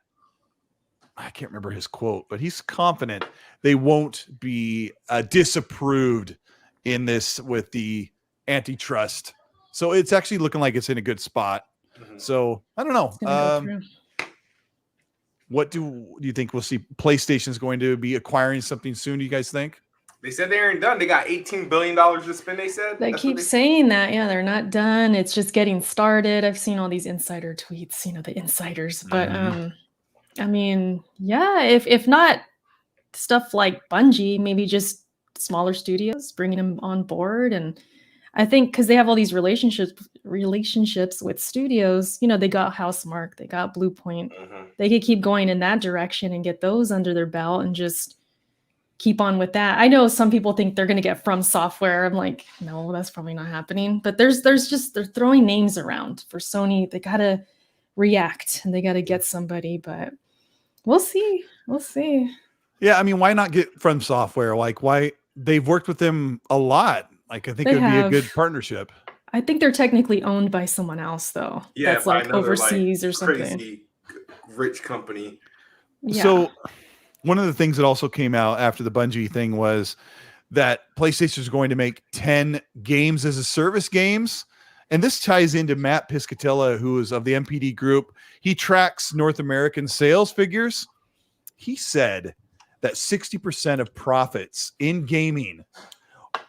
I can't remember his quote, but he's confident they won't be disapproved in this with the antitrust. So it's actually looking like it's in a good spot. Mm-hmm. So I don't know. What do you think we'll see? PlayStation's going to be acquiring something soon, do you guys think? They said they aren't done. They got $18 billion to spend, they said. They keep saying that. Yeah, they're not done. It's just getting started. I've seen all these insider tweets, the insiders. But I mean, yeah, if not stuff like Bungie, maybe just smaller studios, bringing them on board. And I think because they have all these relationships with studios, they got Housemarque, they got Bluepoint. They could keep going in that direction and get those under their belt and just keep on with that. I know some people think they're going to get From Software. I'm like, no, that's probably not happening. But they're throwing names around for Sony. They got to react and they got to get somebody, but we'll see. Yeah. I mean, why not get From Software? Like, why they've worked with them a lot. Like, I think it would be a good partnership. I think they're technically owned by someone else though. Yeah. That's like overseas or something. Crazy rich company. Yeah. So one of the things that also came out after the Bungie thing was that PlayStation is going to make 10 games as a service games. And this ties into Matt Piscatella, who is of the MPD group. He tracks North American sales figures. He said that 60% of profits in gaming,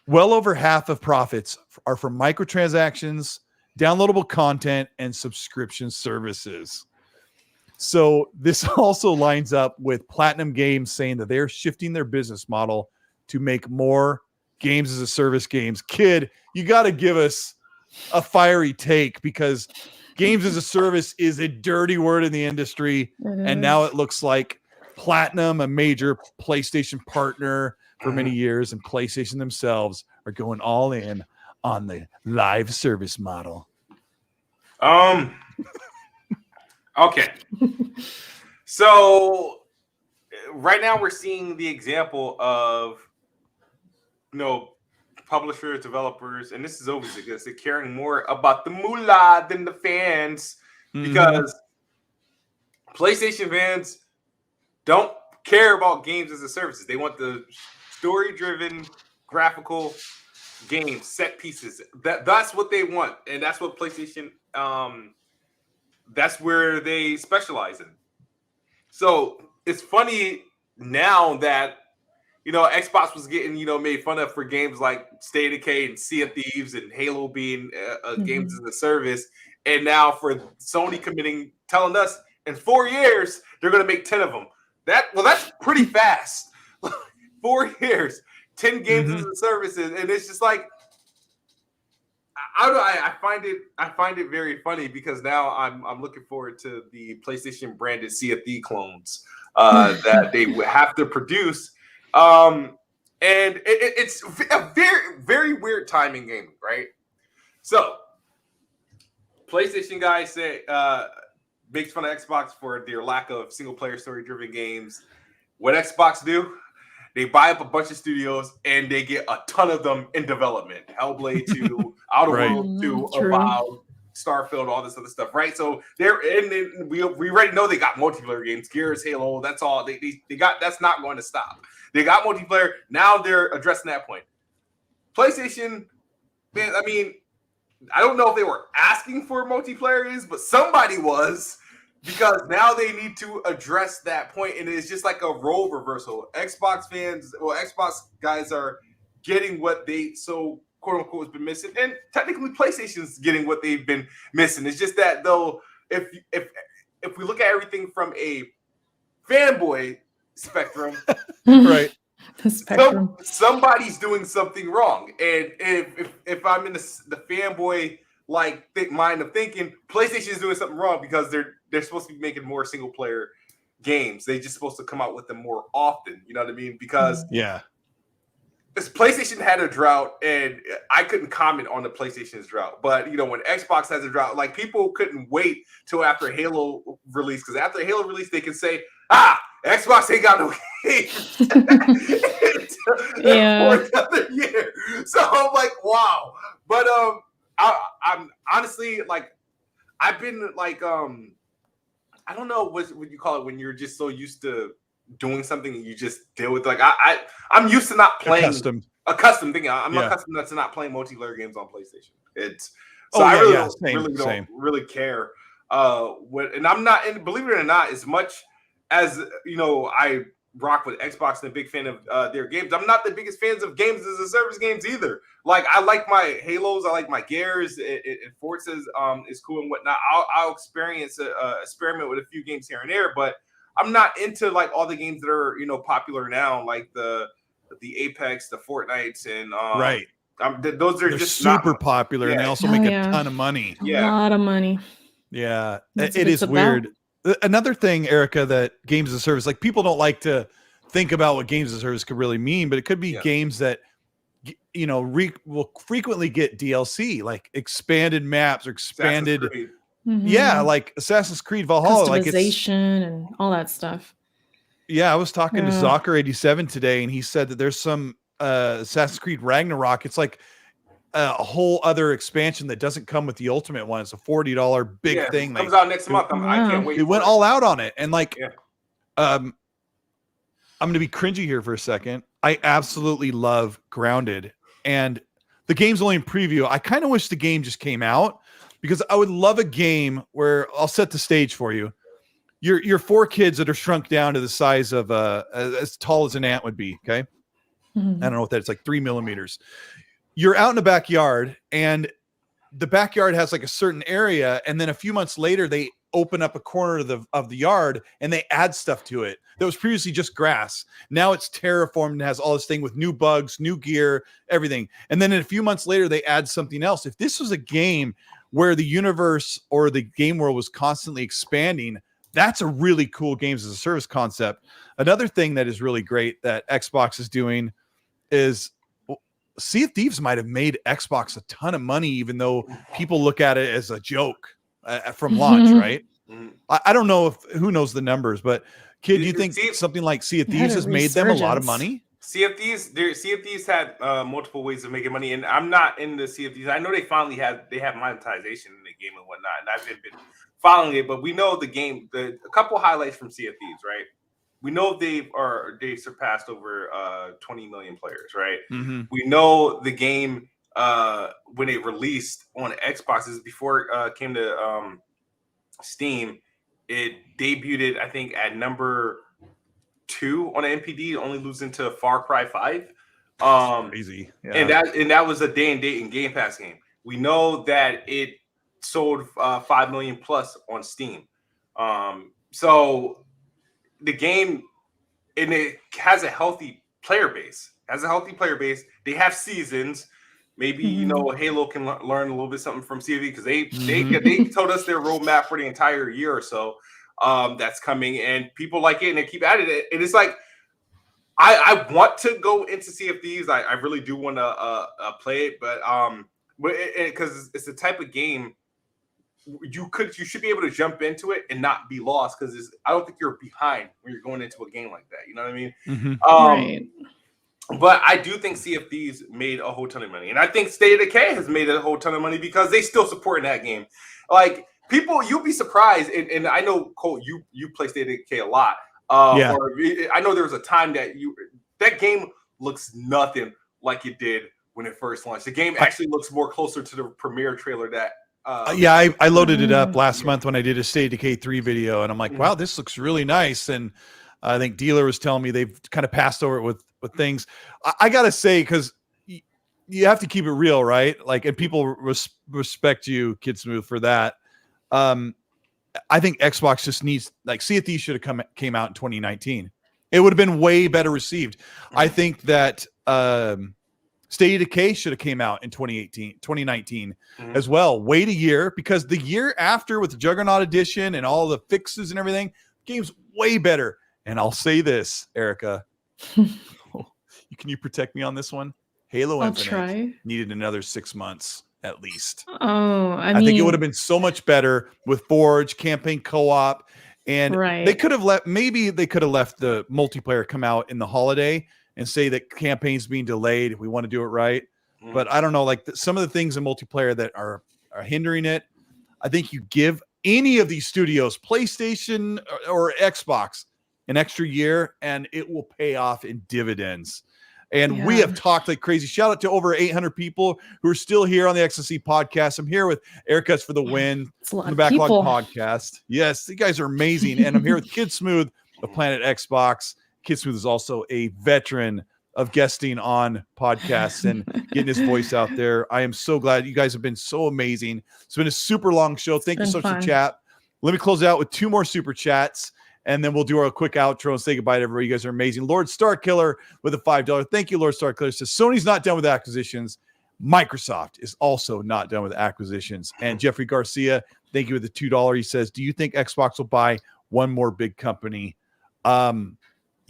well over half of profits, are from microtransactions, downloadable content, and subscription services. So this also lines up with Platinum Games saying that they're shifting their business model to make more games as a service games. Kid, you got to give us a fiery take, because games as a service is a dirty word in the industry. And now it looks like Platinum, a major PlayStation partner for many years, and PlayStation themselves are going all in on the live service model. Okay. So right now we're seeing the example of, publishers, developers, and this is always because they're caring more about the moolah than the fans, because PlayStation fans don't care about games as a service. They want the story-driven, graphical games, set pieces. That's what they want, and that's what PlayStation. That's where they specialize in. So it's funny now that, Xbox was getting, made fun of for games like State of Decay and Sea of Thieves and Halo being games as a service. And now for Sony telling us in 4 years, they're going to make 10 of them. That's pretty fast. 4 years, 10 games as a service. And it's just like, I find it very funny, because now I'm looking forward to the PlayStation branded Sea of Thieves clones that they would have to produce. And it's a very, very weird time in gaming, right? So PlayStation guys say makes fun of Xbox for their lack of single player story driven games. What Xbox do? They buy up a bunch of studios and they get a ton of them in development. Hellblade 2, Outer Worlds 2, Avowed Starfield, all this other stuff, right? So we already know they got multiplayer games, Gears, Halo. That's all they got. That's not going to stop. They got multiplayer. Now they're addressing that point. PlayStation, man, I mean, I don't know if they were asking for multiplayer but somebody was, because now they need to address that point, and it's just like a role reversal. Xbox guys are getting what they so quote unquote has been missing, and technically PlayStation's getting what they've been missing. It's just that though, if we look at everything from a fanboy spectrum, right? The spectrum. Somebody's doing something wrong, and if I'm in the fanboy mind of thinking, PlayStation is doing something wrong because they're supposed to be making more single player games. They're just supposed to come out with them more often. You know what I mean? Because this PlayStation had a drought, and I couldn't comment on the PlayStation's drought. But when Xbox has a drought, like people couldn't wait till after Halo release, because after Halo release, they can say, Xbox ain't got no games for another year. So I'm like, wow. But I'm honestly like, I've been like, I don't know what you call it when you're just so used to doing something and you just deal with I'm used to not playing accustomed thinking. I'm accustomed to not playing multiplayer games on PlayStation. I really don't really care. And I'm not, and believe it or not, as much as I rock with Xbox and a big fan of their games, I'm not the biggest fans of games as a service games either. Like I like my Halos, I like my Gears, and Forza is cool and whatnot. I'll experiment with a few games here and there, but I'm not into like all the games that are popular now, like the Apex, the Fortnites, and right. They're just super popular, and they also make a ton of money. A lot of money. Yeah, it is weird. Another thing, Erica, that games as a service, like people don't like to think about what games as a service could really mean, but it could be games that will frequently get DLC, like expanded maps or expanded. Yeah, like Assassin's Creed Valhalla, customization and all that stuff. Yeah, I was talking to Zocker87 today, and he said that there's some Assassin's Creed Ragnarok. It's like a whole other expansion that doesn't come with the ultimate one. It's a $40 big thing. Comes out next month. I can't wait. It went all out on it, and I'm going to be cringy here for a second. I absolutely love Grounded, and the game's only in preview. I kind of wish the game just came out, because I would love a game where I'll set the stage for you. You're 4 kids that are shrunk down to the size of as tall as an ant would be. Okay. I don't know what that is, like 3 millimeters. You're out in the backyard, and the backyard has like a certain area. And then a few months later, they open up a corner of the yard and they add stuff to it that was previously just grass. Now it's terraformed and has all this thing with new bugs, new gear, everything. And then a few months later, they add something else. If this was a game where the universe or the game world was constantly expanding, that's a really cool games as a service concept. Another thing that is really great that Xbox is doing is Sea of Thieves might have made Xbox a ton of money, even though people look at it as a joke from launch, right? I don't know who knows the numbers, but Kid, do you think something like Sea of Thieves has made them a lot of money? Sea of Thieves had multiple ways of making money, and I'm not in the Sea of Thieves. I know they have monetization in the game and whatnot, and I've been following it. But we know the game. A couple highlights from Sea of Thieves, right? We know they've surpassed over 20 million players, right? We know the game when it released on Xboxes before it came to Steam, it debuted I think at number 2 on the NPD, only losing to Far Cry 5. Crazy. Yeah. And that was a day and date in Game Pass game. We know that it sold 5 million plus on Steam. So the game, and it has a healthy player base. They have seasons. Maybe Halo can learn a little bit something from CV, because they told us their roadmap for the entire year or so that's coming, and people like it and they keep adding it. And it's like I want to go into Sea of Thieves. I really do want to play it, but because it's the type of game you should be able to jump into it and not be lost, because I don't think you're behind when you're going into a game like that. You know what I mean? Right. But I do think Sea of Thieves made a whole ton of money. And I think State of Decay has made a whole ton of money because they still support that game. Like, people, you'll be surprised. And I know, Colt, you play State of Decay a lot. Yeah. Or I know there was a time that game looks nothing like it did when it first launched. The game actually looks more closer to the premiere trailer that I loaded it up last month when I did a State of Decay 3 video, and I'm like, wow, this looks really nice. And I think Dealer was telling me they've kind of passed over it with things. I gotta say, because you have to keep it real, right? Like, and people respect you, Kidsmoove, for that. I think Xbox just needs, like, Sea of Thieves should have came out in 2019. It would have been way better received. I think that State of Decay should have came out in 2019 as well. Wait a year, because the year after with the Juggernaut Edition and all the fixes and everything, game's way better. And I'll say this, Erica, can you protect me on this one? Halo Infinite needed another 6 months at least. Oh, I think it would have been so much better with Forge, campaign co-op, and they could have left the multiplayer come out in the holiday and say that campaign's being delayed. We want to do it right. But I don't know, like some of the things in multiplayer that are hindering it. I think you give any of these studios, PlayStation or Xbox, an extra year, and it will pay off in dividends. And we have talked like crazy. Shout out to over 800 people who are still here on the XNC podcast. I'm here with Haircuts for the Win, the Backlog podcast. Yes, you guys are amazing. And I'm here with Kidsmoove of Planet Xbox. Kidsmoove is also a veteran of guesting on podcasts and getting his voice out there. I am so glad you guys have been so amazing. It's been a super long show. Thank you so much for chat. Let me close out with 2 more super chats, and then we'll do our quick outro and say goodbye to everybody. You guys are amazing. Lord Starkiller with a $5. Thank you, Lord Starkiller. Says Sony's not done with acquisitions. Microsoft is also not done with acquisitions. And Jeffrey Garcia, thank you with the $2. He says, do you think Xbox will buy one more big company?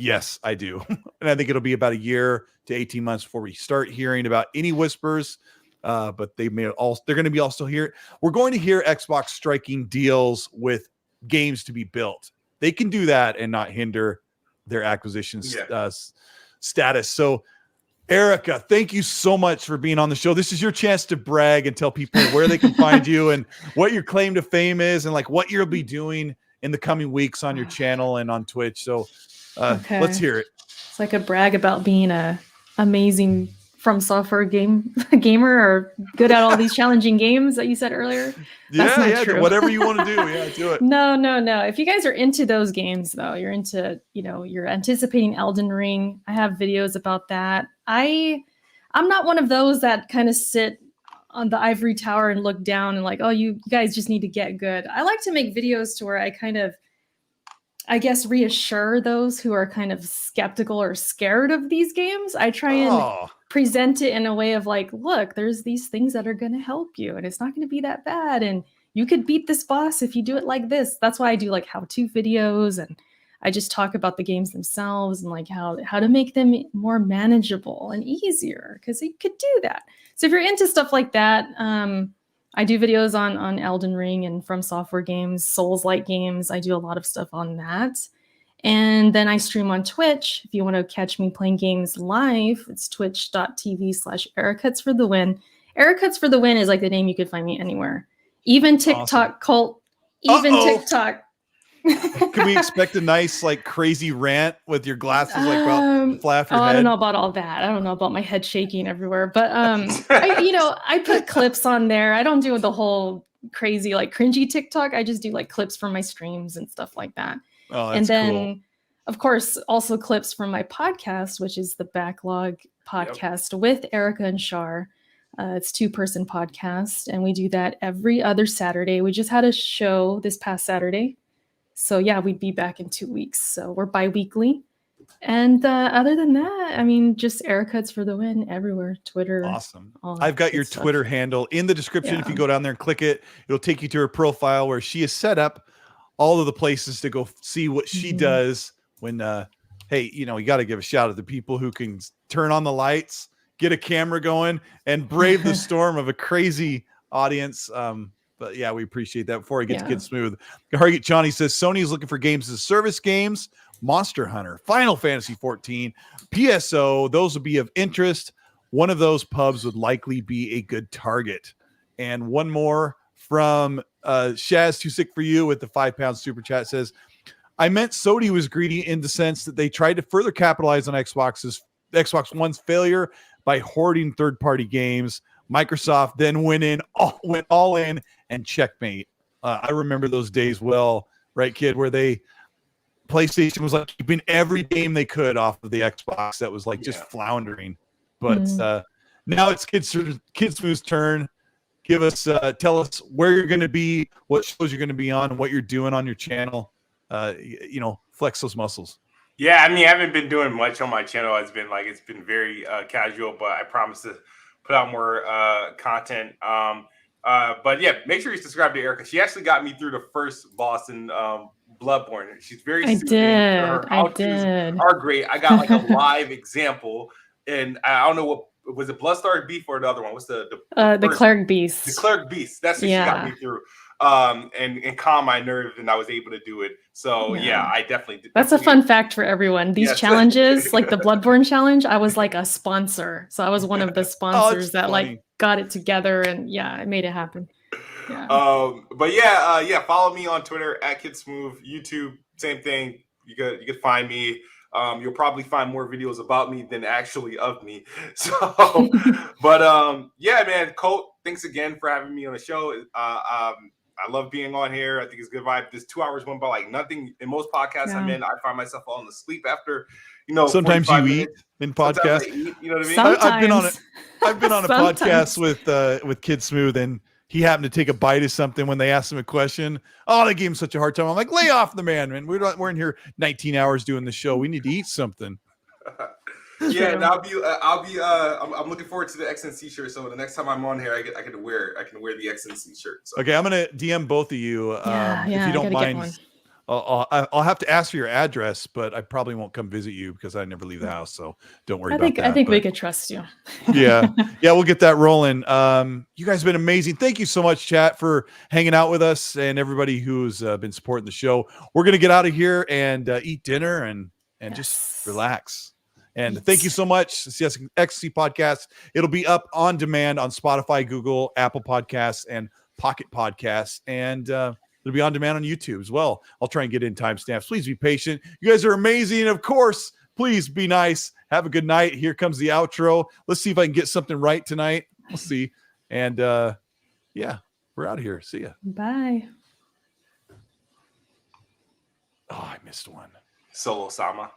Yes, I do. And I think it'll be about a year to 18 months before we start hearing about any whispers. But they're going to be also here. We're going to hear Xbox striking deals with games to be built. They can do that and not hinder their acquisition status. So, Erica, thank you so much for being on the show. This is your chance to brag and tell people where they can find you and what your claim to fame is and like what you'll be doing in the coming weeks on your channel and on Twitch. So let's hear it. It's like a brag about being a amazing From Software gamer or good at all these challenging games that you said earlier. That's not true. Whatever you want to do. Yeah, do it. No. If you guys are into those games though, you're into, you're anticipating Elden Ring. I have videos about that. I'm not one of those that kind of sit on the ivory tower and look down and like, oh, you guys just need to get good. I like to make videos to where I kind of, I guess, reassure those who are kind of skeptical or scared of these games. I try and present it in a way of like, look, there's these things that are going to help you and it's not going to be that bad. And you could beat this boss if you do it like this. That's why I do like how-to videos, and I just talk about the games themselves and like how to make them more manageable and easier, because you could do that. So if you're into stuff like that, I do videos on Elden Ring and From Software games, Souls-like games. I do a lot of stuff on that. And then I stream on Twitch. If you want to catch me playing games live, it's twitch.tv/Ericuts for the Win. Ericuts for the Win is like the name you could find me anywhere. Even TikTok, awesome. Colt. Even TikTok. Can we expect a nice, like, crazy rant with your glasses, like, fly off your head? I don't know about all that. I don't know about my head shaking everywhere. But, I put clips on there. I don't do the whole crazy, like, cringy TikTok. I just do, like, clips from my streams and stuff like that. Oh, that's and then, cool. Of course, also clips from my podcast, which is the Backlog podcast with Erica and Shar. It's 2-person podcast, and we do that every other Saturday. We just had a show this past Saturday. So yeah, we'd be back in 2 weeks. So we're bi-weekly. And other than that, I mean, just Ericuts for the Win everywhere. Twitter. Awesome. I've got your Twitter handle in the description. Yeah. If you go down there and click it, it'll take you to her profile where she has set up all of the places to go see what she does when, hey, you got to give a shout out to people who can turn on the lights, get a camera going, and brave the storm of a crazy audience. But yeah, we appreciate that. Before I get to Kidsmoove, Hargit Johnny says Sony is looking for games as a service games. Monster Hunter, Final Fantasy 14, PSO. Those would be of interest. One of those pubs would likely be a good target. And one more from Shaz Too Sick for You with the £5 super chat says, I meant Sony was greedy in the sense that they tried to further capitalize on Xbox One's failure by hoarding third-party games. Microsoft then went all in and checkmate. I remember those days well, right, kid, where PlayStation was like keeping every game they could off of the Xbox that was like just floundering. But now it's Kidsmoove's turn. Tell us where you're going to be, what shows you're going to be on, and what you're doing on your channel. Flex those muscles. Yeah, I mean, I haven't been doing much on my channel. It's been very casual, but I promise to put out more content. But yeah, make sure you subscribe to Erica. She actually got me through the first boss in Bloodborne. She's very soothing. Her how-tos are great. I got like a live example, and I don't know what was it, Bloodstar Beef or the other one? What's the Cleric Beast? The Cleric Beast. That's what she got me through. And calm my nerves, and I was able to do it. So yeah, I definitely did. That's a fun fact for everyone. These challenges, like the Bloodborne challenge, I was like a sponsor. So I was one of the sponsors that like got it together, and I made it happen. Yeah. But follow me on Twitter at Kidsmoove, YouTube, same thing. You could find me. You'll probably find more videos about me than actually of me. So, but man, Colt, thanks again for having me on the show. I love being on here. I think it's a good vibe. This 2 hours went by like nothing. In most podcasts I'm in, I find myself falling asleep after, sometimes you eat in podcasts. You know what I mean? I've been on a podcast with Kidsmoove, and he happened to take a bite of something when they asked him a question. Oh, they gave him such a hard time. I'm like, lay off the man. We're in here 19 hours doing the show. We need to eat something. Yeah, and I'm looking forward to the XNC shirt. So the next time I'm on here, I can wear the XNC shirt. So. Okay, I'm gonna DM both of you if you don't mind. I'll have to ask for your address, but I probably won't come visit you because I never leave the house. So don't worry about that. I think we could trust you. Yeah, we'll get that rolling. You guys have been amazing. Thank you so much, chat, for hanging out with us and everybody who's been supporting the show. We're gonna get out of here and eat dinner and just relax. And thank you so much. It's the XNC Podcast. It'll be up on demand on Spotify, Google, Apple Podcasts, and Pocket Podcasts. And it'll be on demand on YouTube as well. I'll try and get in timestamps. Please be patient. You guys are amazing. Of course, please be nice. Have a good night. Here comes the outro. Let's see if I can get something right tonight. We'll see. And we're out of here. See ya. Bye. Oh, I missed one. Solo Sama.